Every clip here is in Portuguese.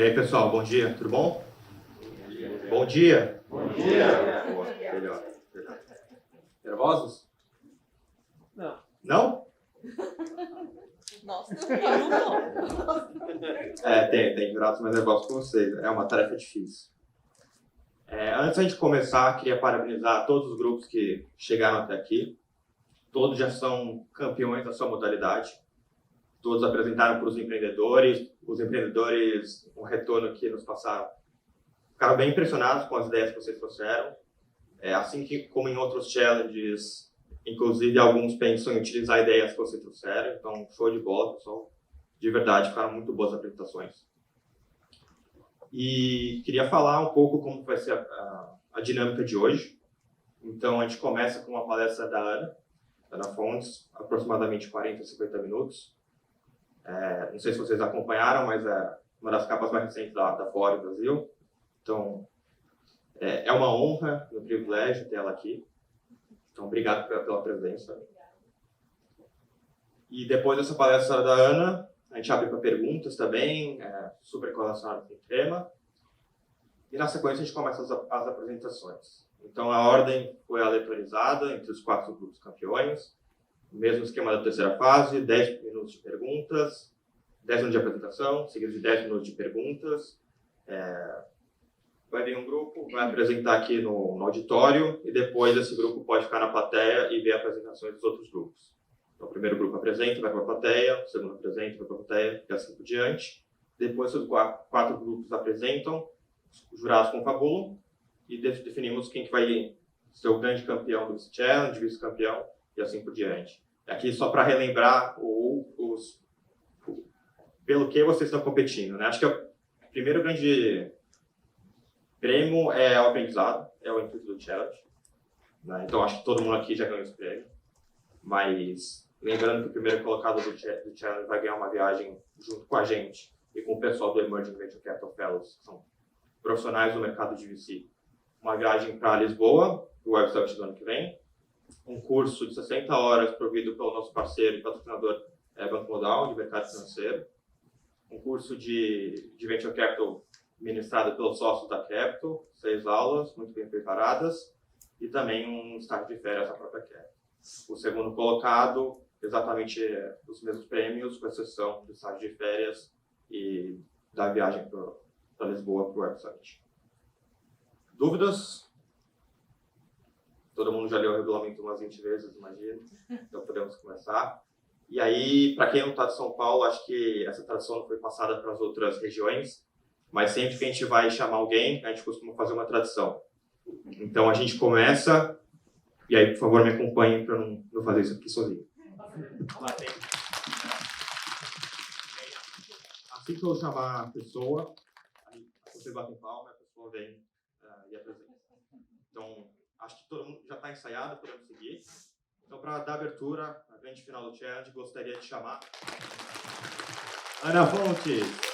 aí, pessoal, bom dia, tudo bom? Bom dia. Bom dia. Boa, melhor. Nervosos? Não. Não? Nossa, eu não. Tem jurados mais nervosos com vocês, é uma tarefa difícil. Antes da gente começar, queria parabenizar todos os grupos que chegaram até aqui. Todos já são campeões da sua modalidade. Todos apresentaram para os empreendedores um retorno que nos passaram. Ficaram bem impressionados com as ideias que vocês trouxeram. Assim como em outros challenges, inclusive alguns pensam em utilizar ideias que vocês trouxeram. Então, show de bola, pessoal. De verdade, ficaram muito boas apresentações. E queria falar um pouco como vai ser a dinâmica de hoje. Então, a gente começa com uma palestra da Ana Fontes, aproximadamente 40 a 50 minutos. Não sei se vocês acompanharam, mas é uma das capas mais recentes da Ford Brasil. Então, é uma honra e um privilégio ter ela aqui. Então, obrigado pela presença. E depois dessa palestra da Ana, a gente abre para perguntas também, super relacionadas com o tema. E na sequência a gente começa as apresentações. Então a ordem foi aleatorizada entre os 4 grupos campeões. Mesmo esquema da terceira fase, 10 minutos de perguntas, 10 minutos de apresentação, seguido de 10 minutos de perguntas. Vai vir um grupo, vai apresentar aqui no auditório e depois esse grupo pode ficar na plateia e ver apresentações dos outros grupos. Então, o primeiro grupo apresenta, vai para a plateia, o segundo apresenta, vai para a plateia e assim por diante. Depois, os 4 grupos apresentam, os jurados confabulam e definimos quem que vai ser o grande campeão do Challenge, vice-campeão e assim por diante. Aqui só para relembrar pelo que vocês estão competindo, né? Acho que o primeiro grande prêmio é o aprendizado, é o intuito do Challenge. Né? Então, acho que todo mundo aqui já ganhou esse prêmio. Mas, lembrando que o primeiro colocado do Challenge vai ganhar uma viagem junto com a gente e com o pessoal do Emerging Venture Capital Fellows, que são profissionais do mercado de VC. Uma viagem para Lisboa, o Web Summit do ano que vem. Um curso de 60 horas provido pelo nosso parceiro e patrocinador Banco Modal, de mercado financeiro. Um curso de Venture Capital ministrado pelos sócios da Capital, 6 aulas, muito bem preparadas, e também um estágio de férias da própria Capital. O segundo colocado, exatamente os mesmos prêmios, com exceção do estágio de férias e da viagem para Lisboa para o Web Summit. Dúvidas? Todo mundo já leu o regulamento umas 20 vezes, imagino. Então podemos começar. E aí, para quem não está de São Paulo, acho que essa tradição não foi passada para as outras regiões, mas sempre que a gente vai chamar alguém, a gente costuma fazer uma tradição. Então a gente começa, e aí, por favor, me acompanhem para não fazer isso aqui sozinho. Assim que eu chamar a pessoa, vocês batem palma, a pessoa vem e apresenta. Então, acho que todo mundo já está ensaiado, podemos seguir. Então, para dar abertura à grande final do Challenge, gostaria de chamar Ana Fontes.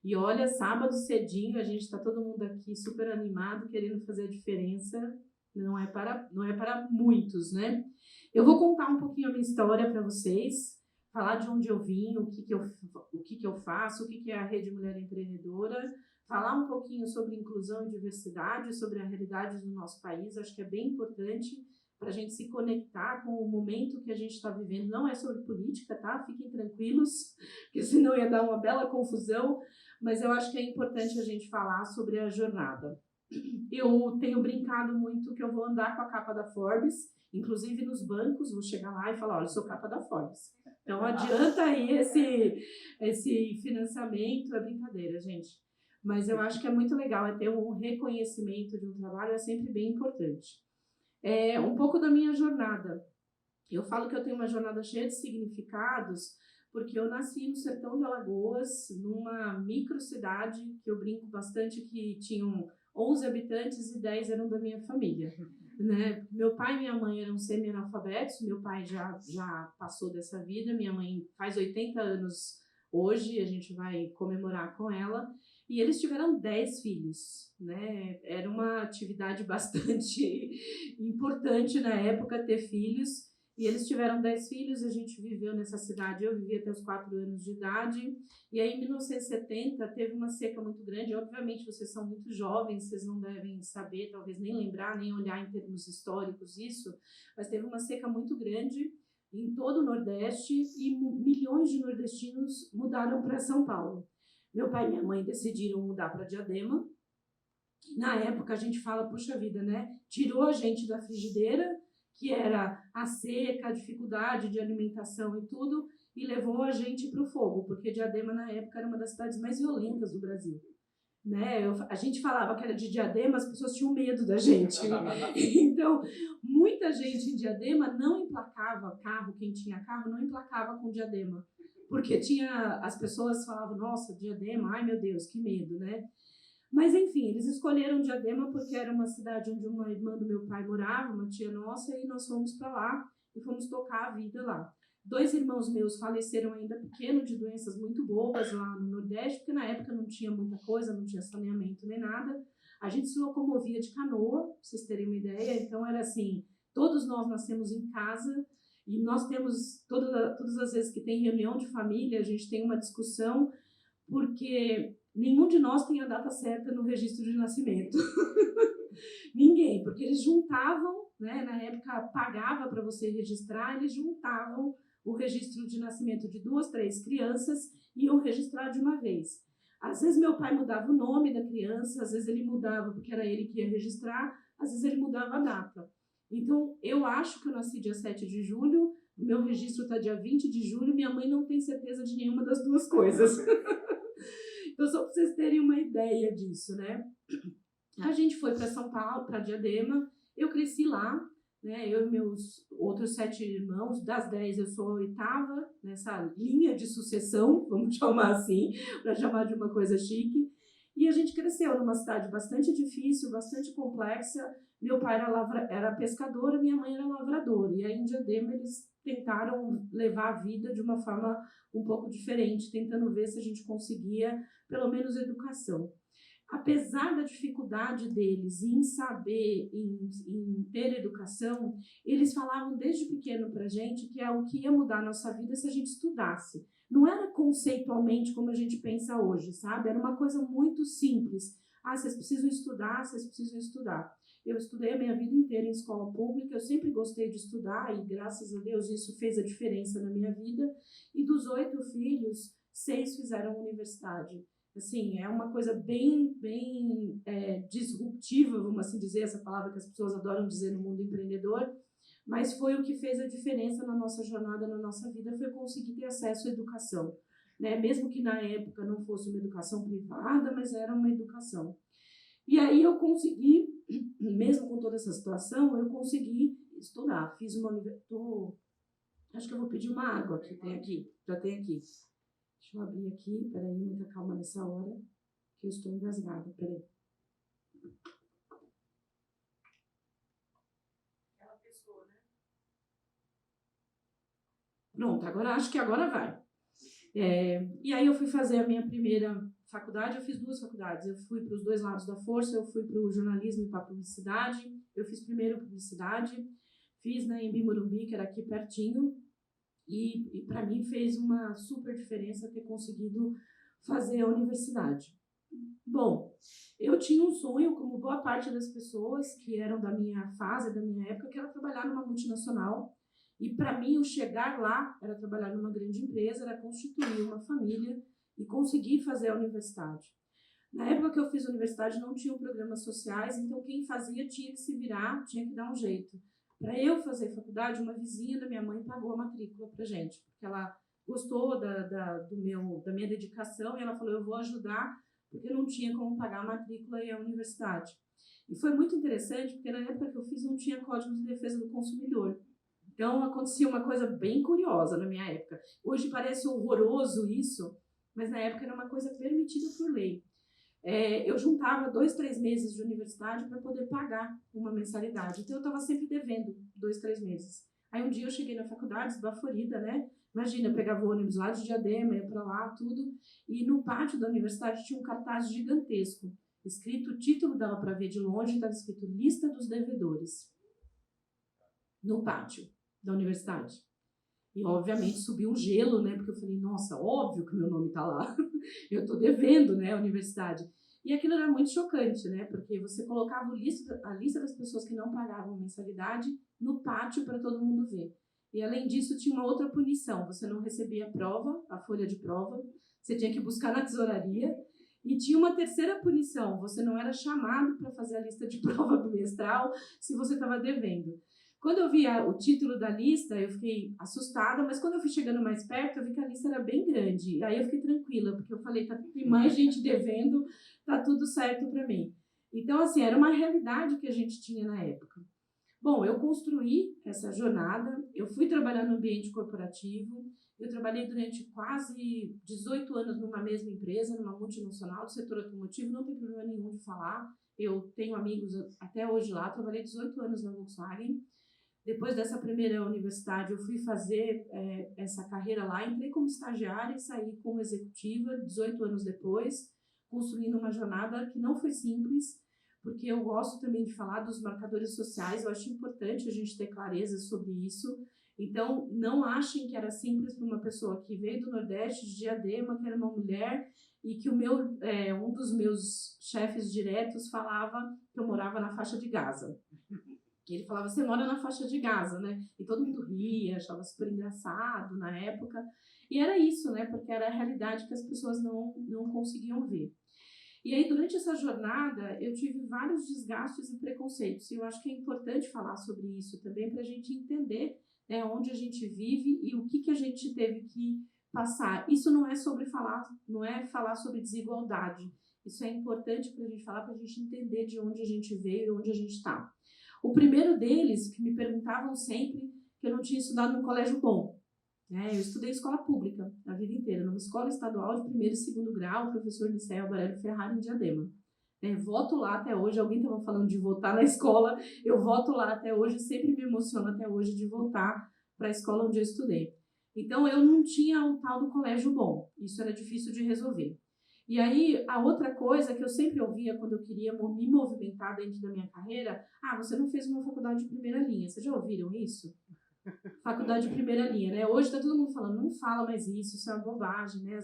E olha, sábado cedinho, a gente está todo mundo aqui super animado, querendo fazer a diferença. Não é para muitos, né? Eu vou contar um pouquinho a minha história para vocês, falar de onde eu vim, o que que eu faço, o que é a Rede Mulher Empreendedora, falar um pouquinho sobre inclusão e diversidade, sobre a realidade do nosso país. Acho que é bem importante para a gente se conectar com o momento que a gente está vivendo. Não é sobre política, tá? Fiquem tranquilos, porque senão ia dar uma bela confusão, mas eu acho que é importante a gente falar sobre a jornada. Eu tenho brincado muito que eu vou andar com a capa da Forbes, inclusive nos bancos, vou chegar lá e falar, olha, eu sou capa da Forbes. Então, adianta aí esse financiamento, é brincadeira, gente. Mas eu acho que é muito legal, ter um reconhecimento de um trabalho é sempre bem importante. Um pouco da minha jornada. Eu falo que eu tenho uma jornada cheia de significados, porque eu nasci no sertão de Alagoas, numa microcidade, que eu brinco bastante, que tinham 11 habitantes e 10 eram da minha família. Né? Meu pai e minha mãe eram semi-analfabetos, meu pai já passou dessa vida, minha mãe faz 80 anos hoje, a gente vai comemorar com ela, e eles tiveram 10 filhos, né? Era uma atividade bastante importante na época ter filhos, E eles tiveram 10 filhos, a gente viveu nessa cidade, eu vivi até os 4 anos de idade. E aí, em 1970, teve uma seca muito grande. Obviamente, vocês são muito jovens, vocês não devem saber, talvez nem lembrar, nem olhar em termos históricos isso, mas teve uma seca muito grande em todo o Nordeste e milhões de nordestinos mudaram para São Paulo. Meu pai e minha mãe decidiram mudar para Diadema. Na época, a gente fala, puxa vida, né? Tirou a gente da frigideira, que era a seca, a dificuldade de alimentação e tudo, e levou a gente para o fogo, porque Diadema, na época, era uma das cidades mais violentas do Brasil. Né? A gente falava que era de Diadema, as pessoas tinham medo da gente. Então, muita gente em Diadema não emplacava carro, quem tinha carro não emplacava com Diadema, porque as pessoas falavam, nossa, Diadema, ai meu Deus, que medo, né? Mas, enfim, eles escolheram Diadema porque era uma cidade onde uma irmã do meu pai morava, uma tia nossa, e nós fomos para lá e fomos tocar a vida lá. 2 irmãos meus faleceram ainda pequeno de doenças muito bobas lá no Nordeste, porque na época não tinha muita coisa, não tinha saneamento nem nada. A gente se locomovia de canoa, para vocês terem uma ideia. Então, era assim, todos nós nascemos em casa e nós temos, todas as vezes que tem reunião de família, a gente tem uma discussão, porque nenhum de nós tem a data certa no registro de nascimento. Ninguém, porque eles juntavam, né, na época pagava para você registrar, eles juntavam o registro de nascimento de 2, 3 crianças e iam registrar de uma vez. Às vezes meu pai mudava o nome da criança, às vezes ele mudava porque era ele que ia registrar, às vezes ele mudava a data. Então, eu acho que eu nasci dia 7 de julho, meu registro está dia 20 de julho, minha mãe não tem certeza de nenhuma das duas coisas. Então, só para vocês terem uma ideia disso, né? A gente foi para São Paulo, para Diadema, eu cresci lá, né? Eu e meus outros 7 irmãos, das 10 eu sou a 8ª, nessa linha de sucessão, vamos chamar assim, para chamar de uma coisa chique. E a gente cresceu numa cidade bastante difícil, bastante complexa. Meu pai era pescador e minha mãe era lavradora. E aí em Diadema eles tentaram levar a vida de uma forma um pouco diferente, tentando ver se a gente conseguia, pelo menos, educação. Apesar da dificuldade deles em saber, em ter educação, eles falavam desde pequeno para a gente que é o que ia mudar a nossa vida se a gente estudasse. Não era conceitualmente como a gente pensa hoje, sabe? Era uma coisa muito simples. Ah, vocês precisam estudar, vocês precisam estudar. Eu estudei a minha vida inteira em escola pública, eu sempre gostei de estudar e, graças a Deus, isso fez a diferença na minha vida. E dos 8 filhos, 6 fizeram universidade. Assim, é uma coisa bem disruptiva, vamos assim dizer, essa palavra que as pessoas adoram dizer no mundo empreendedor, mas foi o que fez a diferença na nossa jornada, na nossa vida, foi conseguir ter acesso à educação, né? Mesmo que na época não fosse uma educação privada, mas era uma educação. E aí eu consegui, mesmo com toda essa situação, eu consegui estudar. Fiz uma universidade. Acho que eu vou pedir uma água que tem aqui, já tem aqui. Deixa eu abrir aqui, peraí, muita calma nessa hora, que eu estou engasgada, peraí. Aquela pessoa, né? Pronto, agora acho que agora vai. E aí eu fui fazer a minha primeira faculdade, eu fiz 2 faculdades. Eu fui para os 2 lados da força, eu fui para o jornalismo e para a publicidade. Eu fiz primeiro publicidade, fiz na Embi Morumbi, que era aqui pertinho, e para mim fez uma super diferença ter conseguido fazer a universidade. Bom, eu tinha um sonho, como boa parte das pessoas que eram da minha fase, da minha época, que era trabalhar numa multinacional. E para mim, o chegar lá era trabalhar numa grande empresa, era constituir uma família e conseguir fazer a universidade. Na época que eu fiz a universidade, não tinham programas sociais, então quem fazia tinha que se virar, tinha que dar um jeito. Para eu fazer faculdade, uma vizinha da minha mãe pagou a matrícula para gente, porque ela gostou da minha dedicação e ela falou, eu vou ajudar, porque não tinha como pagar a matrícula e a universidade. E foi muito interessante, porque na época que eu fiz não tinha Código de Defesa do Consumidor. Então, acontecia uma coisa bem curiosa na minha época. Hoje parece horroroso isso, mas na época era uma coisa permitida por lei. Eu juntava 2, 3 meses de universidade para poder pagar uma mensalidade. Então, eu estava sempre devendo 2, 3 meses. Aí, um dia eu cheguei na faculdade, esbaforida, né? Imagina, eu pegava o ônibus lá de Diadema, ia para lá, tudo. E no pátio da universidade tinha um cartaz gigantesco. Escrito, o título dava para ver de longe, estava escrito Lista dos Devedores. No pátio da universidade. E, obviamente, subiu um gelo, né? Porque eu falei, nossa, óbvio que meu nome está lá. Eu estou devendo, né, a universidade. E aquilo era muito chocante, né? Porque você colocava a lista das pessoas que não pagavam mensalidade no pátio para todo mundo ver. E, além disso, tinha uma outra punição. Você não recebia a prova, a folha de prova. Você tinha que buscar na tesouraria. E tinha uma terceira punição. Você não era chamado para fazer a lista de prova bimestral se você estava devendo. Quando eu vi o título da lista, eu fiquei assustada, mas quando eu fui chegando mais perto, eu vi que a lista era bem grande. Aí eu fiquei tranquila, porque eu falei, tem mais gente devendo, tá tudo certo para mim. Então, assim, era uma realidade que a gente tinha na época. Bom, eu construí essa jornada, eu fui trabalhar no ambiente corporativo, eu trabalhei durante quase 18 anos numa mesma empresa, numa multinacional do setor automotivo, não tem problema nenhum de falar. Eu tenho amigos até hoje lá, trabalhei 18 anos na Volkswagen. Depois dessa primeira universidade, eu fui fazer essa carreira lá, entrei como estagiária e saí como executiva 18 anos depois, construindo uma jornada que não foi simples, porque eu gosto também de falar dos marcadores sociais, eu acho importante a gente ter clareza sobre isso. Então, não achem que era simples para uma pessoa que veio do Nordeste, de Diadema, que era uma mulher, e que um dos meus chefes diretos falava que eu morava na faixa de Gaza. Ele falava, você mora na faixa de Gaza, né? E todo mundo ria, achava super engraçado na época. E era isso, né? Porque era a realidade que as pessoas não conseguiam ver. E aí, durante essa jornada, eu tive vários desgastes e preconceitos. E eu acho que é importante falar sobre isso também para a gente entender, né, onde a gente vive e o que a gente teve que passar. Isso não é falar sobre desigualdade. Isso é importante para a gente falar, para a gente entender de onde a gente veio e onde a gente está. O primeiro deles, que me perguntavam sempre, que eu não tinha estudado num colégio bom. Né? Eu estudei escola pública a vida inteira, numa escola estadual de primeiro e segundo grau, professor Liceu Albarello Ferrari, em Diadema. Voto lá até hoje, alguém estava falando de votar na escola, eu voto lá até hoje, sempre me emociono até hoje de voltar para a escola onde eu estudei. Então, eu não tinha o tal do colégio bom, isso era difícil de resolver. E aí, a outra coisa que eu sempre ouvia quando eu queria me movimentar dentro da minha carreira, você não fez uma faculdade de primeira linha. Vocês já ouviram isso? Faculdade de primeira linha, né? Hoje está todo mundo falando, não fala mais isso é uma bobagem, né?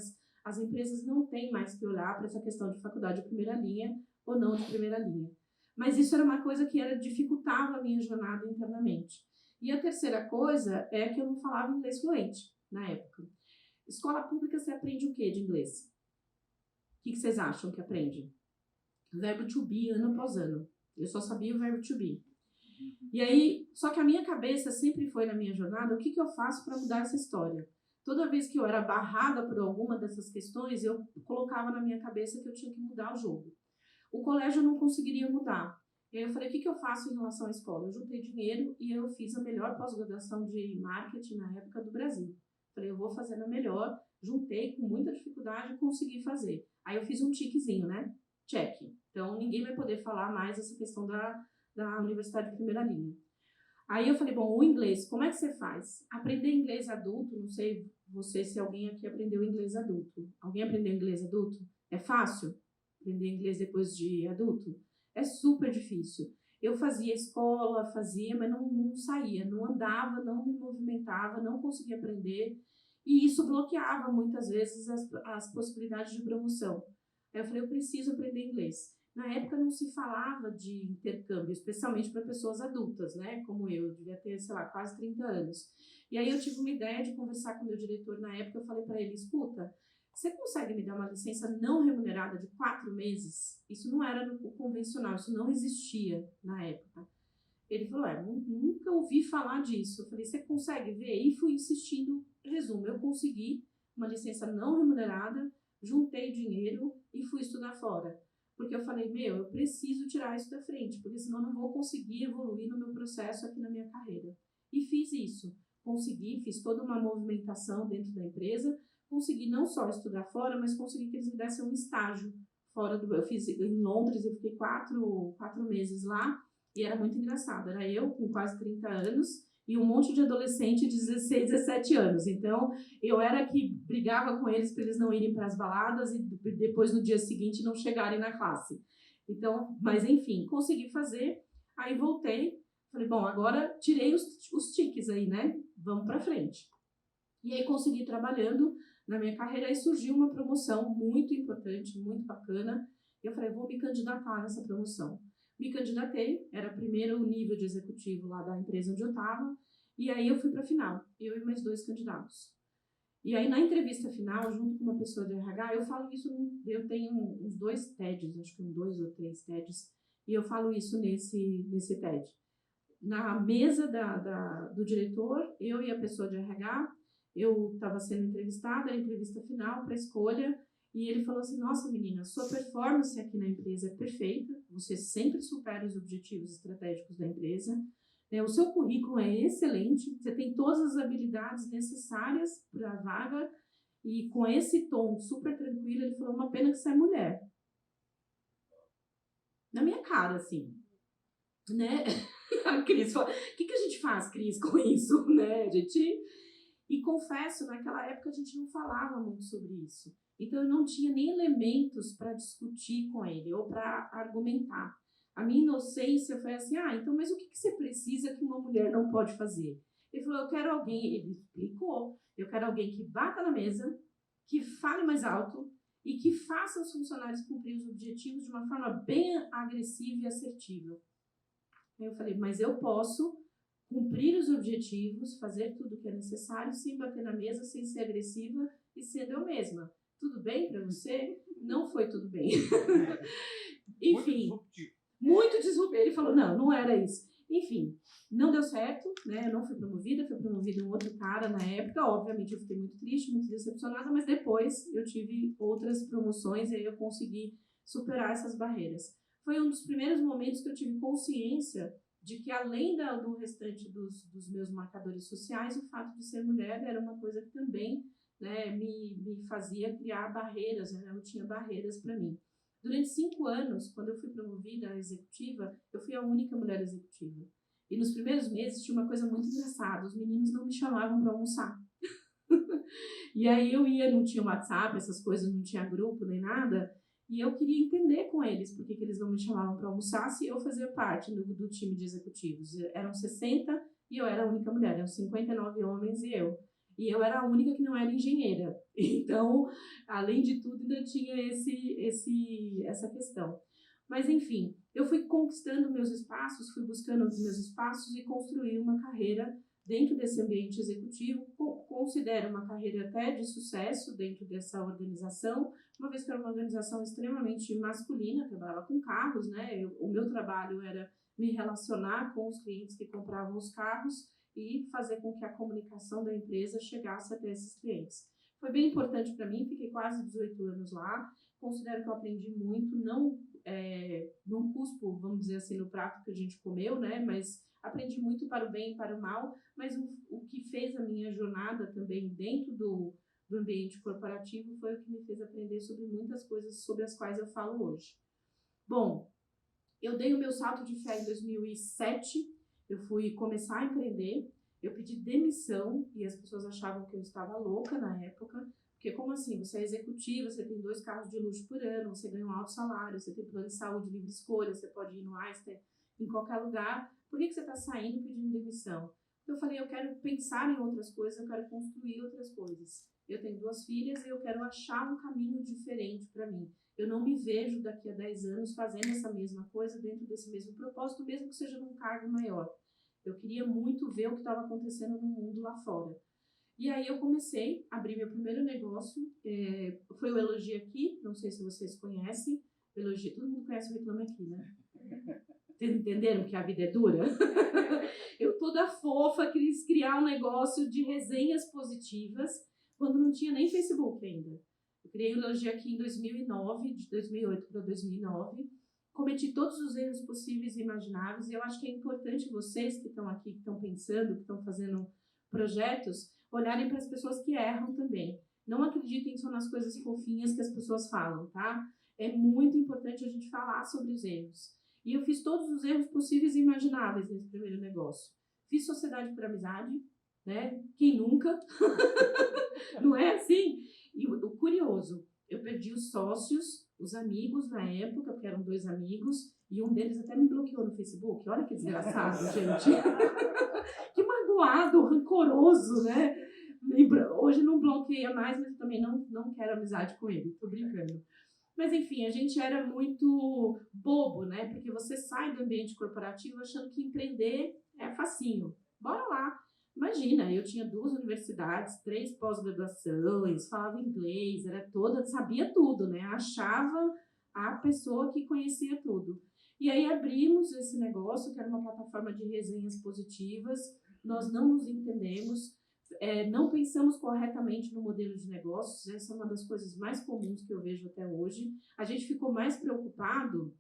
As empresas não têm mais que olhar para essa questão de faculdade de primeira linha ou não de primeira linha. Mas isso era uma coisa que dificultava a minha jornada internamente. E a terceira coisa é que eu não falava inglês fluente na época. Escola pública, você aprende o quê de inglês? O que vocês acham que aprende? Verbo to be, ano após ano. Eu só sabia o verbo to be. E aí, só que a minha cabeça sempre foi na minha jornada, o que eu faço para mudar essa história? Toda vez que eu era barrada por alguma dessas questões, eu colocava na minha cabeça que eu tinha que mudar o jogo. O colégio eu não conseguiria mudar. E aí eu falei, o que eu faço em relação à escola? Eu juntei dinheiro e eu fiz a melhor pós-graduação de marketing na época do Brasil. Falei, eu vou fazer a melhor, juntei com muita dificuldade e consegui fazer. Aí eu fiz um tiquezinho, né? Check. Então, ninguém vai poder falar mais essa questão da universidade de primeira linha. Aí eu falei, bom, o inglês, como é que você faz? Aprender inglês adulto, não sei se alguém aqui aprendeu inglês adulto. Alguém aprendeu inglês adulto? É fácil aprender inglês depois de adulto? É super difícil. Eu fazia escola, mas não saía, não andava, não me movimentava, não conseguia aprender. E isso bloqueava muitas vezes as possibilidades de promoção. Aí eu falei, eu preciso aprender inglês. Na época não se falava de intercâmbio, especialmente para pessoas adultas, né? Como eu devia ter, quase 30 anos. E aí eu tive uma ideia de conversar com o meu diretor na época, eu falei para ele, escuta, você consegue me dar uma licença não remunerada de 4 meses? Isso não era no convencional, isso não existia na época. Ele falou, nunca ouvi falar disso. Eu falei, você consegue ver? E fui insistindo. Resumo, eu consegui uma licença não remunerada, juntei dinheiro e fui estudar fora. Porque eu falei, eu preciso tirar isso da frente, porque senão eu não vou conseguir evoluir no meu processo aqui na minha carreira. E fiz isso. Consegui, fiz toda uma movimentação dentro da empresa, consegui não só estudar fora, mas consegui que eles me dessem um estágio fora do... Eu fiz em Londres, eu fiquei 4 meses lá, e era muito engraçado. Era eu com quase 30 anos e um monte de adolescente de 16, 17 anos. Então, eu era que brigava com eles para eles não irem para as baladas e depois, no dia seguinte, não chegarem na classe. Então, mas enfim, consegui fazer. Aí voltei, Falei, bom, agora tirei os tiques aí, né? Vamos para frente. E aí consegui trabalhando na minha carreira e surgiu uma promoção muito importante, muito bacana. Eu falei, vou me candidatar nessa promoção. Me candidatei, era primeiro nível de executivo lá da empresa onde eu estava, e aí eu fui para a final, eu e mais 2 candidatos. E aí na entrevista final, junto com uma pessoa de RH, eu falo isso, eu tenho uns 2 TEDs, acho que 2 ou 3 TEDs, e eu falo isso nesse TED. Na mesa do diretor, eu e a pessoa de RH, eu estava sendo entrevistada, a entrevista final para escolha, e ele falou assim, nossa menina, sua performance aqui na empresa é perfeita, você sempre supera os objetivos estratégicos da empresa, o seu currículo é excelente, você tem todas as habilidades necessárias para a vaga, e com esse tom super tranquilo, ele falou, uma pena que você é mulher. Na minha cara, assim, né? A Cris falou, o que a gente faz, Cris, com isso, né? E confesso, naquela época a gente não falava muito sobre isso. Então eu não tinha nem elementos para discutir com ele ou para argumentar. A minha inocência foi assim, então, mas o que você precisa que uma mulher não pode fazer? Ele falou, eu quero alguém, ele explicou, eu quero alguém que bata na mesa, que fale mais alto e que faça os funcionários cumprir os objetivos de uma forma bem agressiva e assertiva. Aí eu falei, mas eu posso cumprir os objetivos, fazer tudo o que é necessário, sem bater na mesa, sem ser agressiva e sendo eu mesma. Tudo bem para você? Não foi tudo bem. Enfim, muito disruptivo. Ele falou, não era isso. Enfim, não deu certo, né? Eu não fui promovida, foi promovido um outro cara na época. Obviamente eu fiquei muito triste, muito decepcionada, mas depois eu tive outras promoções e aí eu consegui superar essas barreiras. Foi um dos primeiros momentos que eu tive consciência de que, além do restante dos meus marcadores sociais, o fato de ser mulher era uma coisa que também, né, me fazia criar barreiras, né? Eu tinha barreiras para mim. Durante 5 anos, quando eu fui promovida a executiva, eu fui a única mulher executiva. E nos primeiros meses tinha uma coisa muito engraçada, os meninos não me chamavam para almoçar. E aí eu ia, não tinha WhatsApp, essas coisas, não tinha grupo nem nada, e eu queria entender com eles por que eles não me chamavam para almoçar se eu fazia parte do time de executivos. Eram 60 e eu era a única mulher, eram 59 homens e eu. E eu era a única que não era engenheira. Então, além de tudo, ainda tinha essa questão. Mas, enfim, eu fui conquistando meus espaços, fui buscando os meus espaços e construí uma carreira dentro desse ambiente executivo. Considero uma carreira até de sucesso dentro dessa organização, uma vez que era uma organização extremamente masculina, trabalhava com carros, né? O meu trabalho era me relacionar com os clientes que compravam os carros e fazer com que a comunicação da empresa chegasse até esses clientes. Foi bem importante para mim, fiquei quase 18 anos lá, considero que eu aprendi muito, não cuspo, vamos dizer assim, no prato que a gente comeu, né, mas aprendi muito para o bem e para o mal, mas o que fez a minha jornada também dentro do ambiente corporativo foi o que me fez aprender sobre muitas coisas sobre as quais eu falo hoje. Bom, eu dei o meu salto de fé em 2007, eu fui começar a empreender, eu pedi demissão e as pessoas achavam que eu estava louca na época, porque como assim, você é executiva, você tem 2 carros de luxo por ano, você ganha um alto salário, você tem plano de saúde, livre escolha, você pode ir no Einstein, em qualquer lugar, por que você está saindo pedindo demissão? Eu falei, eu quero pensar em outras coisas, eu quero construir outras coisas. Eu tenho 2 filhas e eu quero achar um caminho diferente para mim. Eu não me vejo daqui a 10 anos fazendo essa mesma coisa dentro desse mesmo propósito, mesmo que seja num cargo maior. Eu queria muito ver o que estava acontecendo no mundo lá fora. E aí eu comecei a abrir meu primeiro negócio, foi o Elogia Aqui, não sei se vocês conhecem, Elogia, todo mundo conhece o Reclame Aqui, né? Entenderam que a vida é dura? Eu toda fofa quis criar um negócio de resenhas positivas, quando não tinha nem Facebook ainda. Eu criei o Elogia Aqui em 2009, de 2008 para 2009, cometi todos os erros possíveis e imagináveis, e eu acho que é importante vocês que estão aqui, que estão pensando, que estão fazendo projetos, olharem para as pessoas que erram também. Não acreditem só nas coisas fofinhas que as pessoas falam, tá? É muito importante a gente falar sobre os erros. E eu fiz todos os erros possíveis e imagináveis nesse primeiro negócio. Fiz sociedade por amizade, né? Quem nunca? Não é assim? E o curioso, eu perdi os sócios, os amigos na época, porque eram 2 amigos, E um deles até me bloqueou no Facebook. Olha que desgraçado, gente. Que magoado, rancoroso, né? Hoje não bloqueia mais, mas também não quero amizade com ele. Tô brincando. Mas, enfim, a gente era muito bobo, né? Porque você sai do ambiente corporativo achando que empreender é facinho. Bora lá. Imagina, eu tinha 2 universidades, 3 pós-graduações, falava inglês, sabia tudo, né? Achava a pessoa que conhecia tudo. E aí abrimos esse negócio, que era uma plataforma de resenhas positivas. Nós não nos entendemos, não pensamos corretamente no modelo de negócios. Essa é uma das coisas mais comuns que eu vejo até hoje. A gente ficou mais preocupado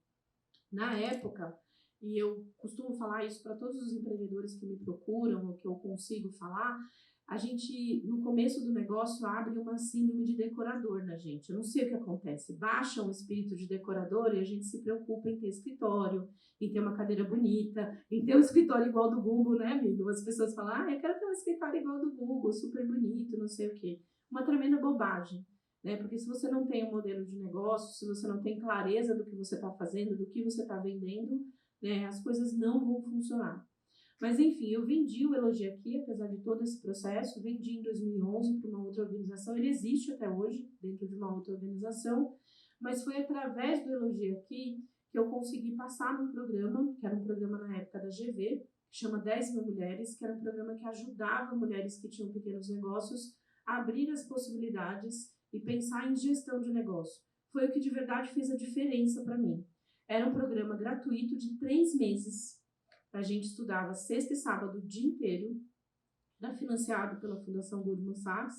na época, e eu costumo falar isso para todos os empreendedores que me procuram, ou que eu consigo falar. A gente, no começo do negócio, abre uma síndrome de decorador na gente. Eu não sei o que acontece. Baixa um espírito de decorador e a gente se preocupa em ter escritório, em ter uma cadeira bonita, em ter um escritório igual do Google, né, amigo? As pessoas falam, eu quero ter um escritório igual do Google, super bonito, não sei o quê. Uma tremenda bobagem, né? Porque se você não tem um modelo de negócio, se você não tem clareza do que você está fazendo, do que você está vendendo, né, as coisas não vão funcionar. Mas, enfim, eu vendi o Elogia Aqui, apesar de todo esse processo, vendi em 2011 para uma outra organização, ele existe até hoje, dentro de uma outra organização, mas foi através do Elogia Aqui que eu consegui passar num programa, que era um programa na época da GV, que chama 10 Mil Mulheres, que era um programa que ajudava mulheres que tinham pequenos negócios a abrir as possibilidades e pensar em gestão de negócio. Foi o que de verdade fez a diferença para mim. Era um programa gratuito de 3 meses. A gente estudava sexta e sábado o dia inteiro, era financiado pela Fundação Goldman Sachs,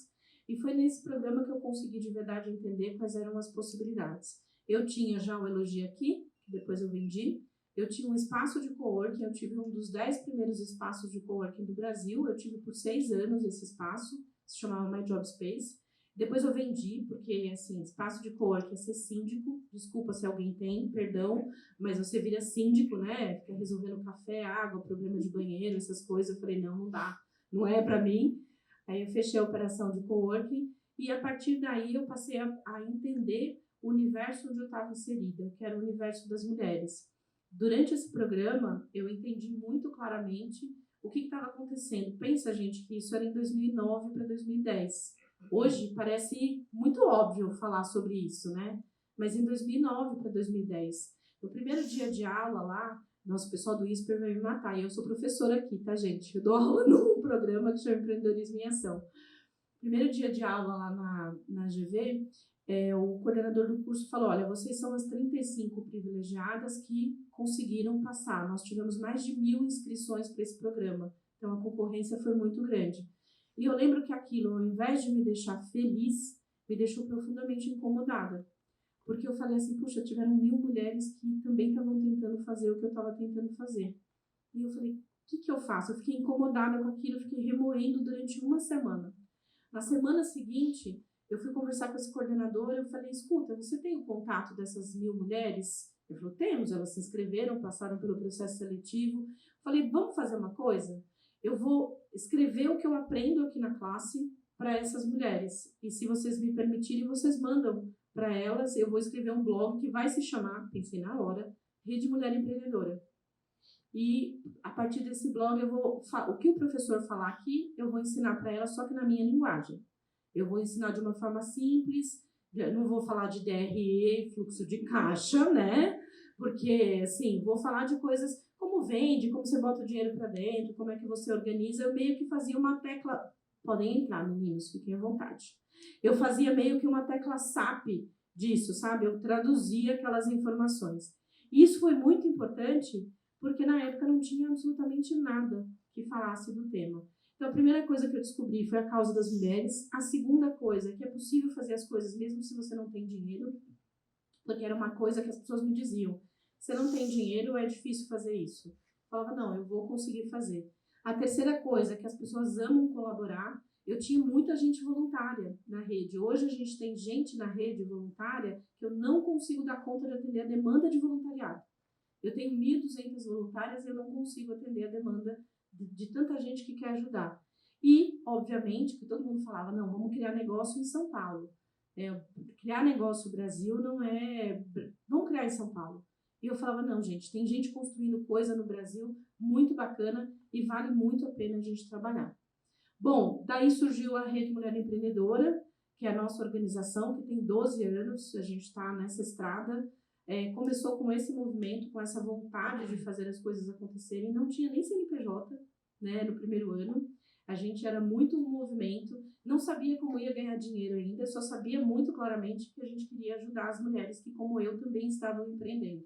e foi nesse programa que eu consegui de verdade entender quais eram as possibilidades. Eu tinha já o Elogia Aqui, que depois eu vendi, eu tinha um espaço de coworking, eu tive um dos 10 primeiros espaços de coworking do Brasil, eu tive por 6 anos esse espaço, se chamava My Job Space. Depois eu vendi, porque, assim, espaço de coworking é ser síndico, desculpa se alguém tem, perdão, mas você vira síndico, né, fica resolvendo café, água, problema de banheiro, essas coisas. Eu falei, não dá, não é para mim. Aí eu fechei a operação de coworking e, a partir daí, eu passei a entender o universo onde eu estava inserida, que era o universo das mulheres. Durante esse programa, eu entendi muito claramente o que estava acontecendo. Pensa, gente, que isso era em 2009 para 2010. Hoje parece muito óbvio falar sobre isso, né? Mas em 2009 para 2010, no primeiro dia de aula lá, nosso pessoal do ISPER vai me matar, e eu sou professora aqui, tá, gente? Eu dou aula num programa que chama Empreendedorismo em Ação. Primeiro dia de aula lá na GV, o coordenador do curso falou, olha, vocês são as 35 privilegiadas que conseguiram passar. Nós tivemos mais de 1.000 inscrições para esse programa, então a concorrência foi muito grande. E eu lembro que aquilo, ao invés de me deixar feliz, me deixou profundamente incomodada. Porque eu falei assim, puxa, tiveram 1.000 mulheres que também estavam tentando fazer o que eu estava tentando fazer. E eu falei, o que eu faço? Eu fiquei incomodada com aquilo, fiquei remoendo durante uma semana. Na semana seguinte, eu fui conversar com esse coordenador, eu falei, escuta, você tem o contato dessas 1.000 mulheres? Ele falou, temos, elas se inscreveram, passaram pelo processo seletivo. Eu falei, vamos fazer uma coisa? Eu vou escrever o que eu aprendo aqui na classe para essas mulheres. E se vocês me permitirem, vocês mandam para elas. Eu vou escrever um blog que vai se chamar, pensei na hora, Rede Mulher Empreendedora. E a partir desse blog, o que o professor falar aqui, eu vou ensinar para elas, só que na minha linguagem. Eu vou ensinar de uma forma simples, não vou falar de DRE, fluxo de caixa, né? Porque, assim, vou falar de coisas como vende, como você bota o dinheiro para dentro, como é que você organiza. Eu meio que fazia uma tecla... Podem entrar, meninos, fiquem à vontade. Eu fazia meio que uma tecla SAP disso, sabe? Eu traduzia aquelas informações. E isso foi muito importante, porque na época não tinha absolutamente nada que falasse do tema. Então, a primeira coisa que eu descobri foi a causa das mulheres. A segunda coisa é que é possível fazer as coisas mesmo se você não tem dinheiro, porque era uma coisa que as pessoas me diziam. Você não tem dinheiro, é difícil fazer isso. Eu falava, não, eu vou conseguir fazer. A terceira coisa é que as pessoas amam colaborar. Eu tinha muita gente voluntária na rede. Hoje a gente tem gente na rede voluntária que eu não consigo dar conta de atender a demanda de voluntariado. Eu tenho 1.200 voluntárias e eu não consigo atender a demanda de tanta gente que quer ajudar. E, obviamente, que todo mundo falava, não, vamos criar negócio em São Paulo. Criar negócio no Brasil não é... Vamos criar em São Paulo. E eu falava, não, gente, tem gente construindo coisa no Brasil muito bacana e vale muito a pena a gente trabalhar. Bom, daí surgiu a Rede Mulher Empreendedora, que é a nossa organização, que tem 12 anos, a gente está nessa estrada. Começou com esse movimento, com essa vontade de fazer as coisas acontecerem. Não tinha nem CNPJ, né, no primeiro ano. A gente era muito um movimento, não sabia como ia ganhar dinheiro ainda, só sabia muito claramente que a gente queria ajudar as mulheres que, como eu, também estavam empreendendo.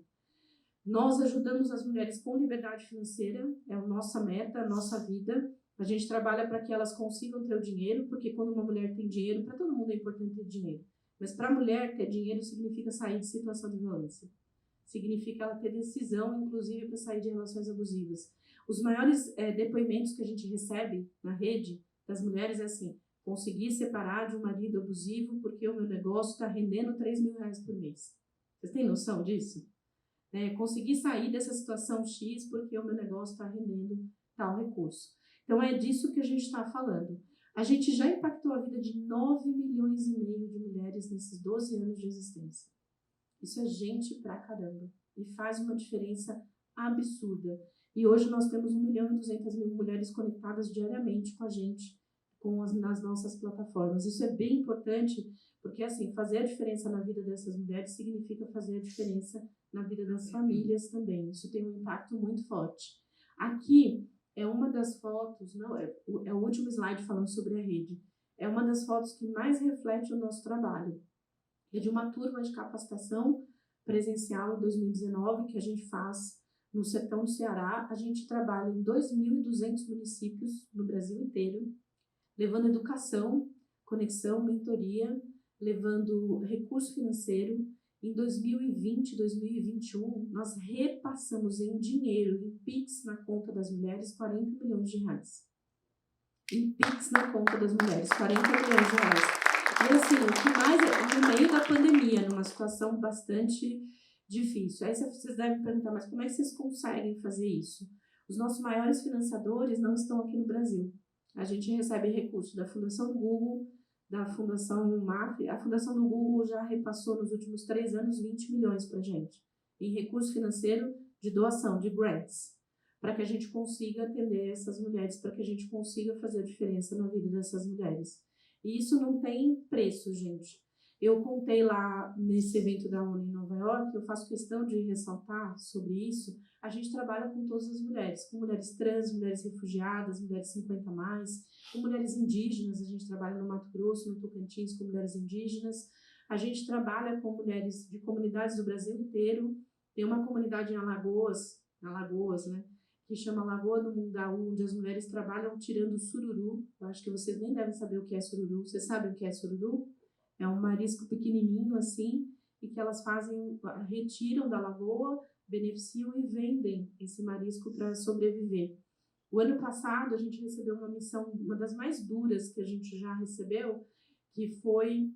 Nós ajudamos as mulheres com liberdade financeira, é a nossa meta, a nossa vida. A gente trabalha para que elas consigam ter o dinheiro, porque quando uma mulher tem dinheiro, para todo mundo é importante ter dinheiro. Mas para a mulher, ter dinheiro significa sair de situação de violência. Significa ela ter decisão, inclusive, para sair de relações abusivas. Os maiores depoimentos que a gente recebe na rede das mulheres é assim: consegui separar de um marido abusivo porque o meu negócio está rendendo R$3.000 por mês. Vocês têm noção disso? Consegui sair dessa situação X porque o meu negócio está rendendo tal recurso. Então, é disso que a gente está falando. A gente já impactou a vida de 9,5 milhões de mulheres nesses 12 anos de existência. Isso é gente pra caramba. E faz uma diferença absurda. E hoje nós temos 1.200.000 mulheres conectadas diariamente com a gente, nas nossas plataformas. Isso é bem importante, porque assim, fazer a diferença na vida dessas mulheres significa fazer a diferença na vida das famílias também. Isso tem um impacto muito forte. Aqui é uma das fotos, é o último slide falando sobre a rede. É uma das fotos que mais reflete o nosso trabalho. É de uma turma de capacitação presencial em 2019 que a gente faz no sertão do Ceará. A gente trabalha em 2.200 municípios no Brasil inteiro, levando educação, conexão, mentoria, levando recurso financeiro. Em 2020, 2021, nós repassamos em dinheiro, em Pix na conta das mulheres, R$40 milhões. Em Pix na conta das mulheres, R$40 milhões. E assim, o que mais é no meio da pandemia, numa situação bastante difícil. Aí vocês devem perguntar, mas como é que vocês conseguem fazer isso? Os nossos maiores financiadores não estão aqui no Brasil. A gente recebe recursos da Fundação do Google, da Fundação MAF. A Fundação do Google já repassou nos últimos 3 anos 20 milhões para a gente, em recurso financeiro de doação, de grants, para que a gente consiga atender essas mulheres, para que a gente consiga fazer a diferença na vida dessas mulheres. E isso não tem preço, gente. Eu contei lá nesse evento da ONU em Nova York, eu faço questão de ressaltar sobre isso. A gente trabalha com todas as mulheres, com mulheres trans, mulheres refugiadas, mulheres 50+, com mulheres indígenas. A gente trabalha no Mato Grosso, no Tocantins, com mulheres indígenas. A gente trabalha com mulheres de comunidades do Brasil inteiro. Tem uma comunidade em Alagoas, né, que chama Lagoa do Mundaú, onde as mulheres trabalham tirando sururu. Eu acho que vocês nem devem saber o que é sururu. Vocês sabem o que é sururu? É um marisco pequenininho assim, e que elas retiram da lagoa, beneficiam e vendem esse marisco para sobreviver. O ano passado a gente recebeu uma missão, uma das mais duras que a gente já recebeu, que foi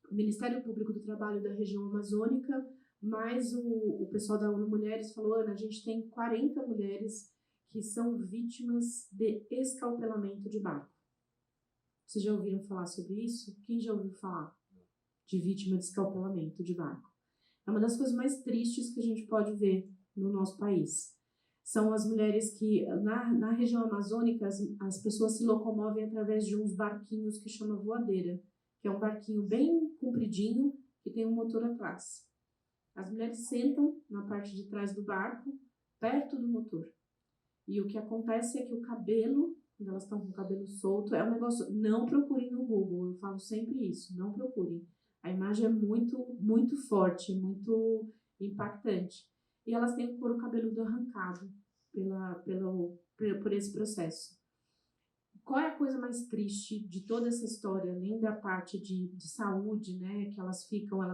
o Ministério Público do Trabalho da região amazônica, mas o pessoal da ONU Mulheres falou: Ana, a gente tem 40 mulheres que são vítimas de escalpelamento de barco. Vocês já ouviram falar sobre isso? Quem já ouviu falar de vítima de escalpelamento de barco? É uma das coisas mais tristes que a gente pode ver no nosso país. São as mulheres que, na região amazônica, as pessoas se locomovem através de uns barquinhos que chama voadeira, que é um barquinho bem compridinho que tem um motor atrás. As mulheres sentam na parte de trás do barco, perto do motor. E o que acontece é que o cabelo, quando elas estão com o cabelo solto, é um negócio... Não procurem no Google, eu falo sempre isso, não procurem. A imagem é muito, muito forte, muito impactante. E elas têm que pôr o cabeludo arrancado por esse processo. Qual é a coisa mais triste de toda essa história, além da parte de saúde, né, que elas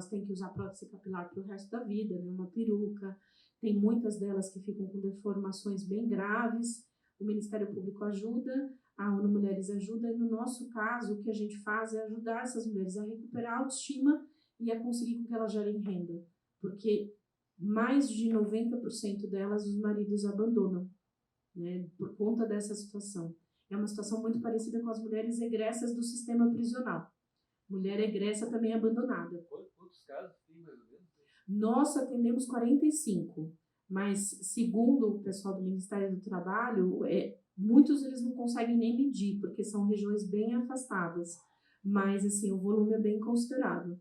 têm que usar prótese capilar para o resto da vida, né, uma peruca, tem muitas delas que ficam com deformações bem graves, o Ministério Público ajuda, a ONU Mulheres ajuda, e no nosso caso, o que a gente faz é ajudar essas mulheres a recuperar a autoestima e a conseguir com que elas gerem renda, porque mais de 90% delas os maridos abandonam, né, por conta dessa situação. É uma situação muito parecida com as mulheres egressas do sistema prisional. Mulher egressa também é abandonada. Quantos casos tem, mais ou menos? Nós atendemos 45, mas segundo o pessoal do Ministério do Trabalho, muitos eles não conseguem nem medir, porque são regiões bem afastadas, mas assim, o volume é bem considerável.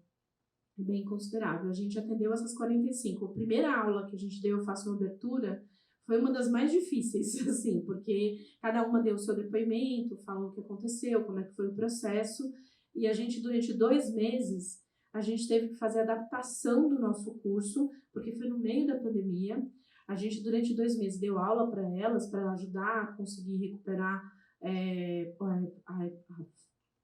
Bem considerável. A gente atendeu essas 45. A primeira aula que a gente deu, eu faço uma abertura, foi uma das mais difíceis, assim, porque cada uma deu o seu depoimento, falou o que aconteceu, como é que foi o processo, e a gente, durante 2 meses, a gente teve que fazer a adaptação do nosso curso, porque foi no meio da pandemia. A gente, durante 2 meses, deu aula para elas, para ajudar a conseguir recuperar a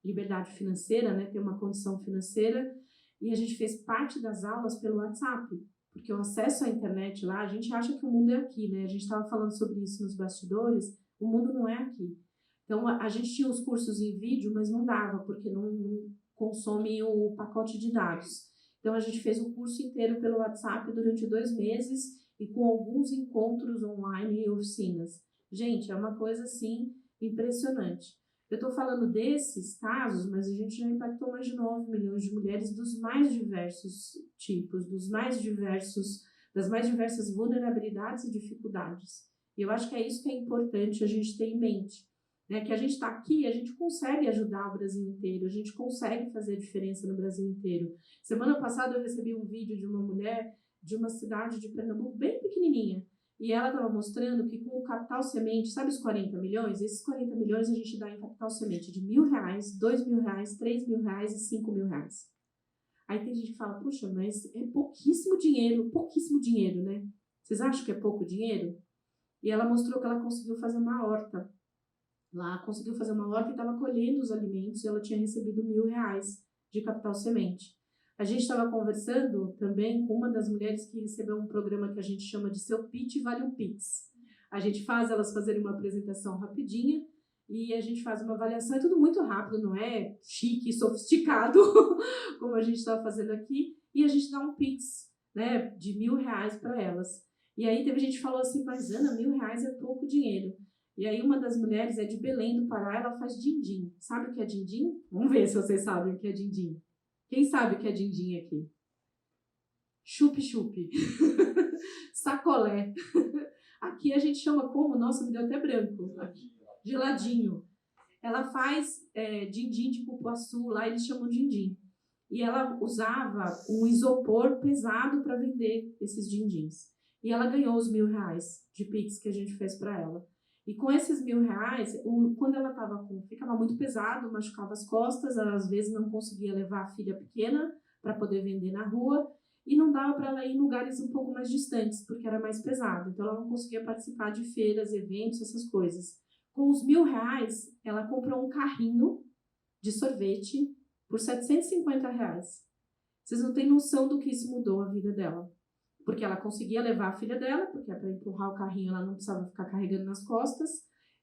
liberdade financeira, né, ter uma condição financeira, e a gente fez parte das aulas pelo WhatsApp, porque o acesso à internet lá, a gente acha que o mundo é aqui, né? A gente estava falando sobre isso nos bastidores, o mundo não é aqui. Então, a gente tinha os cursos em vídeo, mas não dava, porque não consome o pacote de dados. Então, a gente fez o curso inteiro pelo WhatsApp durante 2 meses e com alguns encontros online e oficinas. Gente, é uma coisa, assim, impressionante. Eu estou falando desses casos, mas a gente já impactou mais de 9 milhões de mulheres dos mais diversos tipos, das mais diversas vulnerabilidades e dificuldades. E eu acho que é isso que é importante a gente ter em mente, né? Que a gente está aqui, a gente consegue ajudar o Brasil inteiro, a gente consegue fazer a diferença no Brasil inteiro. Semana passada eu recebi um vídeo de uma mulher de uma cidade de Pernambuco bem pequenininha, e ela estava mostrando que com o capital semente, sabe os 40 milhões? Esses 40 milhões a gente dá em capital semente de R$1.000, R$2.000, R$3.000 e R$5.000. Aí tem gente que fala, puxa, mas é pouquíssimo dinheiro, né? Vocês acham que é pouco dinheiro? E ela mostrou que ela conseguiu fazer uma horta. Lá conseguiu fazer uma horta e estava colhendo os alimentos e ela tinha recebido R$1.000 de capital semente. A gente estava conversando também com uma das mulheres que recebeu um programa que a gente chama de Seu Pitch Vale um Pix. A gente faz elas fazerem uma apresentação rapidinha e a gente faz uma avaliação. É tudo muito rápido, não é chique, sofisticado, como a gente estava fazendo aqui. E a gente dá um Pix, né, de R$1.000 para elas. E aí teve gente que falou assim, mas Ana, R$1.000 é pouco dinheiro. E aí uma das mulheres é de Belém do Pará, ela faz din-din. Sabe o que é din-din? Vamos ver se vocês sabem o que é din-din. Quem sabe o que é din-din aqui? Chup-chup. Sacolé. Aqui a gente chama como? Nossa, me deu até branco. Geladinho. Ela faz din-din de cupuaçu, lá eles chamam din-din. E ela usava um isopor pesado para vender esses din-dins. E ela ganhou os R$1.000 de Pix que a gente fez para ela. E com esses R$1.000, quando ela ficava muito pesado, machucava as costas, ela, às vezes não conseguia levar a filha pequena para poder vender na rua, e não dava para ela ir em lugares um pouco mais distantes, porque era mais pesado. Então ela não conseguia participar de feiras, eventos, essas coisas. Com os R$1.000, ela comprou um carrinho de sorvete por R$750. Vocês não têm noção do que isso mudou a vida dela. Porque ela conseguia levar a filha dela, porque para empurrar o carrinho ela não precisava ficar carregando nas costas,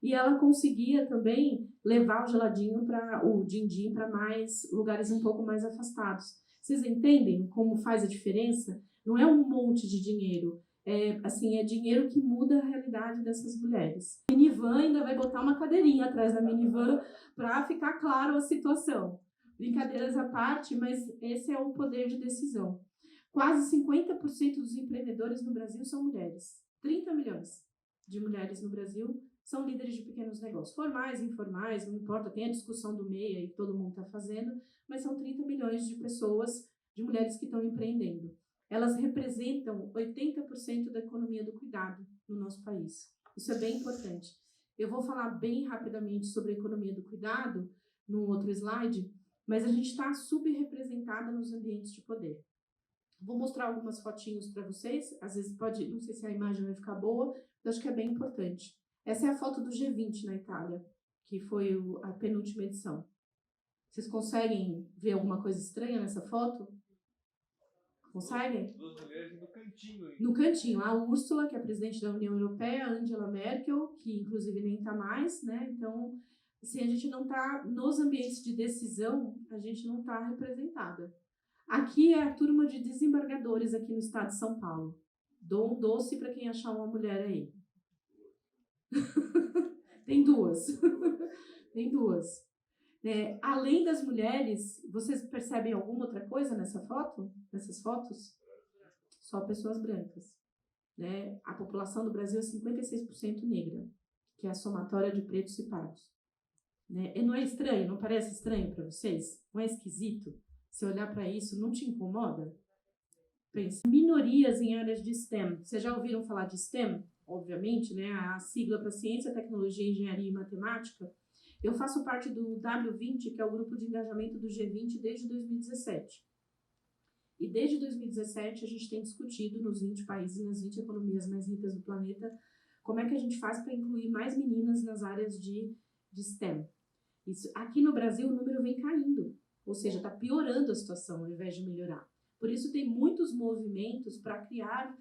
e ela conseguia também levar o geladinho, o din-din, para mais lugares um pouco mais afastados. Vocês entendem como faz a diferença? Não é um monte de dinheiro, é dinheiro que muda a realidade dessas mulheres. A minivan ainda vai botar uma cadeirinha atrás da minivan para ficar claro a situação. Brincadeiras à parte, mas esse é o poder de decisão. Quase 50% dos empreendedores no Brasil são mulheres. 30 milhões de mulheres no Brasil são líderes de pequenos negócios. Formais, informais, não importa, tem a discussão do MEI aí que todo mundo está fazendo, mas são 30 milhões de pessoas, de mulheres que estão empreendendo. Elas representam 80% da economia do cuidado no nosso país. Isso é bem importante. Eu vou falar bem rapidamente sobre a economia do cuidado no outro slide, mas a gente está subrepresentada nos ambientes de poder. Vou mostrar algumas fotinhos para vocês, às vezes não sei se a imagem vai ficar boa, mas acho que é bem importante. Essa é a foto do G20 na Itália, que foi a penúltima edição. Vocês conseguem ver alguma coisa estranha nessa foto? Conseguem? Duas mulheres no cantinho. No cantinho, a Úrsula, que é a presidente da União Europeia, a Angela Merkel, que inclusive nem está mais, né? Então, se a gente não está nos ambientes de decisão, a gente não está representada. Aqui é a turma de desembargadores aqui no estado de São Paulo. Dou um doce para quem achar uma mulher aí. Tem duas. Tem duas. Além das mulheres, vocês percebem alguma outra coisa nessa foto? Nessas fotos? só pessoas brancas. Né? A população do Brasil é 56% negra, que é a somatória de pretos e pardos. Né? E não é estranho? Não parece estranho para vocês? Não é esquisito? Se olhar para isso, não te incomoda? Pensa. Minorias em áreas de STEM. Vocês já ouviram falar de STEM? Obviamente, né? A sigla para Ciência, Tecnologia, Engenharia e Matemática. Eu faço parte do W20, que é o grupo de engajamento do G20, desde 2017. E desde 2017 a gente tem discutido nos 20 países, nas 20 economias mais ricas do planeta, como é que a gente faz para incluir mais meninas nas áreas de STEM. Isso, aqui no Brasil o número vem caindo, ou seja, está piorando a situação ao invés de melhorar. Por isso tem muitos movimentos para criar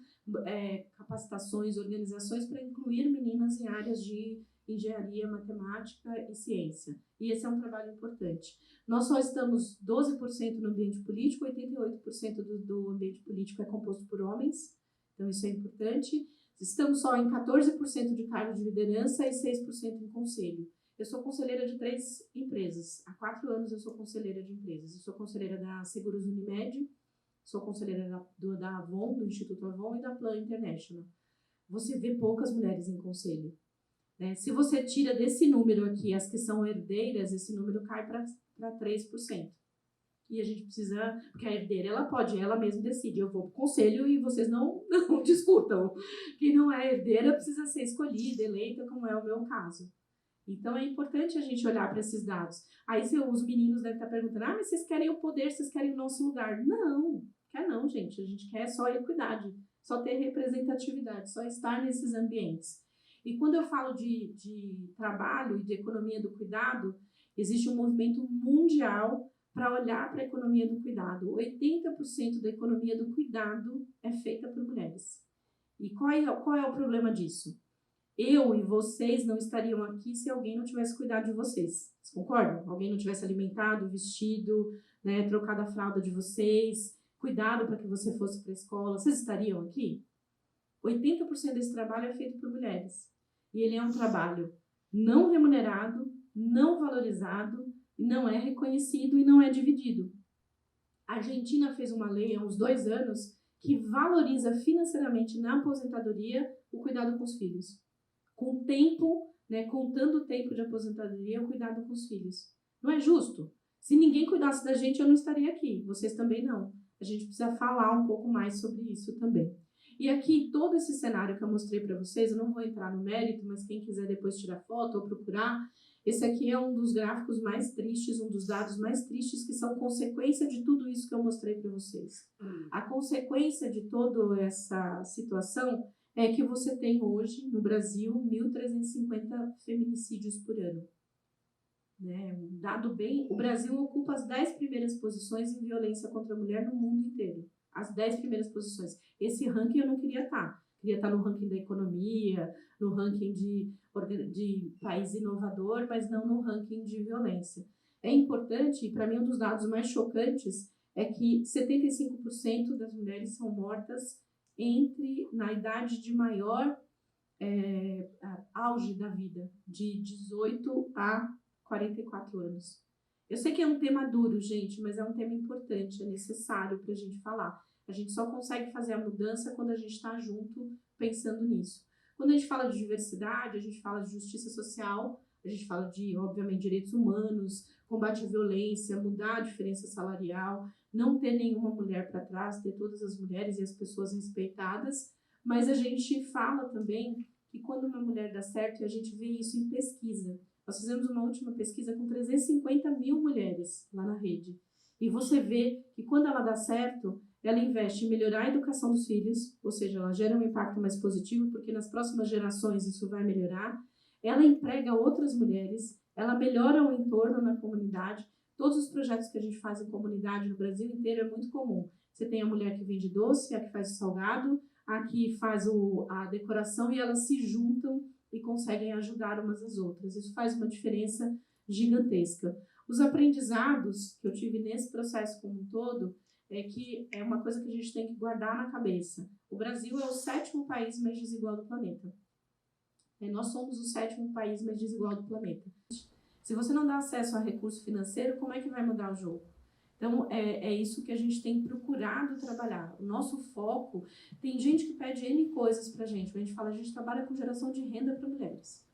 capacitações, organizações para incluir meninas em áreas de engenharia, matemática e ciência. E esse é um trabalho importante. Nós só estamos 12% no ambiente político, 88% do ambiente político é composto por homens, então isso é importante. Estamos só em 14% de cargo de liderança e 6% em conselho. Eu sou conselheira de 3 empresas. Há 4 anos eu sou conselheira de empresas. Eu sou conselheira da Seguros Unimed, sou conselheira da Avon, do Instituto Avon e da Plan International. Você vê poucas mulheres em conselho. Né? Se você tira desse número aqui as que são herdeiras, esse número cai para 3%. E a gente precisa, porque a herdeira ela mesma decide, eu vou para o conselho e vocês não discutam. Quem não é herdeira precisa ser escolhida, eleita, como é o meu caso. Então é importante a gente olhar para esses dados. Aí os meninos devem estar perguntando, mas vocês querem o poder, vocês querem o nosso lugar. Não, quer não, gente. A gente quer só equidade, só ter representatividade, só estar nesses ambientes. E quando eu falo de trabalho e de economia do cuidado, existe um movimento mundial para olhar para a economia do cuidado. 80% da economia do cuidado é feita por mulheres. E qual é o problema disso? Eu e vocês não estariam aqui se alguém não tivesse cuidado de vocês. Vocês concordam? Alguém não tivesse alimentado, vestido, né, trocado a fralda de vocês, cuidado para que você fosse para a escola. Vocês estariam aqui? 80% desse trabalho é feito por mulheres. E ele é um trabalho não remunerado, não valorizado, não é reconhecido e não é dividido. A Argentina fez uma lei há uns 2 anos que valoriza financeiramente na aposentadoria o cuidado com os filhos. Com o tempo, né, contando o tempo de aposentadoria, o cuidado com os filhos. Não é justo? Se ninguém cuidasse da gente, eu não estaria aqui. Vocês também não. A gente precisa falar um pouco mais sobre isso também. E aqui, todo esse cenário que eu mostrei para vocês, eu não vou entrar no mérito, mas quem quiser depois tirar foto ou procurar, esse aqui é um dos gráficos mais tristes, um dos dados mais tristes que são consequência de tudo isso que eu mostrei para vocês. A consequência de toda essa situação é que você tem hoje, no Brasil, 1.350 feminicídios por ano. Né? Um dado bem... O Brasil ocupa as 10 primeiras posições em violência contra a mulher no mundo inteiro. As 10 primeiras posições. Esse ranking eu não queria estar. Queria estar no ranking da economia, no ranking de país inovador, mas não no ranking de violência. É importante, e para mim um dos dados mais chocantes, é que 75% das mulheres são mortas na idade de maior auge da vida, de 18 a 44 anos. Eu sei que é um tema duro, gente, mas é um tema importante, é necessário para a gente falar. A gente só consegue fazer a mudança quando a gente está junto pensando nisso. Quando a gente fala de diversidade, a gente fala de justiça social, a gente fala de, obviamente, direitos humanos, combate à violência, mudar a diferença salarial, não ter nenhuma mulher para trás, ter todas as mulheres e as pessoas respeitadas, mas a gente fala também que quando uma mulher dá certo, e a gente vê isso em pesquisa, nós fizemos uma última pesquisa com 350 mil mulheres lá na rede, e você vê que quando ela dá certo, ela investe em melhorar a educação dos filhos, ou seja, ela gera um impacto mais positivo, porque nas próximas gerações isso vai melhorar, ela emprega outras mulheres, ela melhora o entorno na comunidade. Todos os projetos que a gente faz em comunidade no Brasil inteiro é muito comum. Você tem a mulher que vende doce, a que faz o salgado, a que faz a decoração, e elas se juntam e conseguem ajudar umas às outras. Isso faz uma diferença gigantesca. Os aprendizados que eu tive nesse processo como um todo é que é uma coisa que a gente tem que guardar na cabeça. O Brasil é o 7º país mais desigual do planeta. Nós somos o 7º país mais desigual do planeta. Se você não dá acesso a recurso financeiro, como é que vai mudar o jogo? Então, Então, é isso que a gente tem procurado trabalhar. O nosso foco, tem gente que pede N coisas para a gente fala, a gente trabalha com geração de renda para mulheres.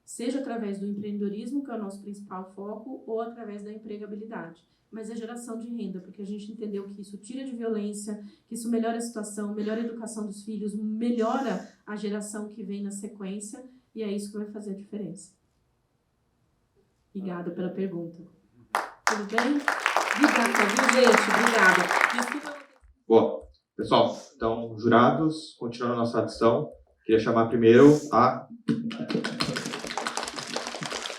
Seja através do empreendedorismo, que é o nosso principal foco, ou através da empregabilidade. Mas é geração de renda, porque a gente entendeu que isso tira de violência, que isso melhora a situação, melhora a educação dos filhos, melhora a geração que vem na sequência, e é isso que vai fazer a diferença. Obrigada pela pergunta. Tudo bem? Obrigada, viu, gente? Obrigada. Desculpa. Boa. Pessoal, então, jurados, continuando a nossa audição, queria chamar primeiro a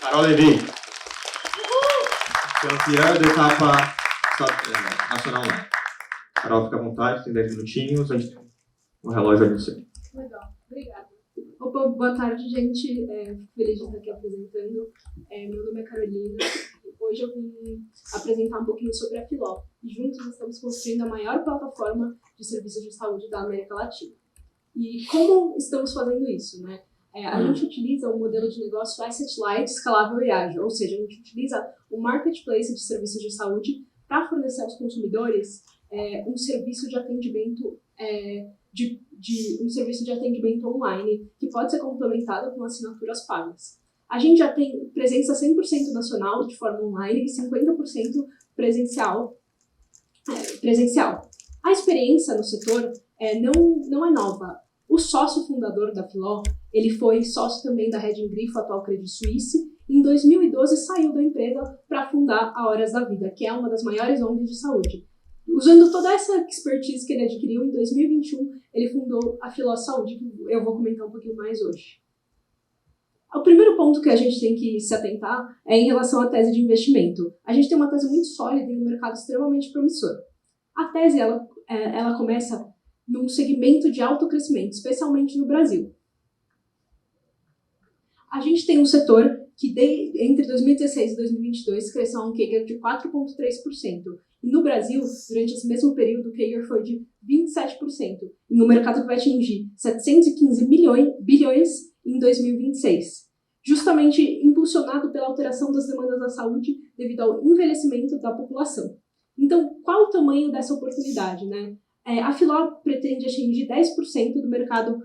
Carol Levi, campeã da etapa nacional 1. Carol, fica à vontade, tem 10 minutinhos, a gente tem um relógio ali no seu. Legal, obrigada. Opa, boa tarde, gente. Fico feliz de estar aqui apresentando. Meu nome é Carolina. Hoje eu vim apresentar um pouquinho sobre a Filó. E juntos estamos construindo a maior plataforma de serviços de saúde da América Latina. E como estamos fazendo isso, né? A gente utiliza um modelo de negócio asset light, escalável e ágil, ou seja, a gente utiliza o marketplace de serviços de saúde para fornecer aos consumidores um serviço de atendimento um serviço de atendimento online que pode ser complementado com assinaturas pagas. A gente já tem presença 100% nacional de forma online e 50% presencial. A experiência no setor não é nova. O sócio fundador da Filó, ele foi sócio também da Rede Grifo, atual Credit Suisse, e em 2012 saiu da empresa para fundar a Horas da Vida, que é uma das maiores ONGs de saúde. Usando toda essa expertise que ele adquiriu, em 2021 ele fundou a Filó Saúde, que eu vou comentar um pouquinho mais hoje. O primeiro ponto que a gente tem que se atentar é em relação à tese de investimento. A gente tem uma tese muito sólida em um mercado extremamente promissor. A tese ela começa num segmento de alto crescimento, especialmente no Brasil. A gente tem um setor que entre 2016 e 2022 cresceu a um CAGR de 4,3%. E no Brasil, durante esse mesmo período, o CAGR foi de 27%, em um mercado que vai atingir 715 bilhões em 2026, justamente impulsionado pela alteração das demandas da saúde devido ao envelhecimento da população. Então, qual o tamanho dessa oportunidade, né? A Filó pretende atingir 10% do mercado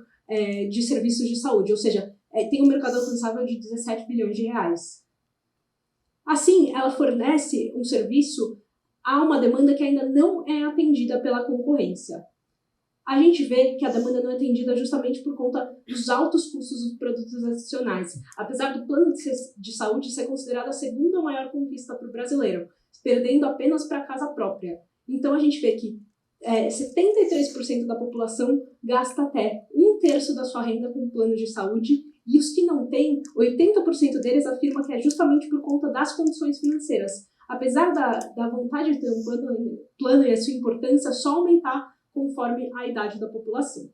de serviços de saúde, ou seja, tem um mercado alcançável de 17 bilhões de reais. Assim, ela fornece um serviço a uma demanda que ainda não é atendida pela concorrência. A gente vê que a demanda não é atendida justamente por conta dos altos custos dos produtos adicionais, apesar do plano de saúde ser considerado a segunda maior conquista para o brasileiro, perdendo apenas para a casa própria. Então a gente vê que 73% da população gasta até 1/3 da sua renda com plano de saúde, e os que não têm, 80% deles afirma que é justamente por conta das condições financeiras. Apesar da vontade de ter um plano e a sua importância só aumentar conforme a idade da população.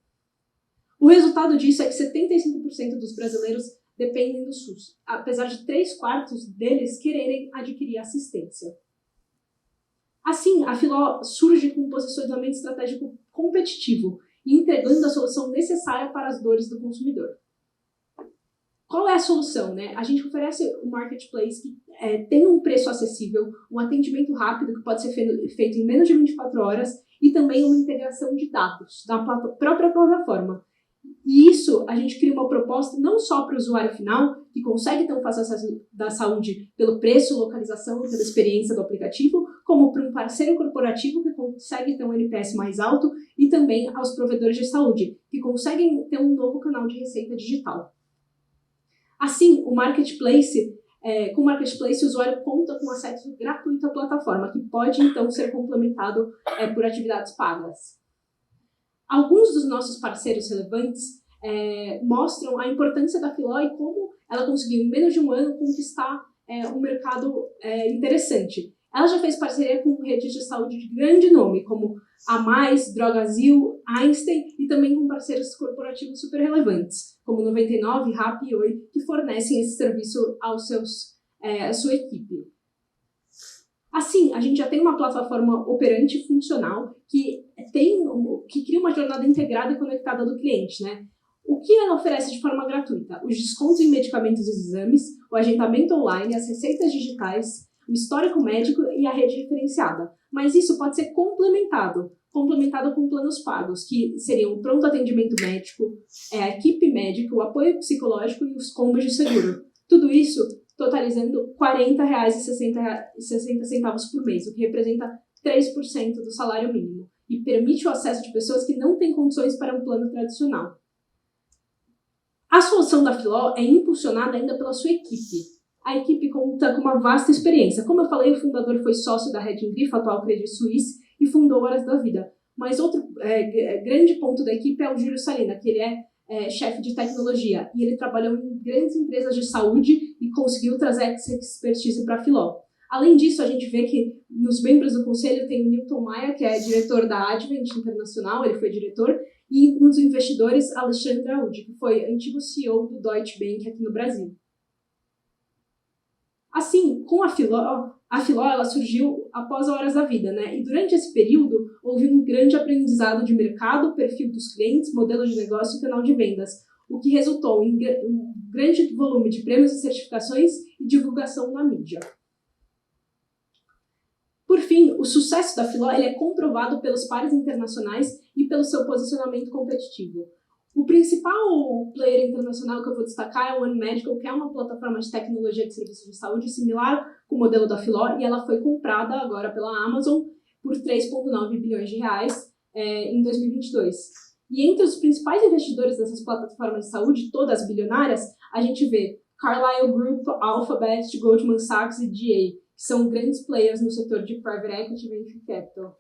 O resultado disso é que 75% dos brasileiros dependem do SUS, apesar de 3/4 deles quererem adquirir assistência. Assim, a Filó surge com um posicionamento estratégico competitivo e entregando a solução necessária para as dores do consumidor. Qual é a solução, né? A gente oferece um marketplace que tem um preço acessível, um atendimento rápido que pode ser feito em menos de 24 horas e também uma integração de dados da própria plataforma. E isso, a gente cria uma proposta não só para o usuário final, que consegue ter um fácil acesso da saúde pelo preço, localização e pela experiência do aplicativo, como para um parceiro corporativo que consegue ter um NPS mais alto e também aos provedores de saúde, que conseguem ter um novo canal de receita digital. Assim, com o Marketplace, o usuário conta com acesso gratuito à plataforma, que pode, então, ser complementado por atividades pagas. Alguns dos nossos parceiros relevantes mostram a importância da Filó e como ela conseguiu, em menos de um ano, conquistar um mercado interessante. Ela já fez parceria com redes de saúde de grande nome, como a Mais, Drogasil, Einstein, e também com parceiros corporativos super relevantes, como 99, Rappi e Oi, que fornecem esse serviço à sua equipe. Assim, a gente já tem uma plataforma operante e funcional que cria uma jornada integrada e conectada do cliente, né? O que ela oferece de forma gratuita? Os descontos em medicamentos e exames, o agendamento online, as receitas digitais, o histórico médico e a rede referenciada. Mas isso pode ser complementado com planos pagos, que seriam o pronto atendimento médico, a equipe médica, o apoio psicológico e os combos de seguro. Tudo isso totalizando R$ 40,60 por mês, o que representa 3% do salário mínimo, e permite o acesso de pessoas que não têm condições para um plano tradicional. A solução da Filó é impulsionada ainda pela sua equipe. A equipe conta com uma vasta experiência. Como eu falei, o fundador foi sócio da Redding Griff, atual Credit Suisse, e fundou Horas da Vida. Mas outro grande ponto da equipe é o Júlio Salina, que ele é chefe de tecnologia, e ele trabalhou em grandes empresas de saúde e conseguiu trazer essa expertise para a Filó. Além disso, a gente vê que nos membros do conselho tem o Newton Maia, que é diretor da Advent Internacional, ele foi diretor, e nos investidores, Alexandre Audi, que foi antigo CEO do Deutsche Bank aqui no Brasil. Assim, com a Filó ela surgiu após a Horas da Vida, né? E durante esse período houve um grande aprendizado de mercado, perfil dos clientes, modelo de negócio e canal de vendas, o que resultou em um grande volume de prêmios e certificações e divulgação na mídia. Por fim, o sucesso da Filó ele é comprovado pelos pares internacionais e pelo seu posicionamento competitivo. O principal player internacional que eu vou destacar é o One Medical, que é uma plataforma de tecnologia de serviços de saúde similar com o modelo da Filó, e ela foi comprada agora pela Amazon por 3,9 bilhões de reais em 2022. E entre os principais investidores dessas plataformas de saúde, todas bilionárias, a gente vê Carlyle Group, Alphabet, Goldman Sachs e GA, que são grandes players no setor de Private Equity e Venture Capital.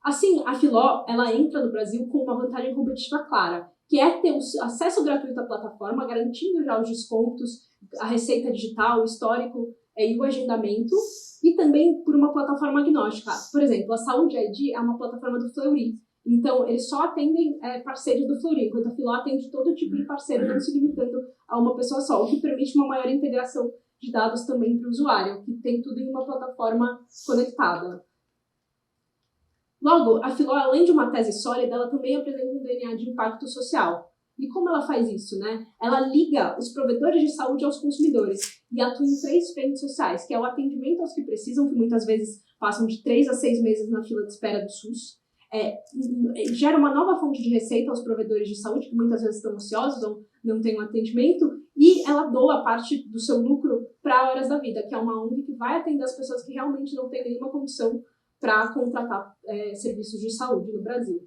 Assim, a Filó ela entra no Brasil com uma vantagem competitiva clara, que é ter acesso gratuito à plataforma, garantindo já os descontos, a receita digital, o histórico e o agendamento, e também por uma plataforma agnóstica. Por exemplo, a Saúde ID é uma plataforma do Fleury, então eles só atendem parceiros do Fleury, enquanto a Filó atende todo tipo de parceiro, não se limitando a uma pessoa só, o que permite uma maior integração de dados também para o usuário, que tem tudo em uma plataforma conectada. Logo, a Filó, além de uma tese sólida, ela também apresenta um DNA de impacto social. E como ela faz isso, né? Ela liga os provedores de saúde aos consumidores e atua em 3 frentes sociais, que é o atendimento aos que precisam, que muitas vezes passam de 3 a 6 meses na fila de espera do SUS, gera uma nova fonte de receita aos provedores de saúde, que muitas vezes estão ociosos ou não têm um atendimento, e ela doa parte do seu lucro para Horas da Vida, que é uma ONG que vai atender as pessoas que realmente não têm nenhuma condição para contratar serviços de saúde no Brasil.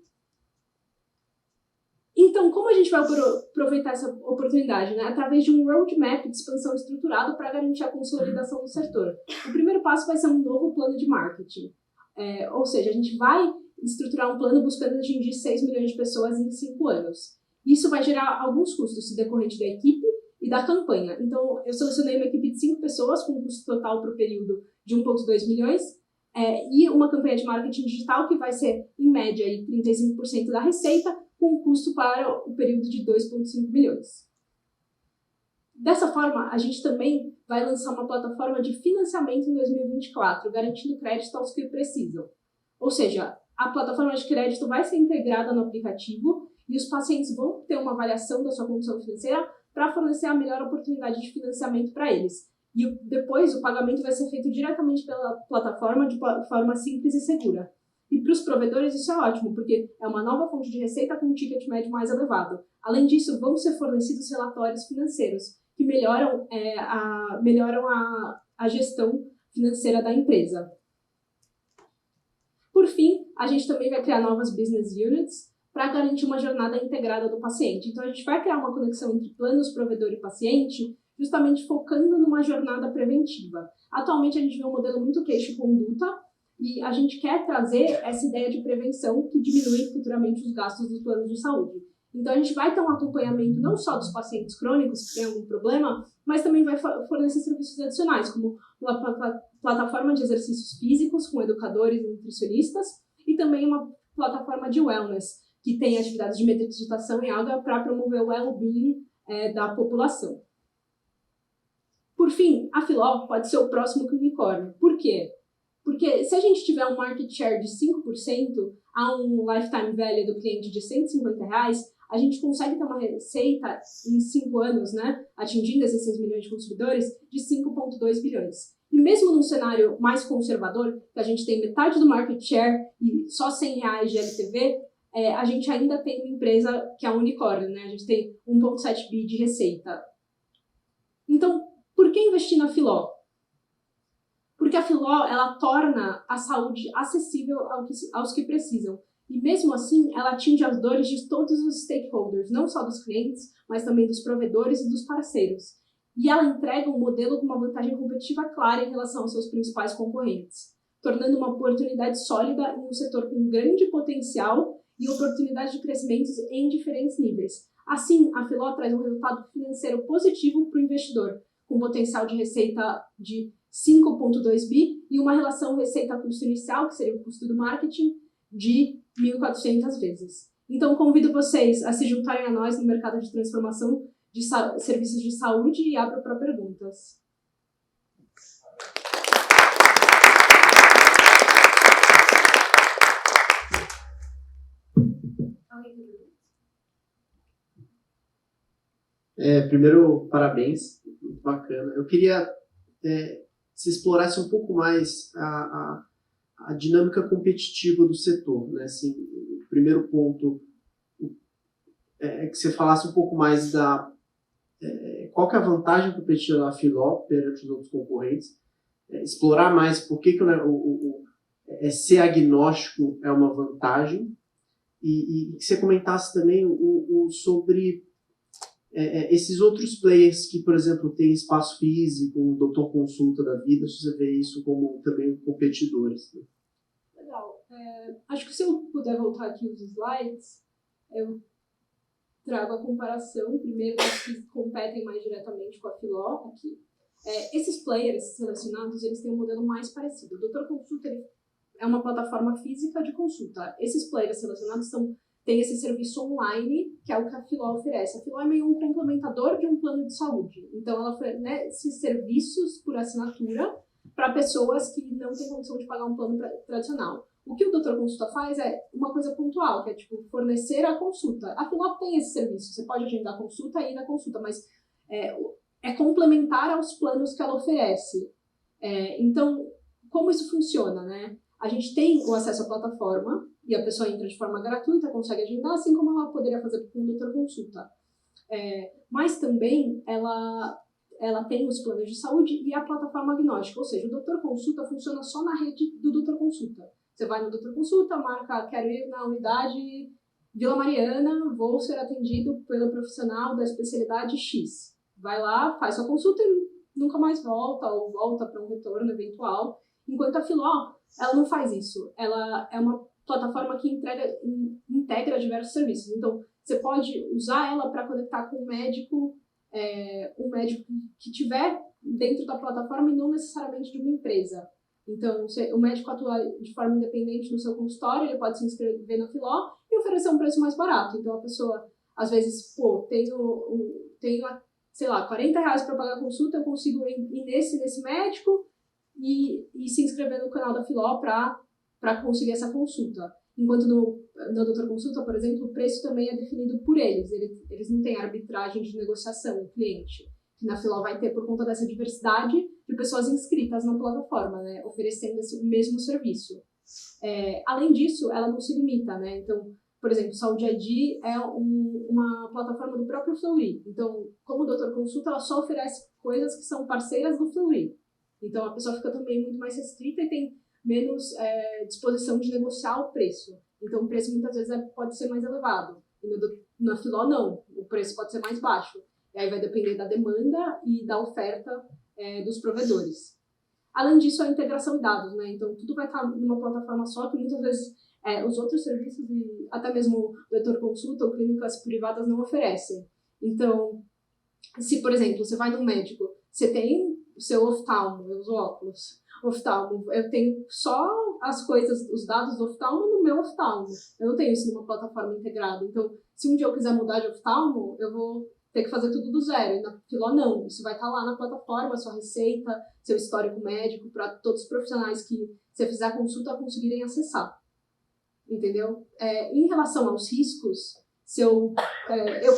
Então, como a gente vai aproveitar essa oportunidade? Né? Através de um roadmap de expansão estruturado para garantir a consolidação do setor. O primeiro passo vai ser um novo plano de marketing. Ou seja, a gente vai estruturar um plano buscando atingir 6 milhões de pessoas em 5 anos. Isso vai gerar alguns custos decorrentes da equipe e da campanha. Então, eu selecionei uma equipe de 5 pessoas com um custo total para o período de 1,2 milhões, e uma campanha de marketing digital que vai ser, em média, 35% da receita, com um custo para o período de 2,5 milhões. Dessa forma, a gente também vai lançar uma plataforma de financiamento em 2024, garantindo crédito aos que precisam. Ou seja, a plataforma de crédito vai ser integrada no aplicativo e os pacientes vão ter uma avaliação da sua condição financeira para fornecer a melhor oportunidade de financiamento para eles. E depois o pagamento vai ser feito diretamente pela plataforma de forma simples e segura. E para os provedores isso é ótimo, porque é uma nova fonte de receita com um ticket médio mais elevado. Além disso, vão ser fornecidos relatórios financeiros que melhoram a gestão financeira da empresa. Por fim, a gente também vai criar novas business units para garantir uma jornada integrada do paciente. Então, a gente vai criar uma conexão entre planos, provedor e paciente, justamente focando numa jornada preventiva. Atualmente, a gente vê um modelo muito queixo-conduta e a gente quer trazer essa ideia de prevenção que diminui futuramente os gastos dos planos de saúde. Então, a gente vai ter um acompanhamento não só dos pacientes crônicos que têm algum problema, mas também vai fornecer serviços adicionais, como uma plataforma de exercícios físicos com educadores e nutricionistas e também uma plataforma de wellness, que tem atividades de meditação e yoga para promover o well-being da população. Por fim, a Filó pode ser o próximo unicórnio. Por quê? Porque se a gente tiver um market share de 5% a um lifetime value do cliente de R$150, a gente consegue ter uma receita em 5 anos, né, atingindo esses 6 milhões de consumidores, de 5,2 bilhões. E mesmo num cenário mais conservador, que a gente tem metade do market share e só R$100 de LTV, a gente ainda tem uma empresa que é a unicórnio, né? A gente tem 1,7 bi de receita. Então, por que investir na Filó? Porque a Filó, ela torna a saúde acessível aos que precisam. E mesmo assim, ela atinge as dores de todos os stakeholders, não só dos clientes, mas também dos provedores e dos parceiros. E ela entrega um modelo com uma vantagem competitiva clara em relação aos seus principais concorrentes, tornando uma oportunidade sólida em um setor com grande potencial e oportunidade de crescimento em diferentes níveis. Assim, a Filó traz um resultado financeiro positivo para o investidor, com potencial de receita de 5,2 bi e uma relação receita-custo inicial, que seria o custo do marketing, de 1.400 vezes. Então, convido vocês a se juntarem a nós no mercado de transformação de serviços de saúde e abro para perguntas. Primeiro, parabéns, muito bacana. Eu queria se explorasse um pouco mais a dinâmica competitiva do setor, né? Assim, o primeiro ponto é que você falasse um pouco mais qual que é a vantagem competitiva da Filó perante os outros concorrentes, explorar mais por que ser agnóstico é uma vantagem e que você comentasse também sobre esses outros players que, por exemplo, têm espaço físico, um doutor consulta da vida, se você vê isso como também competidores. Né? Legal. Acho que se eu puder voltar aqui os slides, eu trago a comparação, primeiro, dos que competem mais diretamente com a Filó aqui. Esses players selecionados, eles têm um modelo mais parecido. O Doutor Consulta é uma plataforma física de consulta. Esses players selecionados tem esse serviço online, que é o que a Filó oferece. A Filó é meio um complementador de um plano de saúde. Então, ela oferece esses serviços por assinatura para pessoas que não têm condição de pagar um plano tradicional. O que o Doutor Consulta faz é uma coisa pontual, que é tipo fornecer a consulta. A Filó tem esse serviço. Você pode agendar a consulta e ir na consulta, mas é complementar aos planos que ela oferece. Então, como isso funciona, né? A gente tem o acesso à plataforma, e a pessoa entra de forma gratuita, consegue agendar, assim como ela poderia fazer com o Doutor Consulta. Mas também ela tem os planos de saúde e a plataforma agnóstica, ou seja, o Doutor Consulta funciona só na rede do Doutor Consulta. Você vai no Doutor Consulta, marca, quero ir na unidade Vila Mariana, vou ser atendido pelo profissional da especialidade X. Vai lá, faz sua consulta e nunca mais volta, ou volta para um retorno eventual. Enquanto a Filó, ela não faz isso. Ela é uma plataforma que integra diversos serviços. Então, você pode usar ela para conectar com um médico que tiver dentro da plataforma e não necessariamente de uma empresa. Então, o médico atua de forma independente no seu consultório, ele pode se inscrever na Filó e oferecer um preço mais barato. Então, a pessoa, às vezes, tenho sei lá, R$40 para pagar a consulta, eu consigo ir nesse médico e se inscrever no canal da Filó para conseguir essa consulta. Enquanto no Doutor Consulta, por exemplo, o preço também é definido por eles. Eles não têm arbitragem de negociação, o cliente. Que na Filó vai ter por conta dessa diversidade de pessoas inscritas na plataforma, né, oferecendo o mesmo serviço. Além disso, ela não se limita, né? Então, por exemplo, Saúde ID é uma plataforma do próprio Fleury. Então, como o Doutor Consulta, ela só oferece coisas que são parceiras do Fleury. Então, a pessoa fica também muito mais restrita e tem menos disposição de negociar o preço. Então, o preço muitas vezes pode ser mais elevado. E na Filó, não. O preço pode ser mais baixo. E aí vai depender da demanda e da oferta dos provedores. Além disso, a integração de dados, né? Então, tudo vai estar numa plataforma só, que muitas vezes os outros serviços, e até mesmo o Doutor Consulta ou clínicas privadas não oferecem. Então, se, por exemplo, você vai no médico, você tem o seu oftalmo, eu uso óculos, oftalmo, eu tenho só as coisas, os dados do oftalmo no meu oftalmo. Eu não tenho isso numa plataforma integrada. Então, se um dia eu quiser mudar de oftalmo, eu vou ter que fazer tudo do zero. E na Filó, não. Isso vai estar lá na plataforma, sua receita, seu histórico médico, para todos os profissionais que você fizer a consulta conseguirem acessar. Entendeu? Em relação aos riscos, eu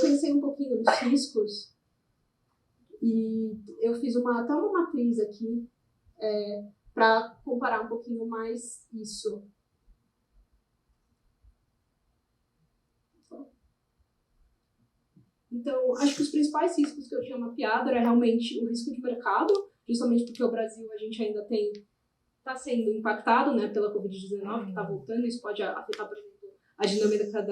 pensei um pouquinho nos riscos e eu fiz até uma matriz aqui para comparar um pouquinho mais isso. Então, acho que os principais riscos que eu tinha mapeado era realmente o risco de mercado, justamente porque o Brasil a gente ainda está sendo impactado, né, pela Covid-19, que está voltando, isso pode afetar, por exemplo, a dinâmica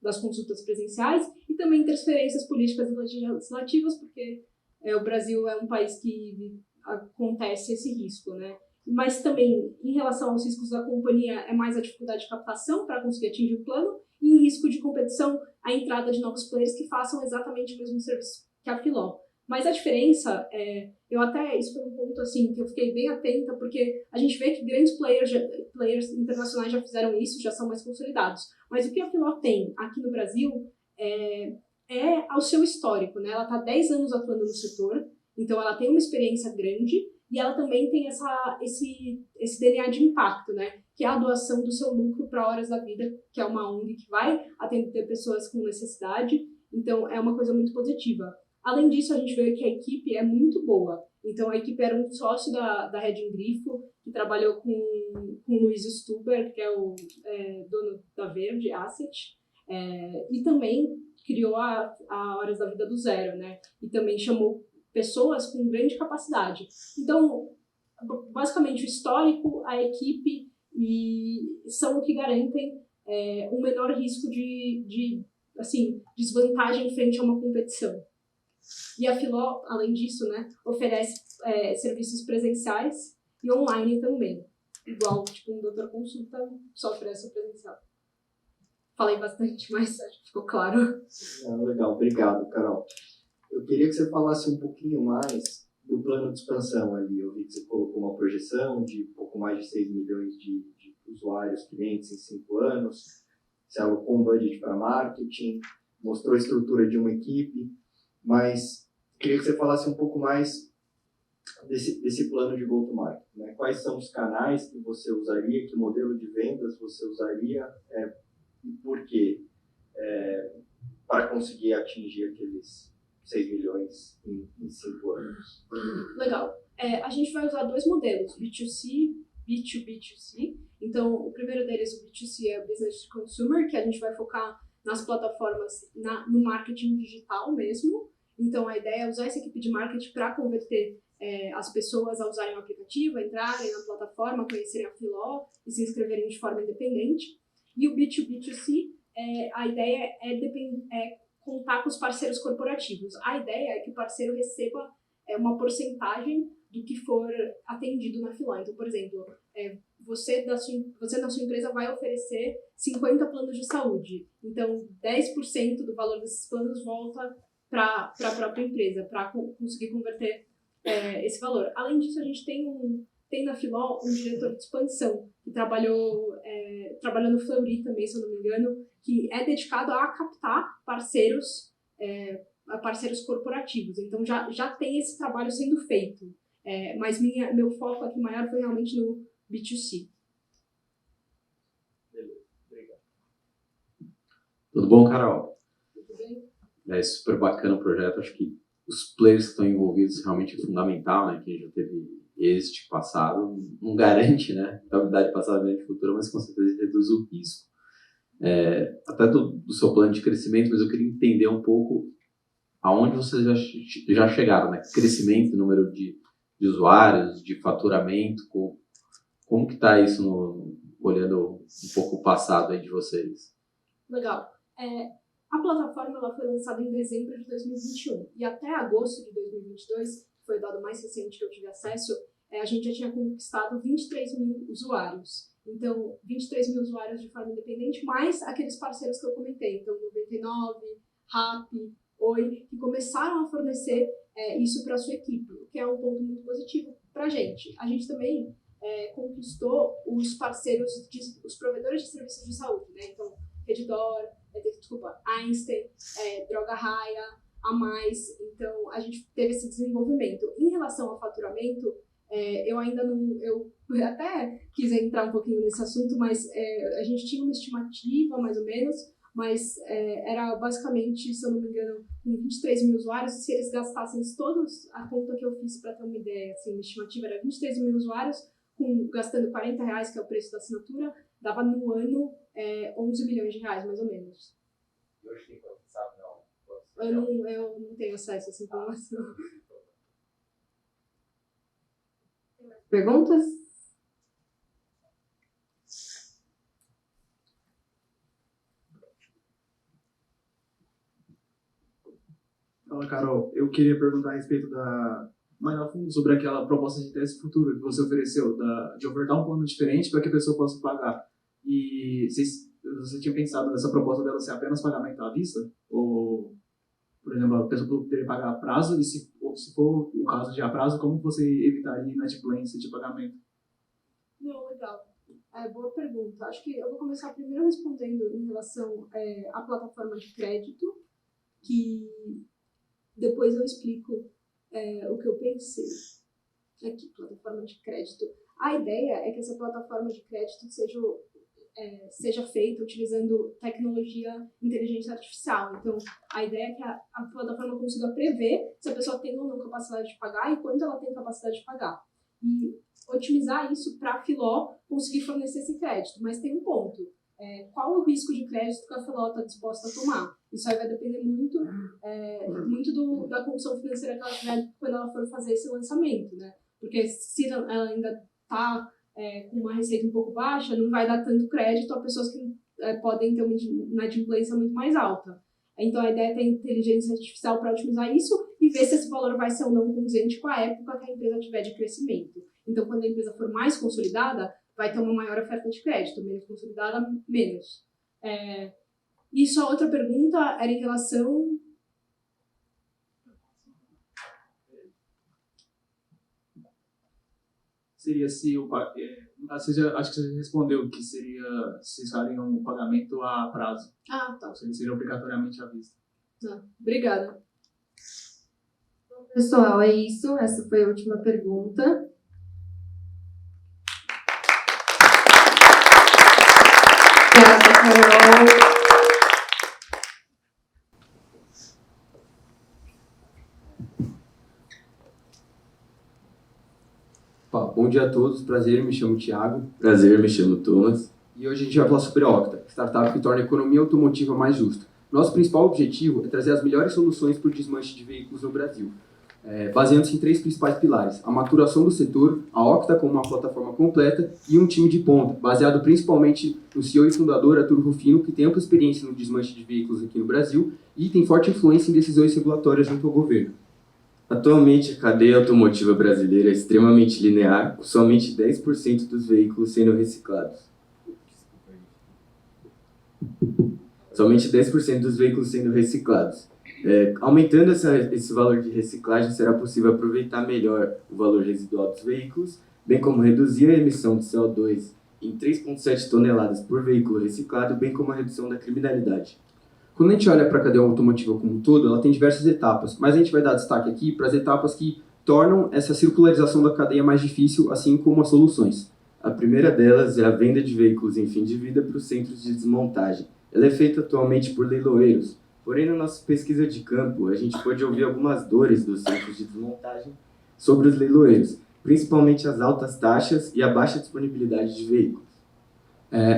das consultas presenciais e também interferências políticas e legislativas, porque o Brasil é um país que acontece esse risco, né? Mas também, em relação aos riscos da companhia, é mais a dificuldade de captação para conseguir atingir o plano e em risco de competição, a entrada de novos players que façam exatamente o mesmo serviço que a Filó. Mas a diferença, isso foi um ponto assim, que eu fiquei bem atenta, porque a gente vê que grandes players internacionais já fizeram isso, já são mais consolidados. Mas o que a Filó tem aqui no Brasil é ao seu histórico, né? Ela está 10 anos atuando no setor, então ela tem uma experiência grande e ela também tem esse DNA de impacto, né? Que é a doação do seu lucro para Horas da Vida, que é uma ONG que vai atender pessoas com necessidade. Então, é uma coisa muito positiva. Além disso, a gente vê que a equipe é muito boa. Então, a equipe era um sócio da Reding Grifo, que trabalhou com o Luiz Stuber, que é o dono da Verde Asset, e também criou a Horas da Vida do zero, né? E também chamou pessoas com grande capacidade. Então, basicamente, o histórico, a equipe são o que garantem um menor risco de desvantagem frente a uma competição. E a Filó, além disso, né, oferece serviços presenciais e online também. Igual, um doutor consulta só oferece o presencial. Falei bastante, mas acho que ficou claro. Legal, obrigado, Carol. Eu queria que você falasse um pouquinho mais do plano de expansão ali. Eu vi que você colocou uma projeção de pouco mais de 6 milhões de usuários, clientes em 5 anos. Você alocou um budget para marketing, mostrou a estrutura de uma equipe, mas queria que você falasse um pouco mais desse plano de go-to-market, né? Quais são os canais que você usaria, que modelo de vendas você usaria e por quê? Para conseguir atingir aqueles 6 milhões em 5 anos. Legal. A gente vai usar 2 modelos, B2C, B2B2C. Então, o primeiro deles, o B2C, é o Business to Consumer, que a gente vai focar nas plataformas, no marketing digital mesmo. Então, a ideia é usar essa equipe de marketing para converter as pessoas a usarem o aplicativo, a entrarem na plataforma, conhecerem a Filó e se inscreverem de forma independente. E o B2B2C, a ideia é contar com os parceiros corporativos. A ideia é que o parceiro receba uma porcentagem do que for atendido na Filó. Então, por exemplo, você na sua empresa vai oferecer 50 planos de saúde. Então, 10% do valor desses planos volta para a própria empresa, para conseguir converter esse valor. Além disso, a gente tem na Filó um diretor de expansão, que trabalhou no Fleury também, se eu não me engano, que é dedicado a captar parceiros corporativos. Então, já tem esse trabalho sendo feito. Mas meu foco aqui maior foi realmente no B2C. Beleza, obrigado. Tudo bom, Carol? Tudo bem? É super bacana o projeto. Acho que os players que estão envolvidos realmente é fundamental, né? Quem já teve êxito passado não garante, né? Estabilidade passada e futura, mas com certeza reduz o risco. Até do seu plano de crescimento, mas eu queria entender um pouco aonde vocês já chegaram, né? Crescimento, número de usuários, de faturamento, como que está isso olhando um pouco o passado aí de vocês? Legal. A plataforma ela foi lançada em dezembro de 2021 e até agosto de 2022, que foi o dado mais recente que eu tive acesso, a gente já tinha conquistado 23 mil usuários. Então, 23 mil usuários de forma independente, mais aqueles parceiros que eu comentei. Então, 99, Rappi, Oi, que começaram a fornecer isso para a sua equipe, o que é um ponto muito positivo para a gente. A gente também conquistou os parceiros, os provedores de serviços de saúde, né? Então, Redditor, Einstein, Droga Raia, A Mais. Então, a gente teve esse desenvolvimento. Em relação ao faturamento, eu ainda não... Eu até quis entrar um pouquinho nesse assunto, mas a gente tinha uma estimativa, mais ou menos, mas era basicamente, se eu não me engano, com 23 mil usuários, se eles gastassem todos, a conta que eu fiz para ter uma ideia, assim, a estimativa era 23 mil usuários, gastando R$40, que é o preço da assinatura, dava no ano 11 milhões de reais, mais ou menos. E hoje tem quanto, sabe? Eu não tenho acesso a essa informação. Perguntas? Fala, Carol. Eu queria perguntar a respeito mais a fundo sobre aquela proposta de teste futuro que você ofereceu, de ofertar um plano diferente para que a pessoa possa pagar. E você tinha pensado nessa proposta dela ser apenas pagamento à vista? Ou, por exemplo, a pessoa poderia pagar a prazo? E se for o caso de a prazo, como você evitaria inadimplência de pagamento? Não, legal. Boa pergunta. Acho que eu vou começar primeiro respondendo em relação à plataforma de crédito, que depois eu explico o que eu pensei. Aqui, plataforma de crédito. A ideia é que essa plataforma de crédito seja feita utilizando tecnologia inteligência artificial. Então, a ideia é que a plataforma consiga prever se a pessoa tem ou não capacidade de pagar e quanto ela tem capacidade de pagar. E otimizar isso para a Filó conseguir fornecer esse crédito. Mas tem um ponto. Qual o risco de crédito que a Filó está disposta a tomar? Isso aí vai depender muito da condição financeira que ela tiver quando ela for fazer esse lançamento, né? Porque se ela ainda está com uma receita um pouco baixa, não vai dar tanto crédito a pessoas que podem ter uma inadimplência muito mais alta. Então, a ideia é ter inteligência artificial para otimizar isso e ver se esse valor vai ser ou não condizente com a época que a empresa tiver de crescimento. Então, quando a empresa for mais consolidada, vai ter uma maior oferta de crédito, menos consolidada, menos. E só outra pergunta era em relação... Seria se acho que você respondeu que seria se vocês fariam um pagamento a prazo. Ah, tá. Seria obrigatoriamente à vista. Obrigada. Pessoal, é isso. Essa foi a última pergunta. Obrigada, Carol. Bom dia a todos, prazer, me chamo Thiago. Prazer, me chamo Thomas. E hoje a gente vai falar sobre a Octa, startup que torna a economia automotiva mais justa. Nosso principal objetivo é trazer as melhores soluções para o desmanche de veículos no Brasil, baseando-se em 3 principais pilares: a maturação do setor, a Octa como uma plataforma completa e um time de ponta, baseado principalmente no CEO e fundador Arthur Rufino, que tem ampla experiência no desmanche de veículos aqui no Brasil e tem forte influência em decisões regulatórias junto ao governo. Atualmente, a cadeia automotiva brasileira é extremamente linear, com somente 10% dos veículos sendo reciclados. Somente 10% dos veículos sendo reciclados. Aumentando esse valor de reciclagem, será possível aproveitar melhor o valor residual dos veículos, bem como reduzir a emissão de CO2 em 3,7 toneladas por veículo reciclado, bem como a redução da criminalidade. Quando a gente olha para a cadeia automotiva como um todo, ela tem diversas etapas, mas a gente vai dar destaque aqui para as etapas que tornam essa circularização da cadeia mais difícil, assim como as soluções. A primeira delas é a venda de veículos em fim de vida para os centros de desmontagem. Ela é feita atualmente por leiloeiros, porém na nossa pesquisa de campo a gente pode ouvir algumas dores dos centros de desmontagem sobre os leiloeiros, principalmente as altas taxas e a baixa disponibilidade de veículos.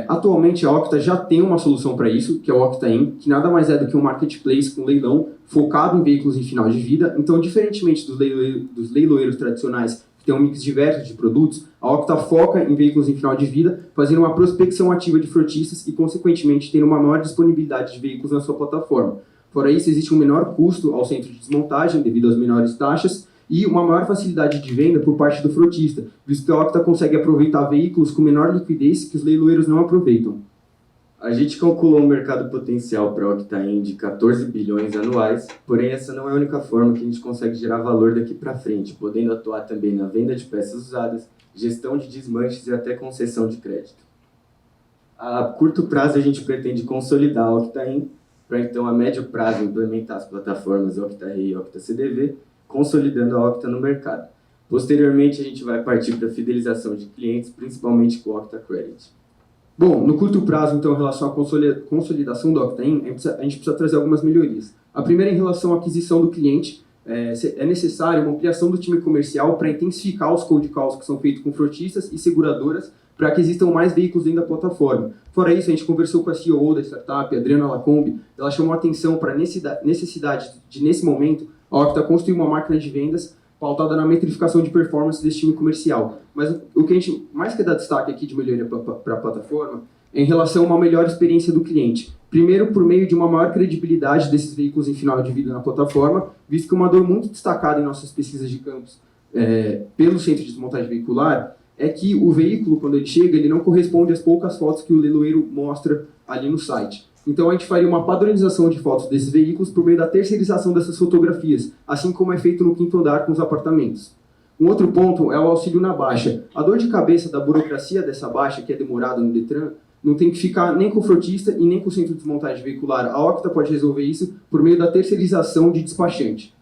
Atualmente a Octa já tem uma solução para isso, que é o Octain, que nada mais é do que um marketplace com leilão focado em veículos em final de vida. Então, diferentemente dos leiloeiros tradicionais, que tem um mix diverso de produtos, a Octa foca em veículos em final de vida, fazendo uma prospecção ativa de frotistas e, consequentemente, tendo uma maior disponibilidade de veículos na sua plataforma. Fora isso, existe um menor custo ao centro de desmontagem devido às menores taxas, e uma maior facilidade de venda por parte do frotista, visto que a Octa consegue aproveitar veículos com menor liquidez que os leiloeiros não aproveitam. A gente calculou um mercado potencial para a Octain de 14 bilhões anuais, porém essa não é a única forma que a gente consegue gerar valor daqui para frente, podendo atuar também na venda de peças usadas, gestão de desmanches e até concessão de crédito. A curto prazo a gente pretende consolidar a Octain, para então a médio prazo implementar as plataformas Octa-Rei e Octa-CDV, consolidando a Octa no mercado. Posteriormente, a gente vai partir para a fidelização de clientes, principalmente com o Octa Credit. Bom, no curto prazo, então, em relação à consolidação do Octain, a gente precisa trazer algumas melhorias. A primeira, em relação à aquisição do cliente, é necessário uma ampliação do time comercial para intensificar os cold calls que são feitos com frotistas e seguradoras para que existam mais veículos dentro da plataforma. Fora isso, a gente conversou com a CEO da startup, a Adriana Lacombe, ela chamou a atenção para a necessidade de, nesse momento, a Octa construir uma máquina de vendas pautada na metrificação de performance desse time comercial. Mas o que a gente mais quer dar destaque aqui de melhoria para a plataforma é em relação a uma melhor experiência do cliente. Primeiro, por meio de uma maior credibilidade desses veículos em final de vida na plataforma, visto que uma dor muito destacada em nossas pesquisas de campos pelo centro de desmontagem veicular é que o veículo, quando ele chega, ele não corresponde às poucas fotos que o leiloeiro mostra ali no site. Então a gente faria uma padronização de fotos desses veículos por meio da terceirização dessas fotografias, assim como é feito no quinto andar com os apartamentos. Um outro ponto é o auxílio na baixa. A dor de cabeça da burocracia dessa baixa, que é demorada no Detran, não tem que ficar nem com o frotista e nem com o centro de desmontagem veicular. A Octa pode resolver isso por meio da terceirização de despachante.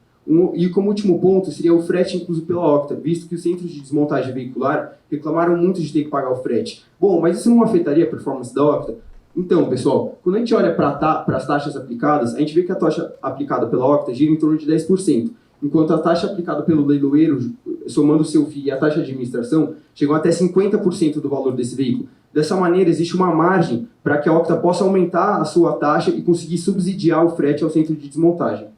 E como último ponto seria o frete incluso pela Octa, visto que os centros de desmontagem veicular reclamaram muito de ter que pagar o frete. Bom, mas isso não afetaria a performance da Octa? Então, pessoal, quando a gente olha para as taxas aplicadas, a gente vê que a taxa aplicada pela Octa gira em torno de 10%, enquanto a taxa aplicada pelo leiloeiro, somando o seu FII e a taxa de administração, chegam até 50% do valor desse veículo. Dessa maneira, existe uma margem para que a Octa possa aumentar a sua taxa e conseguir subsidiar o frete ao centro de desmontagem.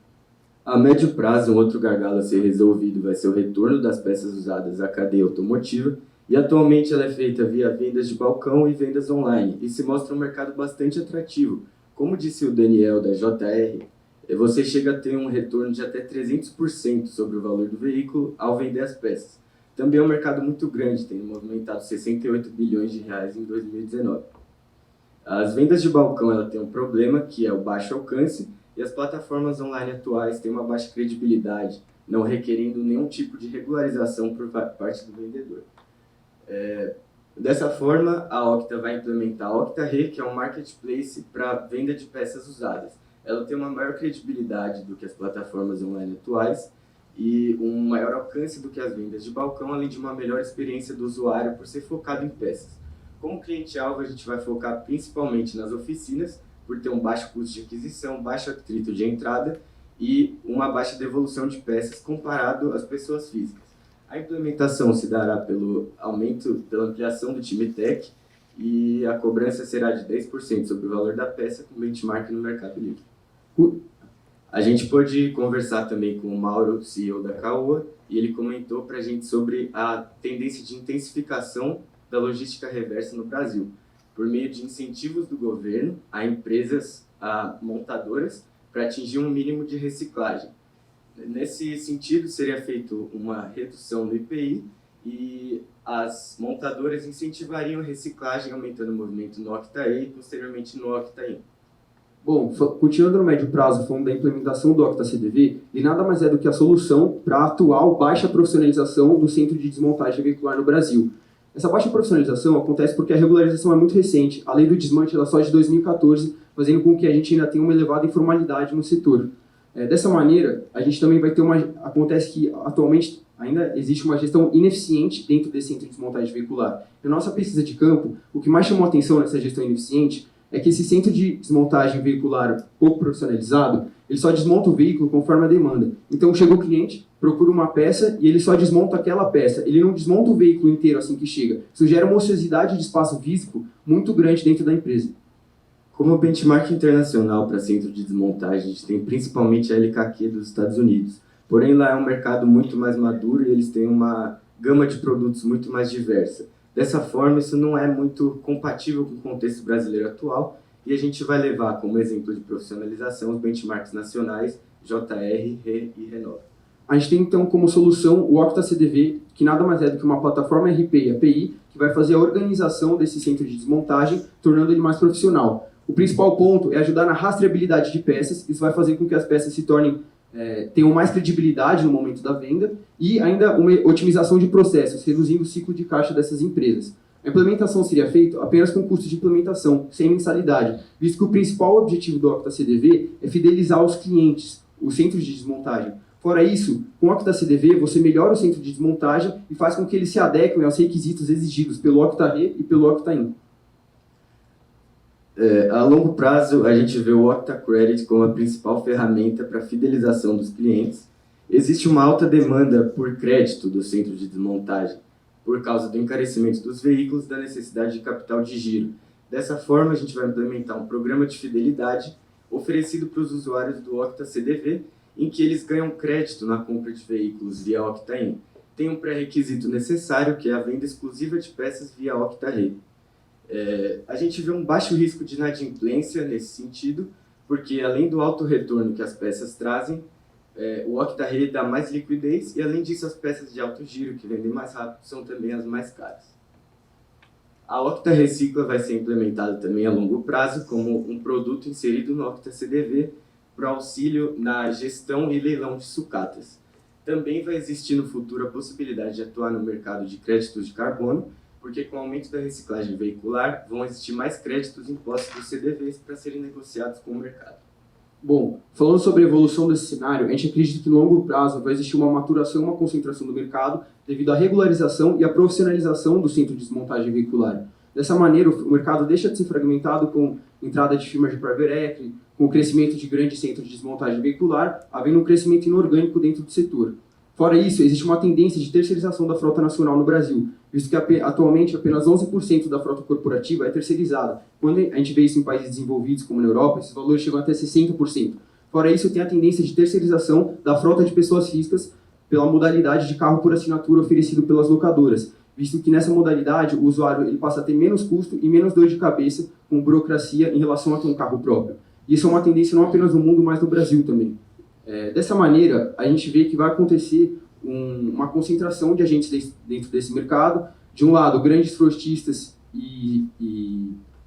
A médio prazo, um outro gargalo a ser resolvido vai ser o retorno das peças usadas à cadeia automotiva, e atualmente ela é feita via vendas de balcão e vendas online, e se mostra um mercado bastante atrativo. Como disse o Daniel da JR, você chega a ter um retorno de até 300% sobre o valor do veículo ao vender as peças. Também é um mercado muito grande, tendo movimentado 68 bilhões de reais em 2019. As vendas de balcão ela tem um problema, que é o baixo alcance, e as plataformas online atuais têm uma baixa credibilidade, não requerendo nenhum tipo de regularização por parte do vendedor. Dessa forma, a Octa vai implementar a Octa-Re, que é um marketplace para venda de peças usadas. Ela tem uma maior credibilidade do que as plataformas online atuais e um maior alcance do que as vendas de balcão, além de uma melhor experiência do usuário por ser focado em peças. Como cliente-alvo, a gente vai focar principalmente nas oficinas, por ter um baixo custo de aquisição, baixo atrito de entrada e uma baixa devolução de peças comparado às pessoas físicas. A implementação se dará pela ampliação do time tech e a cobrança será de 10% sobre o valor da peça com benchmark no Mercado Livre. A gente pôde conversar também com o Mauro, CEO da Caoa, e ele comentou para a gente sobre a tendência de intensificação da logística reversa no Brasil, por meio de incentivos do governo a empresas, a montadoras, para atingir um mínimo de reciclagem. Nesse sentido, seria feita uma redução do IPI e as montadoras incentivariam a reciclagem, aumentando o movimento no Octa-E e posteriormente no Octa-In. Bom, continuando no médio prazo, falando da implementação do Octa-CDV, ele nada mais é do que a solução para a atual baixa profissionalização do centro de desmontagem veicular no Brasil. Essa baixa profissionalização acontece porque a regularização é muito recente. A lei do desmante ela é só de 2014, fazendo com que a gente ainda tenha uma elevada informalidade no setor. Dessa maneira, a gente também vai ter acontece que atualmente ainda existe uma gestão ineficiente dentro desse centro de desmontagem veicular. Na nossa pesquisa de campo, o que mais chamou a atenção nessa gestão ineficiente é que esse centro de desmontagem veicular pouco profissionalizado, ele só desmonta o veículo conforme a demanda. Então chega o cliente, procura uma peça e ele só desmonta aquela peça. Ele não desmonta o veículo inteiro assim que chega. Isso gera uma ociosidade de espaço físico muito grande dentro da empresa. Como benchmark internacional para centro de desmontagem, a gente tem principalmente a LKQ dos Estados Unidos. Porém, lá é um mercado muito mais maduro e eles têm uma gama de produtos muito mais diversa. Dessa forma, isso não é muito compatível com o contexto brasileiro atual e a gente vai levar como exemplo de profissionalização os benchmarks nacionais JR, RE e Renova. A gente tem então como solução o Octa-CDV, que nada mais é do que uma plataforma RP e API que vai fazer a organização desse centro de desmontagem, tornando ele mais profissional. O principal ponto é ajudar na rastreabilidade de peças. Isso vai fazer com que as peças se tornem tenham mais credibilidade no momento da venda e ainda uma otimização de processos, reduzindo o ciclo de caixa dessas empresas. A implementação seria feita apenas com custo de implementação, sem mensalidade, visto que o principal objetivo do Octa-CDV é fidelizar os clientes, os centros de desmontagem. Fora isso, com o Octa-CDV você melhora o centro de desmontagem e faz com que eles se adequem aos requisitos exigidos pelo Octa-Re e pelo Octa-In. A longo prazo, a gente vê o Octa Credit como a principal ferramenta para a fidelização dos clientes. Existe uma alta demanda por crédito do centro de desmontagem, por causa do encarecimento dos veículos e da necessidade de capital de giro. Dessa forma, a gente vai implementar um programa de fidelidade oferecido para os usuários do Octa CDV, em que eles ganham crédito na compra de veículos via Octain. Tem um pré-requisito necessário, que é a venda exclusiva de peças via Octa-Re. A gente vê um baixo risco de inadimplência nesse sentido, porque além do alto retorno que as peças trazem, o Octa-Re dá mais liquidez e, além disso, as peças de alto giro, que vendem mais rápido, são também as mais caras. A Octa Recicla vai ser implementada também a longo prazo como um produto inserido no Octa CDV para auxílio na gestão e leilão de sucatas. Também vai existir no futuro a possibilidade de atuar no mercado de créditos de carbono, porque com o aumento da reciclagem veicular, vão existir mais créditos impostos dos CDVs para serem negociados com o mercado. Bom, falando sobre a evolução desse cenário, a gente acredita que no longo prazo vai existir uma maturação e uma concentração do mercado devido à regularização e à profissionalização do centro de desmontagem veicular. Dessa maneira, o mercado deixa de ser fragmentado com entrada de firmas de private equity, com o crescimento de grandes centros de desmontagem veicular, havendo um crescimento inorgânico dentro do setor. Fora isso, existe uma tendência de terceirização da frota nacional no Brasil, visto que atualmente apenas 11% da frota corporativa é terceirizada. Quando a gente vê isso em países desenvolvidos, como na Europa, esses valores chegam até 60%. Fora isso, tem a tendência de terceirização da frota de pessoas físicas pela modalidade de carro por assinatura oferecido pelas locadoras, visto que nessa modalidade o usuário ele passa a ter menos custo e menos dor de cabeça com burocracia em relação a ter um carro próprio. Isso é uma tendência não apenas no mundo, mas no Brasil também. Dessa maneira, a gente vê que vai acontecer uma concentração de agentes dentro desse mercado. De um lado, grandes frotistas e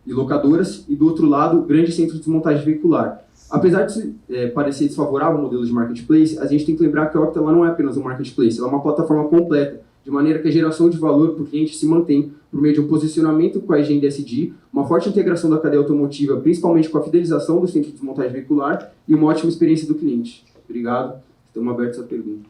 locadoras, e do outro lado, grandes centros de desmontagem veicular. Apesar de parecer desfavorável ao modelo de marketplace, a gente tem que lembrar que a Octa ela não é apenas um marketplace, ela é uma plataforma completa, de maneira que a geração de valor para o cliente se mantém por meio de um posicionamento com a agenda SD, uma forte integração da cadeia automotiva, principalmente com a fidelização do centro de desmontagem veicular e uma ótima experiência do cliente. Obrigado. Estamos abertos à pergunta.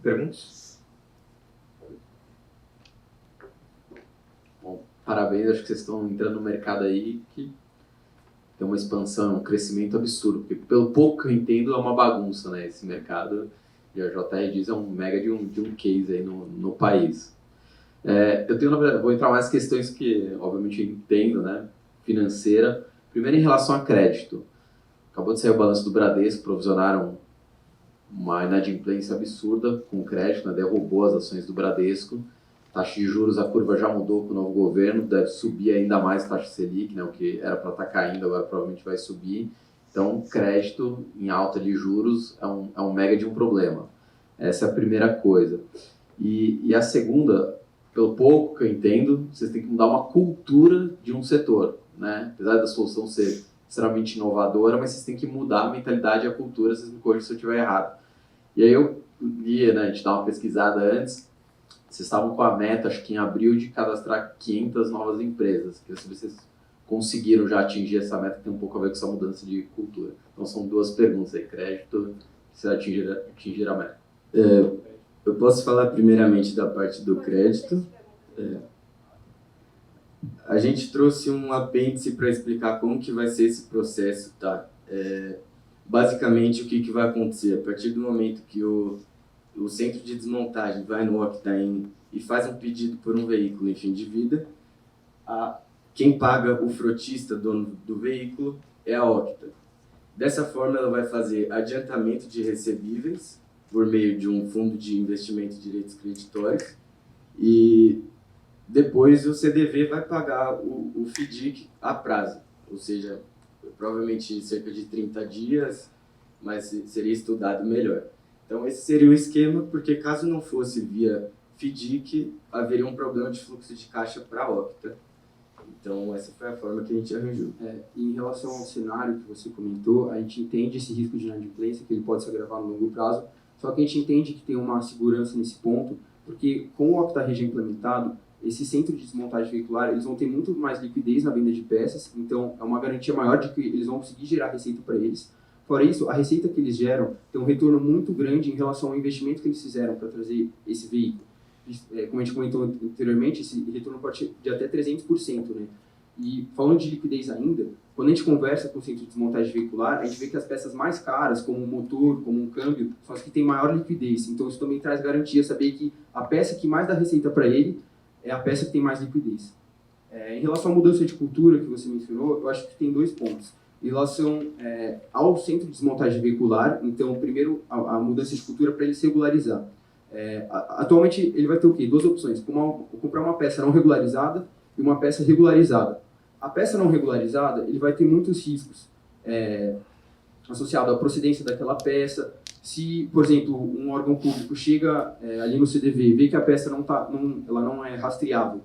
Perguntas? Bom, parabéns, acho que vocês estão entrando no mercado aí que tem uma expansão, um crescimento absurdo, porque pelo pouco que eu entendo é uma bagunça, né, esse mercado, e a JR diz é um mega de um case aí no país. Vou entrar mais questões que, obviamente, eu entendo, né, financeira. Primeiro, em relação a crédito. Acabou de sair o balanço do Bradesco, provisionaram uma inadimplência absurda com crédito, né, derrubou as ações do Bradesco. Taxa de juros, a curva já mudou com o novo governo, deve subir ainda mais a taxa Selic, né, o que era para estar caindo, agora provavelmente vai subir. Então, crédito em alta de juros é um mega de um problema. Essa é a primeira coisa. E a segunda, pelo pouco que eu entendo, vocês têm que mudar uma cultura de um setor, né? Apesar da solução ser extremamente inovadora, mas vocês têm que mudar a mentalidade e a cultura, vocês me corrigem se eu estiver errado. E aí eu li, né, a gente dá uma pesquisada antes, vocês estavam com a meta, acho que em abril, de cadastrar 500 novas empresas. Queria saber se vocês conseguiram já atingir essa meta, que tem um pouco a ver com essa mudança de cultura. Então são duas perguntas aí, crédito, se atingir a meta. Eu posso falar primeiramente da parte do crédito. A gente trouxe um apêndice para explicar como que vai ser esse processo, tá? Basicamente, o que vai acontecer? A partir do momento que o centro de desmontagem vai no Octain e faz um pedido por um veículo em fim de vida, quem paga o frotista, dono do veículo, é a Octa. Dessa forma, ela vai fazer adiantamento de recebíveis por meio de um fundo de investimento de direitos creditórios e depois o CDV vai pagar o FDIC a prazo, ou seja, provavelmente cerca de 30 dias, mas seria estudado melhor. Então esse seria o esquema, porque caso não fosse via FDIC, haveria um problema de fluxo de caixa para a Octa. Então essa foi a forma que a gente arranjou. Em relação ao cenário que você comentou, a gente entende esse risco de inadimplência, que ele pode se agravar no longo prazo, só que a gente entende que tem uma segurança nesse ponto, porque com o Octa-Re implementado, esse centro de desmontagem veicular, eles vão ter muito mais liquidez na venda de peças, então é uma garantia maior de que eles vão conseguir gerar receita para eles. Fora isso, a receita que eles geram tem um retorno muito grande em relação ao investimento que eles fizeram para trazer esse veículo. Como a gente comentou anteriormente, esse retorno pode ser de até 300%, né? E falando de liquidez ainda, quando a gente conversa com o centro de desmontagem veicular, a gente vê que as peças mais caras, como um motor, como um câmbio, são as que têm maior liquidez. Então isso também traz garantia, saber que a peça que mais dá receita para ele é a peça que tem mais liquidez. Em relação à mudança de cultura que você mencionou, eu acho que tem 2 pontos. Em relação ao centro de desmontagem veicular, então, primeiro, a mudança de cultura para ele se regularizar. Atualmente, ele vai ter o quê? 2 opções. Comprar uma peça não regularizada e uma peça regularizada. A peça não regularizada, ele vai ter muitos riscos associados à procedência daquela peça. Se, por exemplo, um órgão público chega ali no CDV e vê que a peça ela não é rastreável,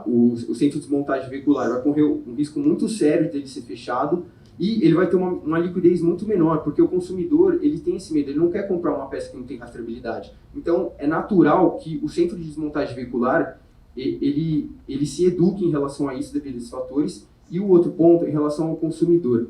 o centro de desmontagem veicular vai correr um risco muito sério de ele ser fechado e ele vai ter uma liquidez muito menor, porque o consumidor ele tem esse medo, ele não quer comprar uma peça que não tem rastreabilidade. Então, é natural que o centro de desmontagem veicular ele se eduque em relação a isso devido a esses fatores. E o outro ponto, em relação ao consumidor.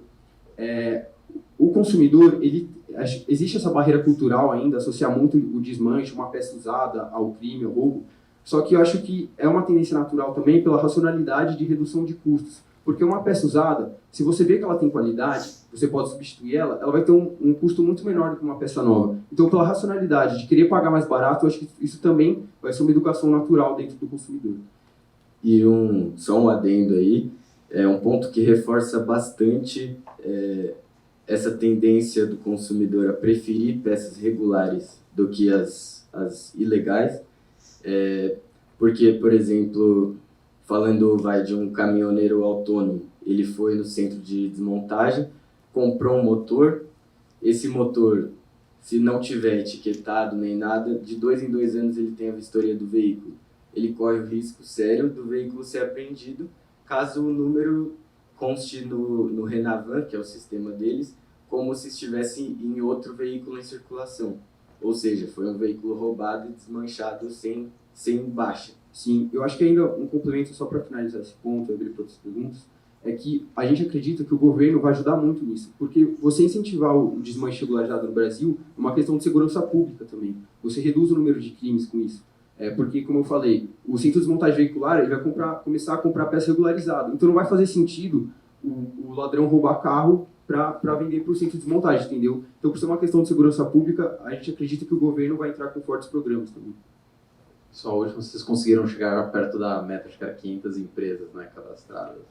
O consumidor, existe essa barreira cultural ainda, associar muito o desmanche, uma peça usada ao crime, ao roubo. Só que eu acho que é uma tendência natural também pela racionalidade de redução de custos. Porque uma peça usada, se você vê que ela tem qualidade, você pode substituir ela vai ter um custo muito menor do que uma peça nova. Então, pela racionalidade de querer pagar mais barato, eu acho que isso também vai ser uma educação natural dentro do consumidor. E só um adendo aí, um ponto que reforça bastante essa tendência do consumidor a preferir peças regulares do que as ilegais. Porque, por exemplo, falando de um caminhoneiro autônomo, ele foi no centro de desmontagem, comprou um motor, esse motor, se não tiver etiquetado nem nada, de 2 em 2 anos ele tem a vistoria do veículo. Ele corre o risco sério do veículo ser apreendido, caso o número conste no Renavan, que é o sistema deles, como se estivesse em outro veículo em circulação. Ou seja, foi um veículo roubado e desmanchado sem baixa. Sim, eu acho que ainda um complemento só para finalizar esse ponto, abrir para outras perguntas, é que a gente acredita que o governo vai ajudar muito nisso, porque você incentivar o desmanche regularizado no Brasil é uma questão de segurança pública também. Você reduz o número de crimes com isso. Porque, como eu falei, o centro de desmontagem veicular ele vai começar a comprar peça regularizada. Então não vai fazer sentido o ladrão roubar carro para vender para o centro de desmontagem, entendeu? Então, por ser uma questão de segurança pública, a gente acredita que o governo vai entrar com fortes programas também. Só a última, vocês conseguiram chegar perto da meta, acho que era 500 empresas, né, cadastradas.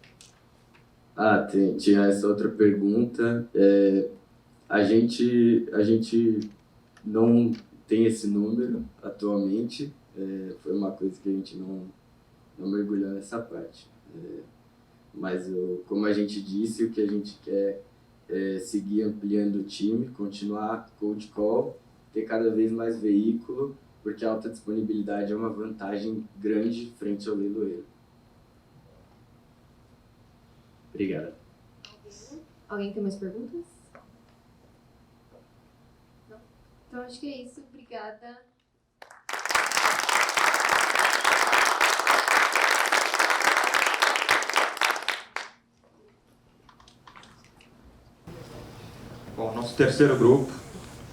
Tinha essa outra pergunta. A gente não tem esse número atualmente. Foi uma coisa que a gente não mergulhou nessa parte. Mas, como a gente disse, o que a gente quer é seguir ampliando o time, continuar cold call, ter cada vez mais veículo, porque a alta disponibilidade é uma vantagem grande frente ao leiloeiro. Obrigado. Alguém tem mais perguntas? Não? Então acho que é isso. Obrigada. Bom, nosso terceiro grupo,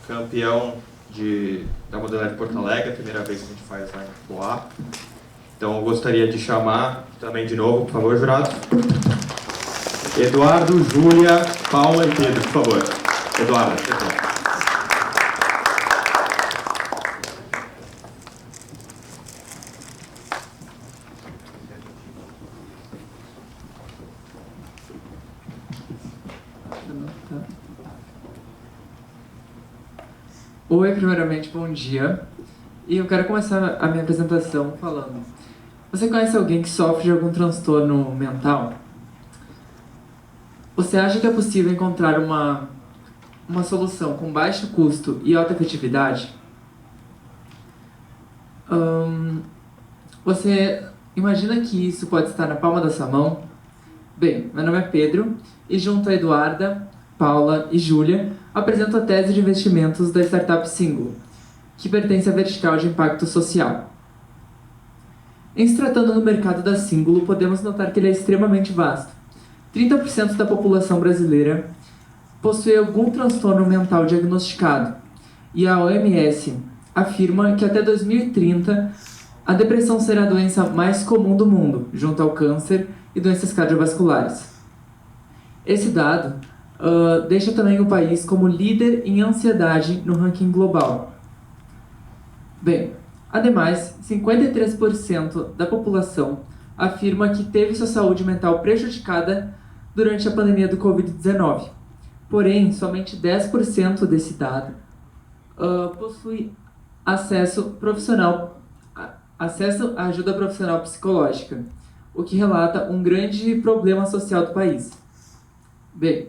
campeão da modalidade de Porto Alegre, a primeira vez que a gente faz lá em Poá. Então eu gostaria de chamar também de novo, por favor, jurados. Eduardo, Júlia, Paula e Pedro, por favor. Eduardo, Pedro. Oi, primeiramente, bom dia. E eu quero começar a minha apresentação falando. Você conhece alguém que sofre de algum transtorno mental? Você acha que é possível encontrar uma solução com baixo custo e alta efetividade? Você imagina que isso pode estar na palma da sua mão? Bem, meu nome é Pedro e junto a Eduarda, Paula e Júlia, apresento a tese de investimentos da startup Single, que pertence à vertical de impacto social. Em se tratando do mercado da Singulo, podemos notar que ele é extremamente vasto. 30% da população brasileira possui algum transtorno mental diagnosticado, e a OMS afirma que até 2030 a depressão será a doença mais comum do mundo, junto ao câncer e doenças cardiovasculares. Esse dado deixa também o país como líder em ansiedade no ranking global. Bem, ademais, 53% da população afirma que teve sua saúde mental prejudicada durante a pandemia do Covid-19. Porém, somente 10% desse dado possui acesso à ajuda profissional psicológica, o que relata um grande problema social do país. Bem,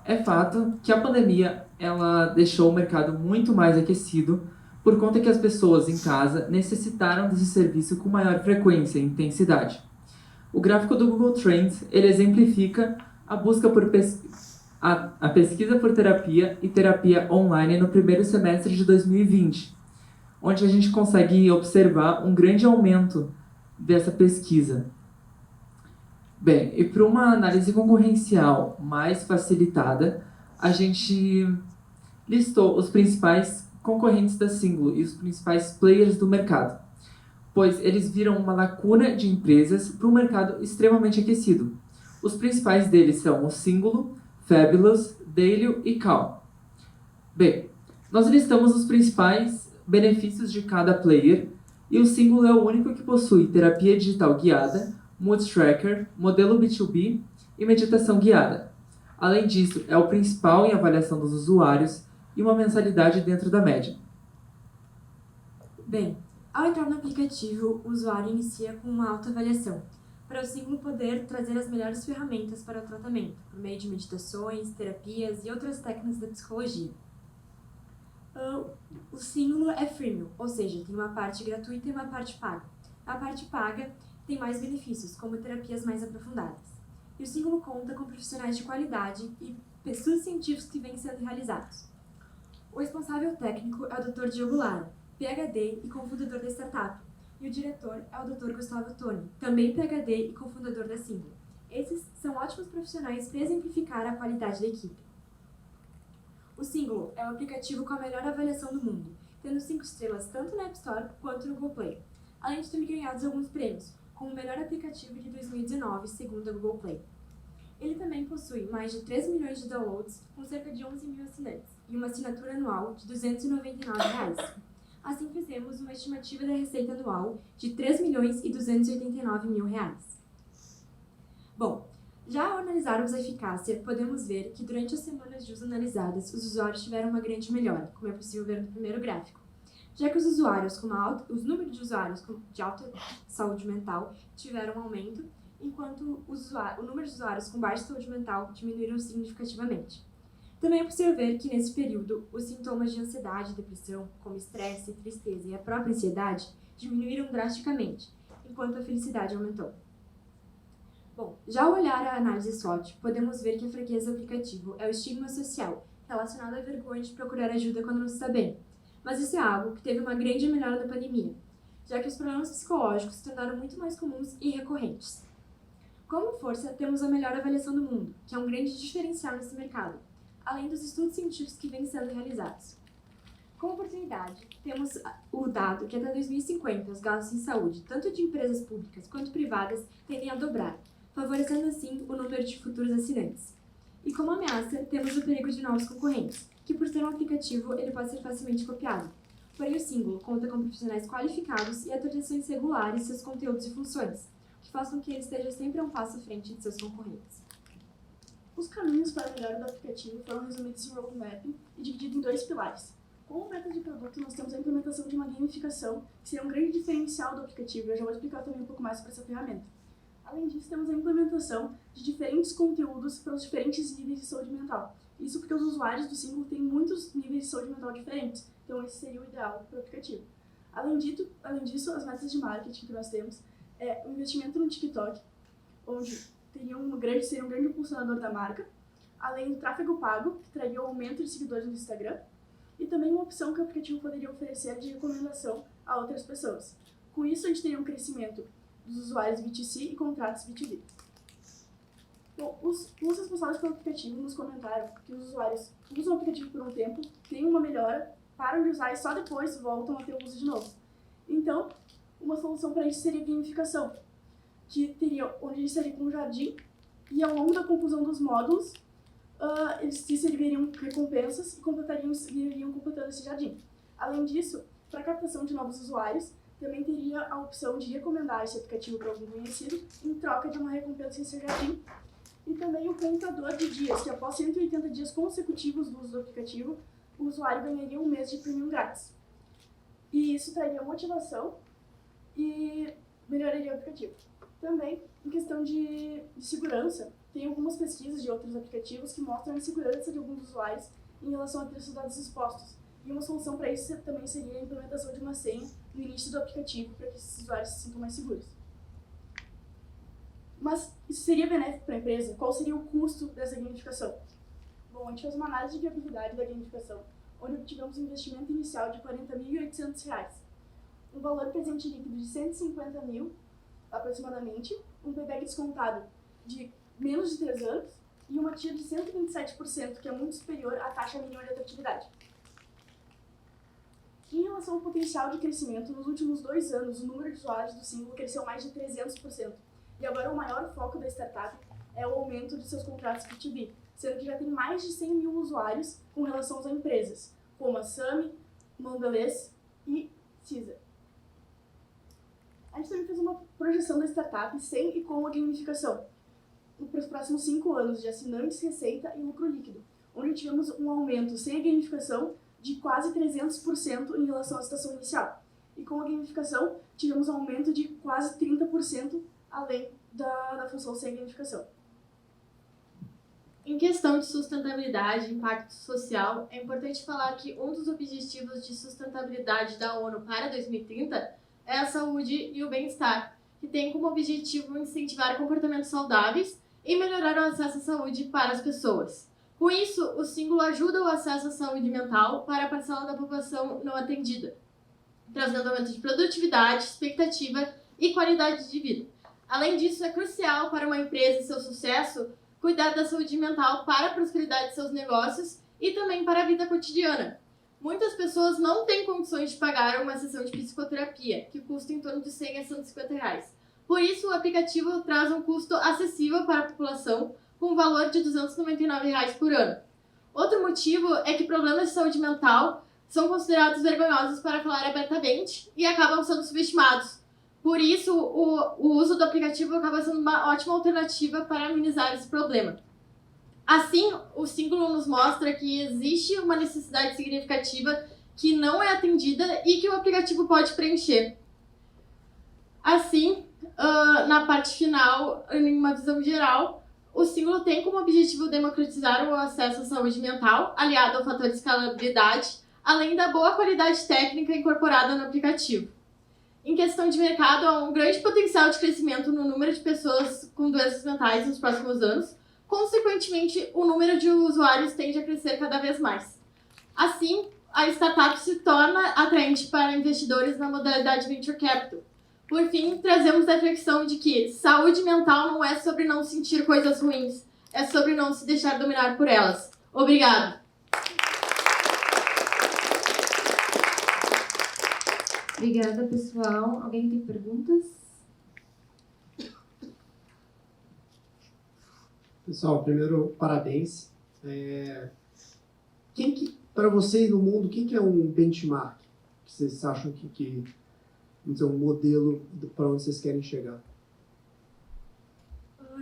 é fato que a pandemia ela deixou o mercado muito mais aquecido por conta que as pessoas em casa necessitaram desse serviço com maior frequência e intensidade. O gráfico do Google Trends ele exemplifica a busca por a pesquisa por terapia e terapia online no primeiro semestre de 2020, onde a gente consegue observar um grande aumento dessa pesquisa. Bem, e para uma análise concorrencial mais facilitada, a gente listou os principais concorrentes da Singulo e os principais players do mercado, pois eles viram uma lacuna de empresas para um mercado extremamente aquecido. Os principais deles são o Singulo, Fabulous, Dailyo e Calm. Bem, nós listamos os principais benefícios de cada player e o Singulo é o único que possui terapia digital guiada, Mood Tracker, modelo B2B e meditação guiada. Além disso, é o principal em avaliação dos usuários e uma mensalidade dentro da média. Bem, ao entrar no aplicativo, o usuário inicia com uma autoavaliação, para o Singulo poder trazer as melhores ferramentas para o tratamento, por meio de meditações, terapias e outras técnicas da psicologia. O Singulo é freemium, ou seja, tem uma parte gratuita e uma parte paga. A parte paga tem mais benefícios, como terapias mais aprofundadas. E o Singulo conta com profissionais de qualidade e estudos científicos que vêm sendo realizados. O responsável técnico é o Dr. Diogo Lara, PhD e cofundador da startup, e o diretor é o Dr. Gustavo Toni, também PhD e cofundador da Singulo. Esses são ótimos profissionais para exemplificar a qualidade da equipe. O Singulo é o aplicativo com a melhor avaliação do mundo, tendo 5 estrelas tanto na App Store quanto no Google Play, além de ter ganhado alguns prêmios, como o melhor aplicativo de 2019, segundo a Google Play. Ele também possui mais de 3 milhões de downloads, com cerca de 11 mil assinantes, e uma assinatura anual de R$ 299. Assim fizemos uma estimativa da receita anual de R$ 3.289.000. Bom, já ao analisarmos a eficácia, podemos ver que durante as semanas de uso analisadas, os usuários tiveram uma grande melhora, como é possível ver no primeiro gráfico, já que os números de usuários de alta saúde mental tiveram um aumento, enquanto o número de usuários com baixa saúde mental diminuíram significativamente. Também é possível ver que, nesse período, os sintomas de ansiedade e depressão, como estresse, tristeza e a própria ansiedade, diminuíram drasticamente, enquanto a felicidade aumentou. Bom, já ao olhar a análise SWOT, podemos ver que a fraqueza do aplicativo é o estigma social, relacionado à vergonha de procurar ajuda quando não se está bem. Mas isso é algo que teve uma grande melhora na pandemia, já que os problemas psicológicos se tornaram muito mais comuns e recorrentes. Como força, temos a melhor avaliação do mundo, que é um grande diferencial nesse mercado, além dos estudos científicos que vêm sendo realizados. Como oportunidade, temos o dado que até 2050 os gastos em saúde, tanto de empresas públicas quanto privadas, tendem a dobrar, favorecendo assim o número de futuros assinantes. E como ameaça, temos o perigo de novos concorrentes, que por ser um aplicativo, ele pode ser facilmente copiado. Porém, o Singulo conta com profissionais qualificados e atualizações regulares de seus conteúdos e funções, que façam que ele esteja sempre a um passo à frente de seus concorrentes. Os caminhos para a melhora do aplicativo foram resumidos em roadmap e divididos em 2 pilares. Como meta de produto, nós temos a implementação de uma gamificação, que seria um grande diferencial do aplicativo, e eu já vou explicar também um pouco mais sobre essa ferramenta. Além disso, temos a implementação de diferentes conteúdos para os diferentes níveis de saúde mental. Isso porque os usuários do Singulo têm muitos níveis de saúde mental diferentes, então esse seria o ideal para o aplicativo. Além disso, as metas de marketing que nós temos é o investimento no TikTok, onde seria um grande impulsionador da marca, além do tráfego pago, que traria o aumento de seguidores no Instagram, e também uma opção que o aplicativo poderia oferecer de recomendação a outras pessoas. Com isso, a gente teria um crescimento dos usuários B2C e contratos B2B. Bom, os responsáveis pelo aplicativo nos comentaram que os usuários usam o aplicativo por um tempo, têm uma melhora, param de usar e só depois voltam a ter o uso de novo. Então, uma solução para isso seria a gamificação, onde eles seriam com um jardim e ao longo da conclusão dos módulos, eles receberiam recompensas e iriam completando esse jardim. Além disso, para a captação de novos usuários, também teria a opção de recomendar esse aplicativo para algum conhecido em troca de uma recompensa em seu jardim. E também o contador de dias, que após 180 dias consecutivos do uso do aplicativo, o usuário ganharia um mês de premium grátis. E isso traria motivação e melhoraria o aplicativo. Também, em questão de segurança, tem algumas pesquisas de outros aplicativos que mostram a insegurança de alguns usuários em relação a ter seus dados expostos. E uma solução para isso também seria a implementação de uma senha no início do aplicativo para que esses usuários se sintam mais seguros. Mas isso seria benéfico para a empresa? Qual seria o custo dessa gamificação? Bom, a gente fez uma análise de viabilidade da gamificação, onde obtivemos um investimento inicial de R$ 40.800, um valor presente líquido de R$ 150 mil, aproximadamente, um payback descontado de menos de 3 anos e uma TIR de 127%, que é muito superior à taxa mínima de atratividade. Em relação ao potencial de crescimento, nos últimos 2 anos, o número de usuários do Símbolo cresceu mais de 300%. E agora o maior foco da startup é o aumento de seus contratos B2B, sendo que já tem mais de 100 mil usuários com relação às empresas, como a Sami, Mondelez e Caesar. A gente também fez uma projeção da startup sem e com a gamificação, para os próximos 5 anos de assinantes, receita e lucro líquido, onde tivemos um aumento sem a gamificação de quase 300% em relação à situação inicial. E com a gamificação, tivemos um aumento de quase 30% além da função sem gamificação. Em questão de sustentabilidade e impacto social, é importante falar que um dos objetivos de sustentabilidade da ONU para 2030 é a saúde e o bem-estar, que tem como objetivo incentivar comportamentos saudáveis e melhorar o acesso à saúde para as pessoas. Com isso, o símbolo ajuda o acesso à saúde mental para a parcela da população não atendida, trazendo aumento de produtividade, expectativa e qualidade de vida. Além disso, é crucial para uma empresa e seu sucesso cuidar da saúde mental para a prosperidade de seus negócios e também para a vida cotidiana. Muitas pessoas não têm condições de pagar uma sessão de psicoterapia, que custa em torno de R$ 100 a R$ 150. Por isso, o aplicativo traz um custo acessível para a população, com um valor de R$ 299 por ano. Outro motivo é que problemas de saúde mental são considerados vergonhosos para falar abertamente e acabam sendo subestimados. Por isso, o uso do aplicativo acaba sendo uma ótima alternativa para amenizar esse problema. Assim, o símbolo nos mostra que existe uma necessidade significativa que não é atendida e que o aplicativo pode preencher. Assim, na parte final, em uma visão geral, o símbolo tem como objetivo democratizar o acesso à saúde mental, aliado ao fator de escalabilidade, além da boa qualidade técnica incorporada no aplicativo. Em questão de mercado, há um grande potencial de crescimento no número de pessoas com doenças mentais nos próximos anos. Consequentemente, o número de usuários tende a crescer cada vez mais. Assim, a startup se torna atraente para investidores na modalidade Venture Capital. Por fim, trazemos a reflexão de que saúde mental não é sobre não sentir coisas ruins, é sobre não se deixar dominar por elas. Obrigado! Obrigada, pessoal. Alguém tem perguntas? Pessoal, primeiro, parabéns. Para vocês no mundo, quem que é um benchmark? Que vocês acham que é um modelo para onde vocês querem chegar?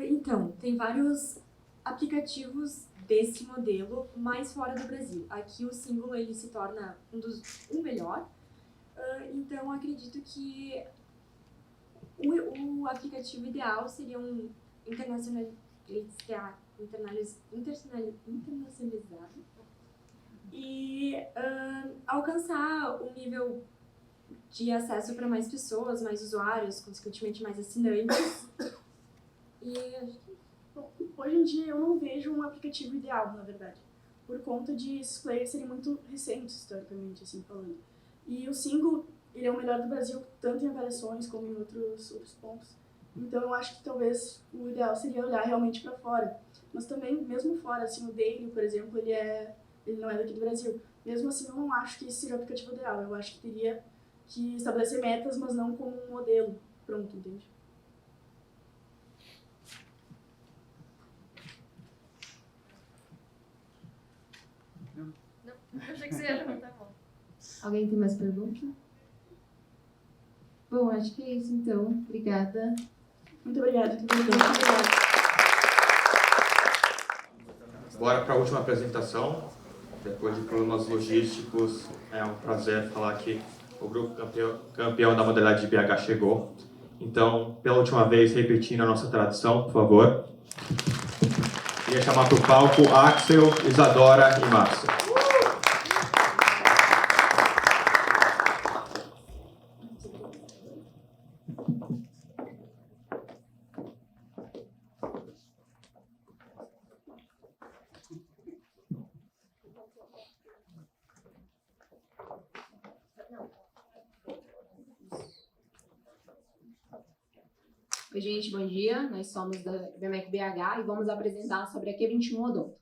Então, tem vários aplicativos desse modelo mais fora do Brasil. Aqui o símbolo ele se torna um melhor. Então, acredito que o aplicativo ideal seria um internacionalizado e alcançar um nível de acesso para mais pessoas, mais usuários, consequentemente mais assinantes. Bom, hoje em dia eu não vejo um aplicativo ideal, na verdade, por conta de esses players serem muito recentes, historicamente, assim falando. E o Single, ele é o melhor do Brasil, tanto em avaliações como em outros pontos. Então eu acho que talvez o ideal seria olhar realmente para fora. Mas também, mesmo fora, assim, o Daily, por exemplo, ele não é daqui do Brasil. Mesmo assim, eu não acho que esse seja o aplicativo ideal. Eu acho que teria que estabelecer metas, mas não como um modelo pronto, entende? Não, achei que você ia levantar a mão. Alguém tem mais pergunta? Bom, acho que é isso então. Obrigada. Muito obrigada. Muito obrigada. Bora para a última apresentação. Depois de problemas logísticos, é um prazer falar que o grupo campeão da modalidade de BH chegou. Então, pela última vez, repetindo a nossa tradição, por favor. Queria chamar para o palco Axel, Isadora e Márcia. Oi, gente, bom dia. Nós somos da BMEC BH e vamos apresentar sobre a Q21 Odonto.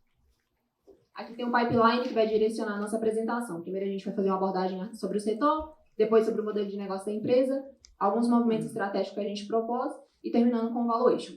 Aqui tem um pipeline que vai direcionar a nossa apresentação. Primeiro a gente vai fazer uma abordagem sobre o setor, depois sobre o modelo de negócio da empresa, alguns movimentos estratégicos que a gente propôs e terminando com o valuation.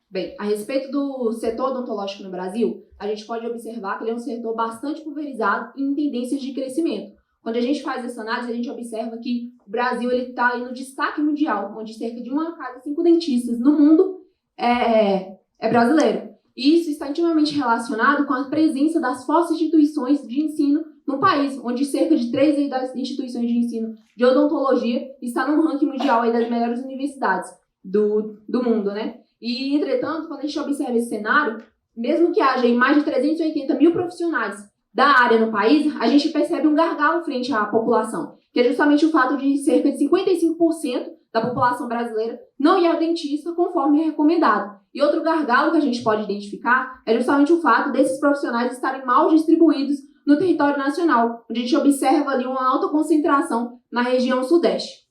Bem, a respeito do setor odontológico no Brasil, a gente pode observar que ele é um setor bastante pulverizado em tendências de crescimento. Quando a gente faz essa análise, a gente observa que o Brasil está no destaque mundial, onde cerca de 1 a cada 5 dentistas no mundo é brasileiro. E isso está intimamente relacionado com a presença das fortes instituições de ensino no país, onde cerca de 3 das instituições de ensino de odontologia está no ranking mundial aí das melhores universidades do mundo, né? E, entretanto, quando a gente observa esse cenário, mesmo que haja mais de 380 mil profissionais da área no país, a gente percebe um gargalo frente à população, que é justamente o fato de cerca de 55% da população brasileira não ir ao dentista conforme é recomendado. E outro gargalo que a gente pode identificar é justamente o fato desses profissionais estarem mal distribuídos no território nacional, onde a gente observa ali uma alta concentração na região sudeste.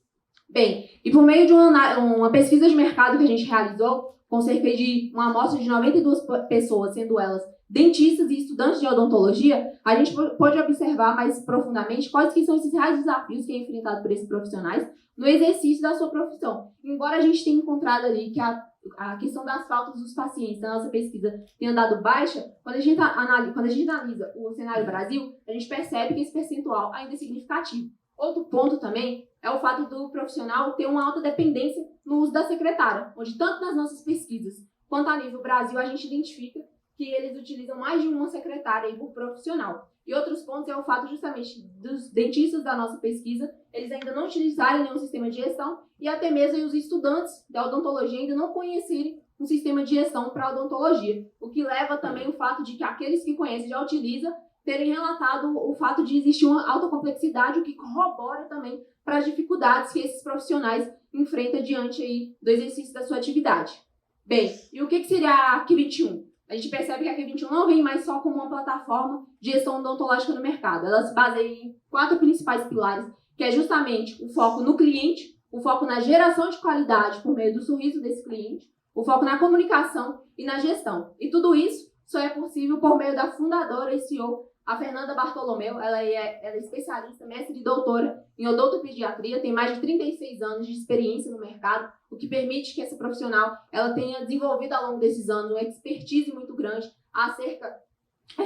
Bem, e por meio de uma pesquisa de mercado que a gente realizou, com cerca de uma amostra de 92 pessoas, sendo elas dentistas e estudantes de odontologia, a gente pode observar mais profundamente quais que são esses reais desafios que é enfrentado por esses profissionais no exercício da sua profissão. Embora a gente tenha encontrado ali que a questão das faltas dos pacientes da nossa pesquisa tenha dado baixa, quando a gente analisa o cenário Brasil, a gente percebe que esse percentual ainda é significativo. Outro ponto também é o fato do profissional ter uma alta dependência no uso da secretária, onde tanto nas nossas pesquisas quanto a nível Brasil a gente identifica que eles utilizam mais de uma secretária por profissional. E outros pontos é o fato justamente dos dentistas da nossa pesquisa, eles ainda não utilizarem nenhum sistema de gestão e até mesmo os estudantes da odontologia ainda não conhecerem um sistema de gestão para a odontologia, o que leva também o fato de que aqueles que conhecem já utilizam terem relatado o fato de existir uma alta complexidade, o que corrobora também para as dificuldades que esses profissionais enfrentam diante aí do exercício da sua atividade. Bem, e o que seria a Q21? A gente percebe que a Q21 não vem mais só como uma plataforma de gestão odontológica no mercado. Ela se baseia em 4 principais pilares, que é justamente o foco no cliente, o foco na geração de qualidade por meio do sorriso desse cliente, o foco na comunicação e na gestão. E tudo isso só é possível por meio da fundadora e CEO, a Fernanda Bartolomeu. Ela é especialista, mestre e doutora em odontopediatria, tem mais de 36 anos de experiência no mercado, o que permite que essa profissional ela tenha desenvolvido ao longo desses anos uma expertise muito grande acerca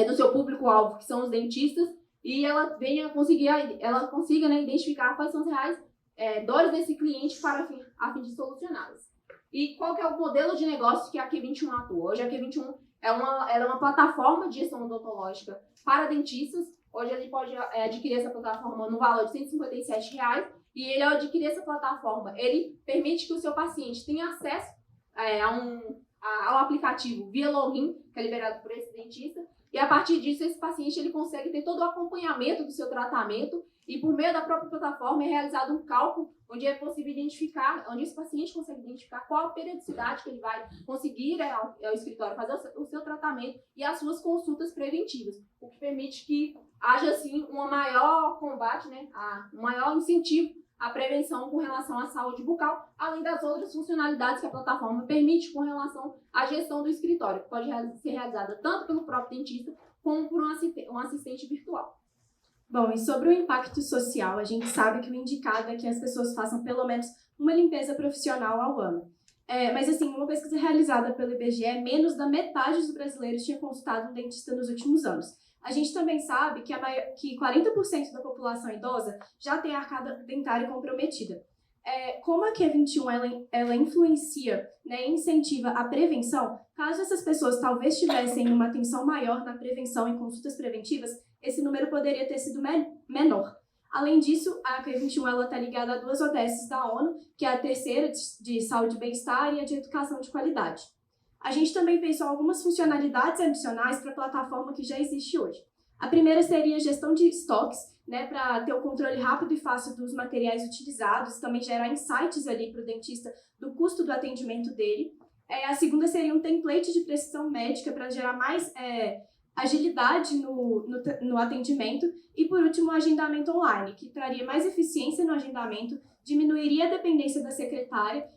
do seu público-alvo, que são os dentistas, e ela consiga identificar quais são as reais dores desse cliente a fim de solucioná-las. E qual que é o modelo de negócio que a Q21 atua? Hoje a Q21 ela é uma plataforma de gestão odontológica para dentistas. Hoje ele pode adquirir essa plataforma no valor de R$ 157, e ele, ao adquirir essa plataforma, ele permite que o seu paciente tenha acesso ao aplicativo via login, que é liberado por esse dentista, e a partir disso esse paciente ele consegue ter todo o acompanhamento do seu tratamento, e por meio da própria plataforma é realizado um cálculo onde é possível identificar, onde esse paciente consegue identificar qual a periodicidade que ele vai conseguir ir ao escritório fazer o seu tratamento e as suas consultas preventivas, o que permite que haja, assim, um maior combate, né, um maior incentivo à prevenção com relação à saúde bucal, além das outras funcionalidades que a plataforma permite com relação à gestão do escritório, que pode ser realizada tanto pelo próprio dentista como por um assistente virtual. Bom, e sobre o impacto social, a gente sabe que o indicado é que as pessoas façam pelo menos uma limpeza profissional ao ano. Mas, assim, uma pesquisa realizada pelo IBGE, menos da metade dos brasileiros tinha consultado um dentista nos últimos anos. A gente também sabe que 40% da população idosa já tem a arcada dentária comprometida. Como a Q21 ela influencia, né, e incentiva a prevenção, caso essas pessoas talvez tivessem uma atenção maior na prevenção em consultas preventivas, esse número poderia ter sido menor. Além disso, a Q21 está ligada a 2 ODSs da ONU, que é a terceira de saúde e bem-estar e a de educação de qualidade. A gente também pensou algumas funcionalidades adicionais para a plataforma que já existe hoje. A primeira seria a gestão de estoques, né, para ter o controle rápido e fácil dos materiais utilizados, também gerar insights ali para o dentista do custo do atendimento dele. A segunda seria um template de precisão médica para gerar mais agilidade no atendimento. E, por último, o agendamento online, que traria mais eficiência no agendamento, diminuiria a dependência da secretária,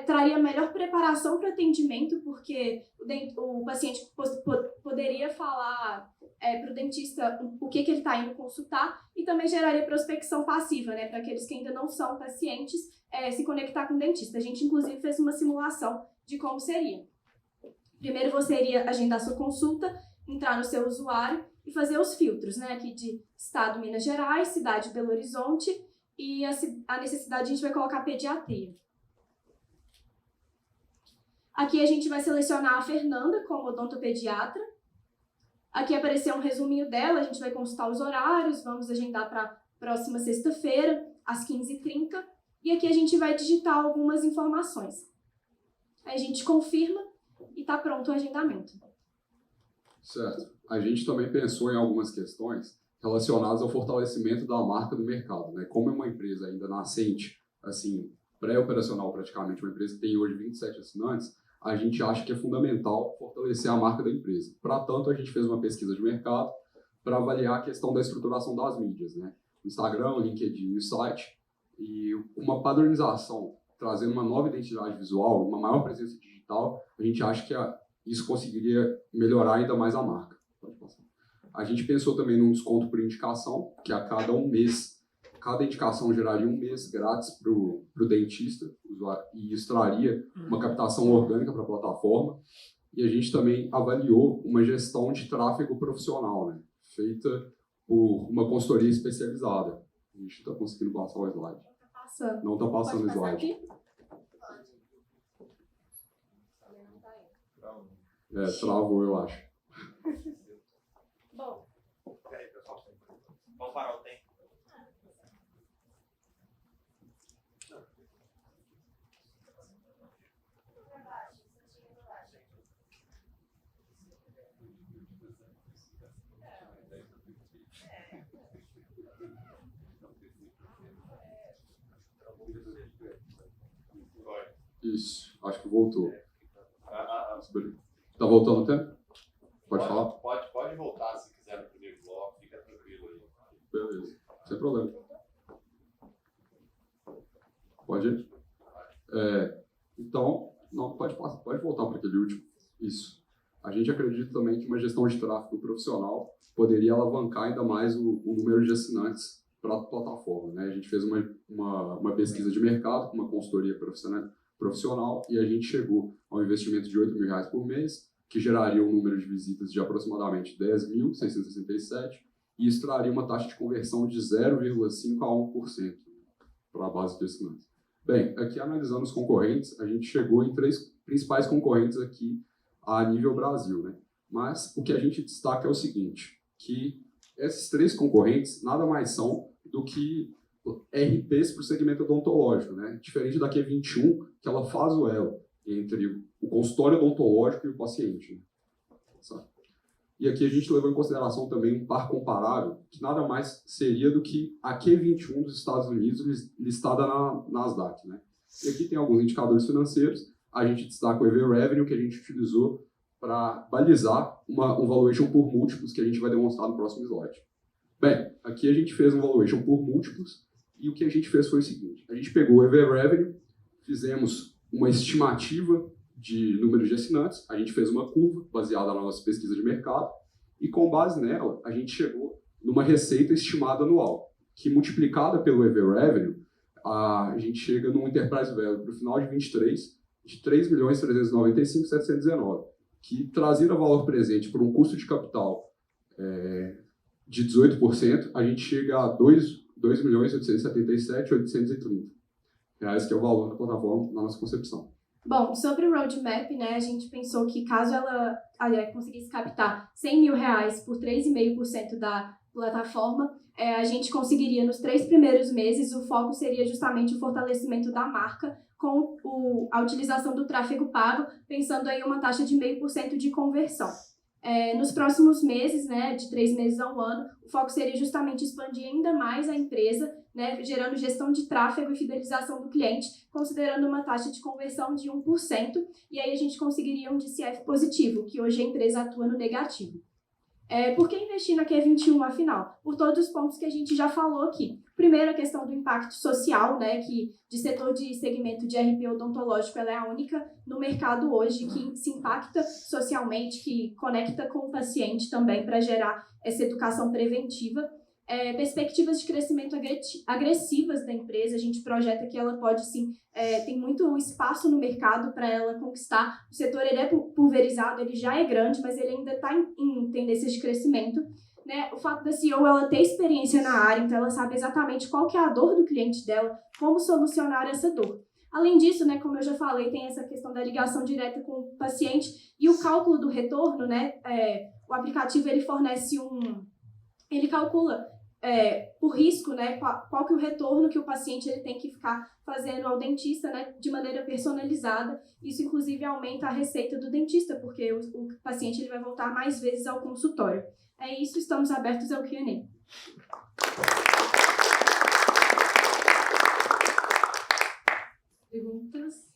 traria melhor preparação para o atendimento, porque o paciente poderia falar para o dentista o que ele está indo consultar, e também geraria prospecção passiva, né, para aqueles que ainda não são pacientes se conectar com o dentista. A gente, inclusive, fez uma simulação de como seria. Primeiro você iria agendar sua consulta, entrar no seu usuário e fazer os filtros, né, aqui de estado Minas Gerais, cidade Belo Horizonte, e a necessidade a gente vai colocar pediatria. Aqui a gente vai selecionar a Fernanda como odontopediatra. Aqui apareceu um resuminho dela, a gente vai consultar os horários, vamos agendar para próxima sexta-feira, às 15h30. E aqui a gente vai digitar algumas informações. Aí a gente confirma e está pronto o agendamento. Certo. A gente também pensou em algumas questões relacionadas ao fortalecimento da marca do mercado, né? Como é uma empresa ainda nascente, assim, pré-operacional praticamente, uma empresa que tem hoje 27 assinantes, a gente acha que é fundamental fortalecer a marca da empresa. Para tanto, a gente fez uma pesquisa de mercado para avaliar a questão da estruturação das mídias, né? Instagram, LinkedIn e o site, e uma padronização, trazendo uma nova identidade visual, uma maior presença digital, a gente acha que isso conseguiria melhorar ainda mais a marca. Pode passar. A gente pensou também num desconto por indicação, que a cada um mês, cada indicação geraria um mês grátis para o dentista, e isso traria uma captação orgânica para a plataforma. E a gente também avaliou uma gestão de tráfego profissional, né, feita por uma consultoria especializada. A gente está conseguindo passar o slide. Não está passando o slide. Travou, eu acho. Bom. Peraí, pessoal. Vamos parar o tempo. Isso, acho que voltou. Tá voltando o tempo? Pode falar? Pode voltar se quiser no primeiro bloco, fica tranquilo aí. Beleza, sem problema. Pode ir? Então, não, pode voltar para aquele último. Isso. A gente acredita também que uma gestão de tráfego profissional poderia alavancar ainda mais o número de assinantes para a plataforma, né? A gente fez uma pesquisa de mercado com uma consultoria profissional e a gente chegou ao investimento de R$8.000 por mês, que geraria um número de visitas de aproximadamente 10.667 e isso traria uma taxa de conversão de 0,5% a 1% para a base de assinantes. Bem, aqui analisando os concorrentes, a gente chegou em 3 principais concorrentes aqui a nível Brasil, né? Mas o que a gente destaca é o seguinte, que esses 3 concorrentes nada mais são do que RPs para o segmento odontológico, né? Diferente da Q21, que ela faz o elo entre o consultório odontológico e o paciente. Né? E aqui a gente levou em consideração também um par comparável, que nada mais seria do que a Q21 dos Estados Unidos listada na Nasdaq, né? E aqui tem alguns indicadores financeiros. A gente destaca o EV Revenue, que a gente utilizou para balizar um valuation por múltiplos, que a gente vai demonstrar no próximo slide. Bem, aqui a gente fez um valuation por múltiplos, e o que a gente fez foi o seguinte: a gente pegou o EV Revenue, fizemos uma estimativa de número de assinantes, a gente fez uma curva baseada na nossa pesquisa de mercado, e com base nela, a gente chegou numa receita estimada anual, que multiplicada pelo EV Revenue, a gente chega num Enterprise Value para o final de 23 de 3.395.719, que trazido a valor presente por um custo de capital de 18%, a gente chega a 2.877.830 reais, que é o valor da plataforma na nossa concepção. Bom, sobre o roadmap, né, a gente pensou que caso ela conseguisse captar R$100 mil por 3,5% da plataforma, a gente conseguiria nos 3 primeiros meses, o foco seria justamente o fortalecimento da marca com a utilização do tráfego pago, pensando aí uma taxa de 0,5% de conversão. Nos próximos meses, né, de 3 meses a um ano, o foco seria justamente expandir ainda mais a empresa, né, gerando gestão de tráfego e fidelização do cliente, considerando uma taxa de conversão de 1%, e aí a gente conseguiria um DCF positivo, que hoje a empresa atua no negativo. Por que investir na Q21, afinal? Por todos os pontos que a gente já falou aqui. Primeiro, a questão do impacto social, né, que de setor de segmento de RP odontológico, ela é a única no mercado hoje que se impacta socialmente, que conecta com o paciente também para gerar essa educação preventiva. Perspectivas de crescimento agressivas da empresa, a gente projeta que ela pode, sim, tem muito espaço no mercado para ela conquistar. O setor ele é pulverizado, ele já é grande, mas ele ainda está em tendências de crescimento. Né? O fato da CEO ela ter experiência na área, então ela sabe exatamente qual que é a dor do cliente dela, como solucionar essa dor. Além disso, né, como eu já falei, tem essa questão da ligação direta com o paciente e o cálculo do retorno, né? O aplicativo ele fornece ele calcula por risco, né, qual que é o retorno que o paciente ele tem que ficar fazendo ao dentista, né, de maneira personalizada. Isso, inclusive, aumenta a receita do dentista, porque o paciente ele vai voltar mais vezes ao consultório. É isso, estamos abertos ao Q&A. Perguntas?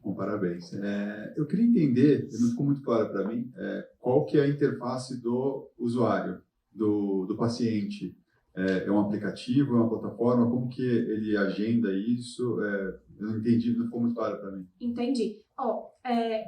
Bom, parabéns. Eu queria entender, não ficou muito claro para mim, qual que é a interface do usuário, do paciente. É um aplicativo, é uma plataforma? Como que ele agenda isso? Eu não entendi, não ficou muito claro para mim. Entendi.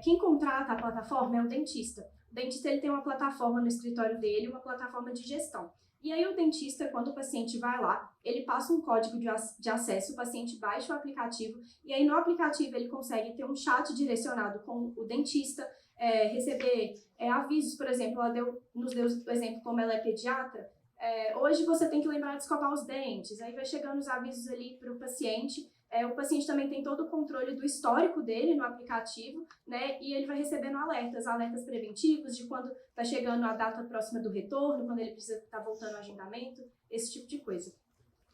Quem contrata a plataforma é o dentista. O dentista ele tem uma plataforma no escritório dele, uma plataforma de gestão. E aí o dentista, quando o paciente vai lá, ele passa um código de acesso, o paciente baixa o aplicativo, e aí no aplicativo ele consegue ter um chat direcionado com o dentista, receber avisos, por exemplo, nos deu o exemplo como ela é pediatra, hoje você tem que lembrar de escovar os dentes, aí vai chegando os avisos ali para o paciente também tem todo o controle do histórico dele no aplicativo, né, e ele vai recebendo alertas preventivos de quando está chegando a data próxima do retorno, quando ele precisa estar voltando ao agendamento, esse tipo de coisa.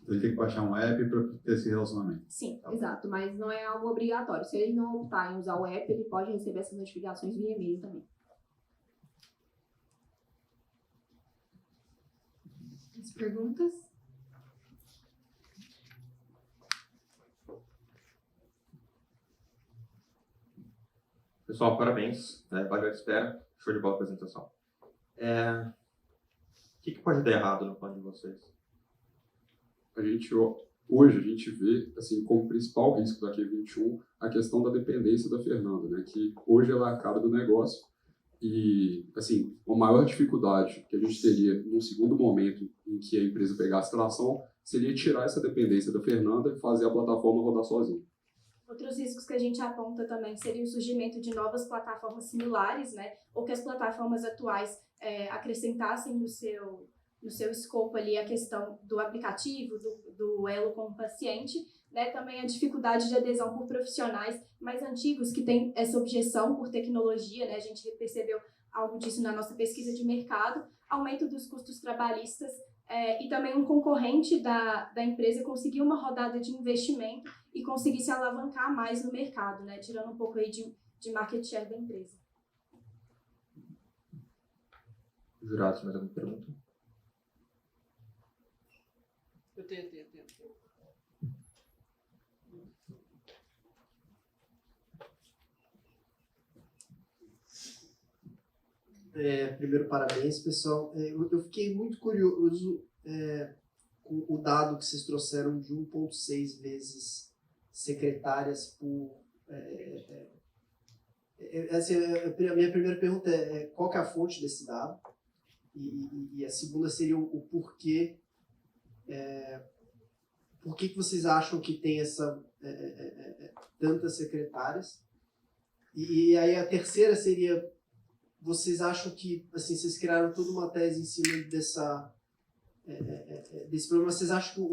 Então ele tem que baixar um app para ter esse relacionamento. Sim. Exato, mas não é algo obrigatório. Se ele não optar em usar o app, ele pode receber essas notificações via e-mail também. As perguntas? Pessoal, parabéns. Valeu a espera. Show de bola a apresentação. O que pode dar errado no plano de vocês? Hoje a gente vê assim, como principal risco da Q21 a questão da dependência da Fernanda, né? Que hoje ela é a cara do negócio e assim, a maior dificuldade que a gente teria num segundo momento em que a empresa pegasse tração seria tirar essa dependência da Fernanda e fazer a plataforma rodar sozinha. Outros riscos que a gente aponta também seria o surgimento de novas plataformas similares, né? Ou que as plataformas atuais acrescentassem no seu escopo ali a questão do aplicativo, do elo com o paciente, né? Também a dificuldade de adesão por profissionais mais antigos que têm essa objeção por tecnologia, né? A gente percebeu algo disso na nossa pesquisa de mercado, aumento dos custos trabalhistas e também um concorrente da empresa conseguir uma rodada de investimento e conseguir se alavancar mais no mercado, né? Tirando um pouco aí de market share da empresa. Jurados, mais alguma pergunta? Eu tenho. Primeiro, parabéns, pessoal. Eu fiquei muito curioso com o dado que vocês trouxeram de 1,6 vezes secretárias por... a minha primeira pergunta é qual que é a fonte desse dado? E a segunda seria o porquê. Por que vocês acham que tem tantas secretárias? E aí a terceira seria, vocês acham que, assim, vocês criaram toda uma tese em cima desse problema, vocês acham que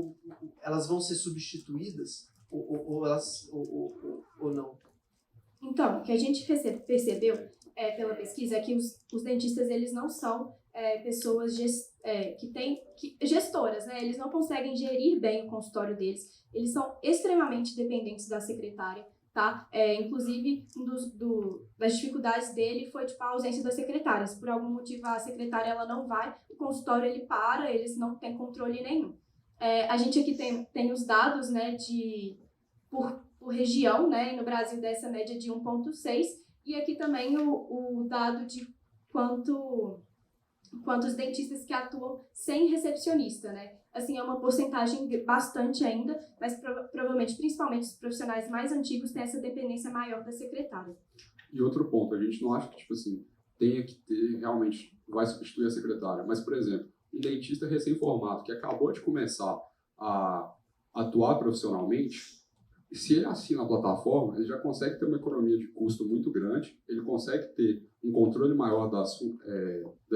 elas vão ser substituídas? Ou não? Então, o que a gente percebeu pela pesquisa é que os dentistas, eles não são pessoas gestoras, né? Eles não conseguem gerir bem o consultório deles, eles são extremamente dependentes da secretária, tá? Inclusive, das dificuldades dele foi, tipo, a ausência das secretárias. Por algum motivo, a secretária, ela não vai, o consultório, ele para, eles não têm controle nenhum. A gente aqui tem os dados, né, por região, né, e no Brasil dessa média de 1,6, e aqui também o dado de quantos dentistas que atuam sem recepcionista, né? Assim, é uma porcentagem bastante ainda, mas provavelmente, principalmente os profissionais mais antigos, têm essa dependência maior da secretária. E outro ponto, a gente não acha que, tipo assim, tenha que ter, realmente, vai substituir a secretária. Mas, por exemplo, um dentista recém-formado que acabou de começar a atuar profissionalmente, se ele assina a plataforma, ele já consegue ter uma economia de custo muito grande, ele consegue ter um controle maior da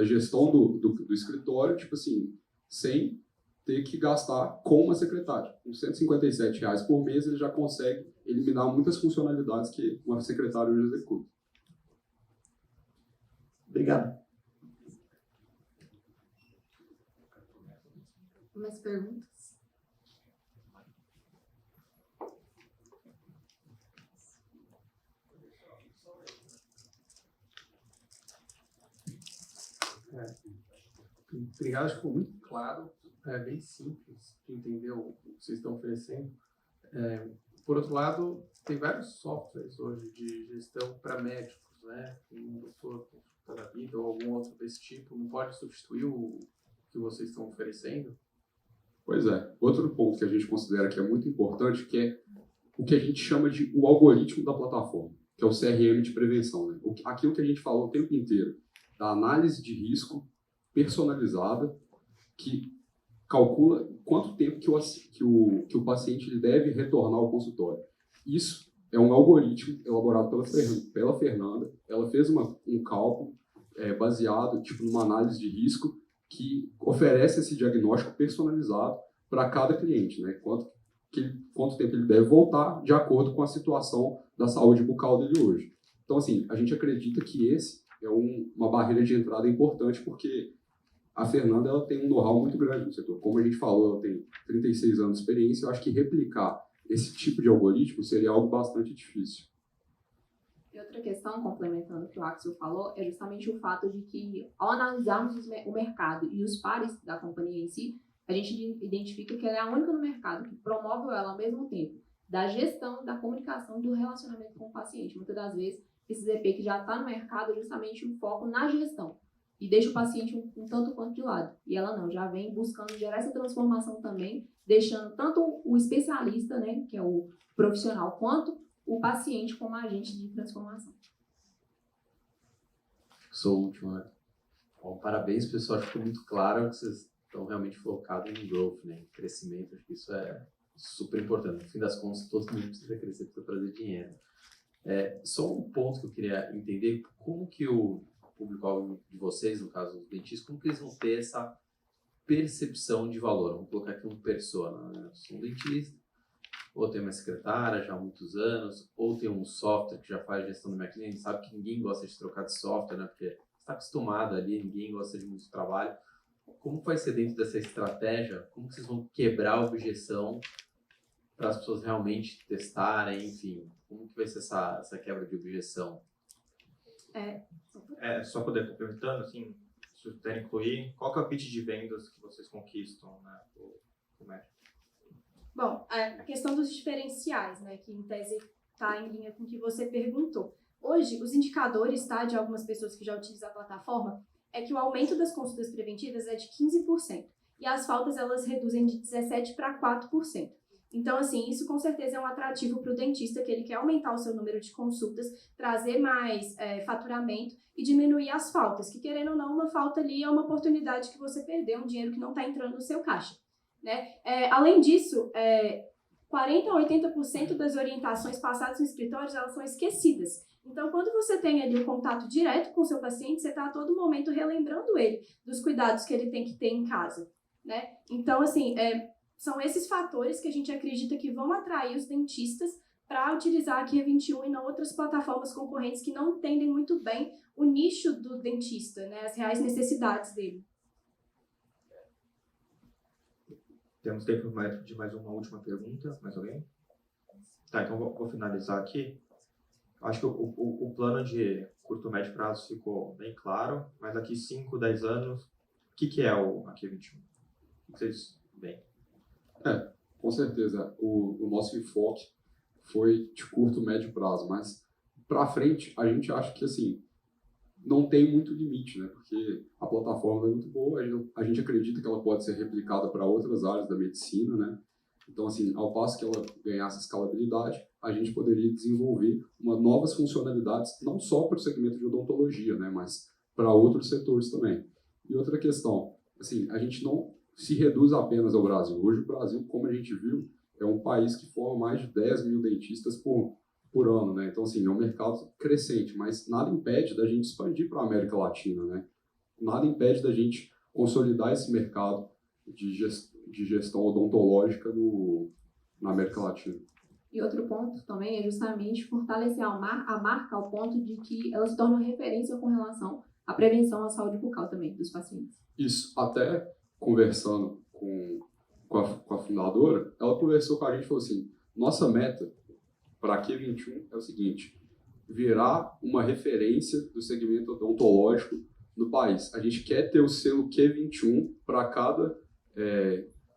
gestão do escritório, tipo assim, sem ter que gastar com uma secretária. Com R$157 por mês, ele já consegue eliminar muitas funcionalidades que uma secretária hoje executa. Obrigado. Mais perguntas? Obrigado, acho que ficou muito claro, bem simples de entender o que vocês estão oferecendo. Por outro lado, tem vários softwares hoje de gestão para médicos, né? Um doutor Consulta da Vida ou algum outro desse tipo, não pode substituir o que vocês estão oferecendo? Pois é. Outro ponto que a gente considera que é muito importante, que é o que a gente chama de o algoritmo da plataforma, que é o CRM de prevenção, né? Aquilo que a gente falou o tempo inteiro, da análise de risco personalizada, que calcula quanto tempo que o paciente ele deve retornar ao consultório. Isso é um algoritmo elaborado pela Fernanda. Ela fez um cálculo baseado numa análise de risco que oferece esse diagnóstico personalizado para cada cliente, né? Quanto tempo ele deve voltar de acordo com a situação da saúde bucal dele hoje. Então, assim, a gente acredita que esse é uma barreira de entrada importante, porque a Fernanda ela tem um know-how muito grande no setor. Como a gente falou, ela tem 36 anos de experiência. Eu acho que replicar esse tipo de algoritmo seria algo bastante difícil. E outra questão, complementando o que o Axel falou, é justamente o fato de que, ao analisarmos o mercado e os pares da companhia em si, a gente identifica que ela é a única no mercado que promove ela ao mesmo tempo da gestão, da comunicação e do relacionamento com o paciente. Muitas das vezes, esse EP que já está no mercado é justamente um foco na gestão e deixa o paciente um tanto quanto de lado. E ela não, já vem buscando gerar essa transformação também, deixando tanto o especialista, né, que é o profissional, quanto o paciente como agente de transformação. Sou o último, né? Bom, parabéns, pessoal. Acho que ficou muito claro que vocês estão realmente focados em growth, né? Em crescimento. Acho que isso é super importante. No fim das contas, todo mundo precisa crescer, precisa trazer dinheiro. Só um ponto que eu queria entender, como que o público-alvo de vocês, no caso os dentistas, como que eles vão ter essa percepção de valor? Vamos colocar aqui um persona, né? Eu sou um dentista, ou tem uma secretária já há muitos anos, ou tem um software que já faz gestão do minha cliente, sabe que ninguém gosta de trocar de software, né? Porque está acostumado ali, ninguém gosta de muito trabalho. Como vai ser dentro dessa estratégia? Como que vocês vão quebrar a objeção para as pessoas realmente testarem, enfim? Como que vai ser essa quebra de objeção? Só poder complementando, assim, se puderem incluir, qual que é o pitch de vendas que vocês conquistam, né, pro médico? Bom, a questão dos diferenciais, né, que em tese está em linha com o que você perguntou. Hoje, os indicadores, tá, de algumas pessoas que já utilizam a plataforma, é que o aumento das consultas preventivas é de 15%, e as faltas elas reduzem de 17% para 4%. Então, assim, isso com certeza é um atrativo para o dentista, que ele quer aumentar o seu número de consultas, trazer mais faturamento e diminuir as faltas, que querendo ou não, uma falta ali é uma oportunidade que você perdeu, um dinheiro que não está entrando no seu caixa, né? Além disso, 40% a 80% das orientações passadas no escritório, elas são esquecidas. Então, quando você tem ali o contato direto com o seu paciente, você está a todo momento relembrando ele dos cuidados que ele tem que ter em casa, né? Então, assim, são esses fatores que a gente acredita que vão atrair os dentistas para utilizar a Kia 21 e não outras plataformas concorrentes que não entendem muito bem o nicho do dentista, né? As reais necessidades dele. Temos tempo de mais uma última pergunta. Mais alguém? Tá, então vou finalizar aqui. Acho que o plano de curto e médio prazo ficou bem claro, mas daqui 5, 10 anos, o que é a Kia 21? O que vocês veem? Com certeza. O nosso enfoque foi de curto e médio prazo, mas para frente a gente acha que assim não tem muito limite, né? Porque a plataforma é muito boa, a gente acredita que ela pode ser replicada para outras áreas da medicina, né? Então, assim, ao passo que ela ganhasse escalabilidade, a gente poderia desenvolver novas funcionalidades, não só para o segmento de odontologia, né? Mas para outros setores também. E outra questão, assim, a gente não se reduz apenas ao Brasil. Hoje o Brasil, como a gente viu, é um país que forma mais de 10 mil dentistas por ano, né? Então, assim, é um mercado crescente, mas nada impede da gente expandir para a América Latina, né? Nada impede da gente consolidar esse mercado de gestão odontológica na América Latina. E outro ponto também é justamente fortalecer a marca ao ponto de que ela se torne uma referência com relação à prevenção à saúde bucal também dos pacientes. Isso, até conversando com a fundadora, ela conversou com a gente e falou assim, nossa meta para a Q21 é o seguinte, virar uma referência do segmento odontológico no país. A gente quer ter o selo Q21 para cada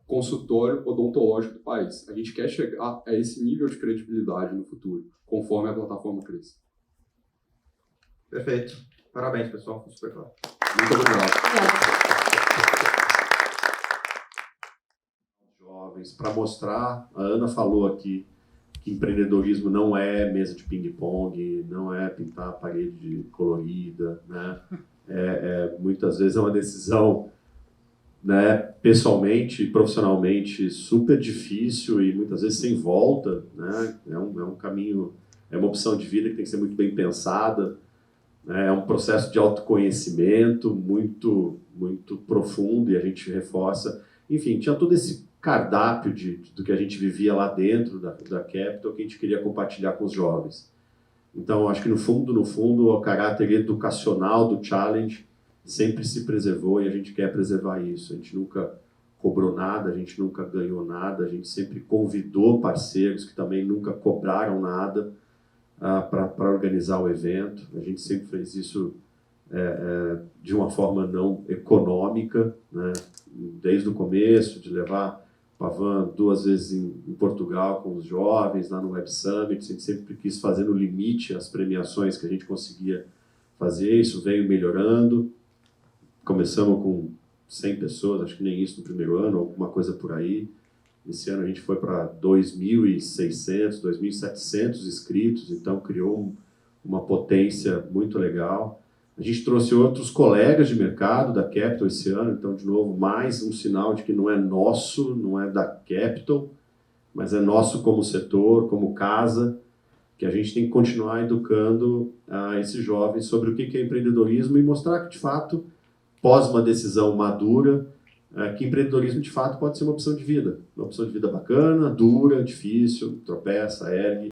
consultório odontológico do país. A gente quer chegar a esse nível de credibilidade no futuro, conforme a plataforma cresce. Perfeito. Parabéns, pessoal. Foi super claro. Muito obrigado. Jovens, para mostrar, a Ana falou aqui que empreendedorismo não é mesa de ping-pong, não é pintar a parede colorida, né? Muitas vezes é uma decisão, né, pessoalmente e profissionalmente super difícil e muitas vezes sem volta, né? É um caminho, é uma opção de vida que tem que ser muito bem pensada, né? É um processo de autoconhecimento muito, muito profundo e a gente reforça. Enfim, tinha todo esse cardápio do que a gente vivia lá dentro da Capital que a gente queria compartilhar com os jovens. Então, acho que no fundo, o caráter educacional do Challenge sempre se preservou e a gente quer preservar isso. A gente nunca cobrou nada, a gente nunca ganhou nada, a gente sempre convidou parceiros que também nunca cobraram nada para organizar o evento. A gente sempre fez isso de uma forma não econômica, né? Desde o começo, de levar Pavan 2 vezes em Portugal com os jovens, lá no Web Summit. A gente sempre quis fazer no limite as premiações que a gente conseguia fazer, isso veio melhorando. Começamos com 100 pessoas, acho que nem isso no primeiro ano, alguma coisa por aí. Esse ano a gente foi para 2.600, 2.700 inscritos, então criou uma potência muito legal. A gente trouxe outros colegas de mercado da Capital esse ano, então, de novo, mais um sinal de que não é nosso, não é da Capital, mas é nosso como setor, como casa, que a gente tem que continuar educando esses jovens sobre o que é empreendedorismo e mostrar que, de fato, pós uma decisão madura, que empreendedorismo, de fato, pode ser uma opção de vida bacana, dura, difícil, tropeça, ergue,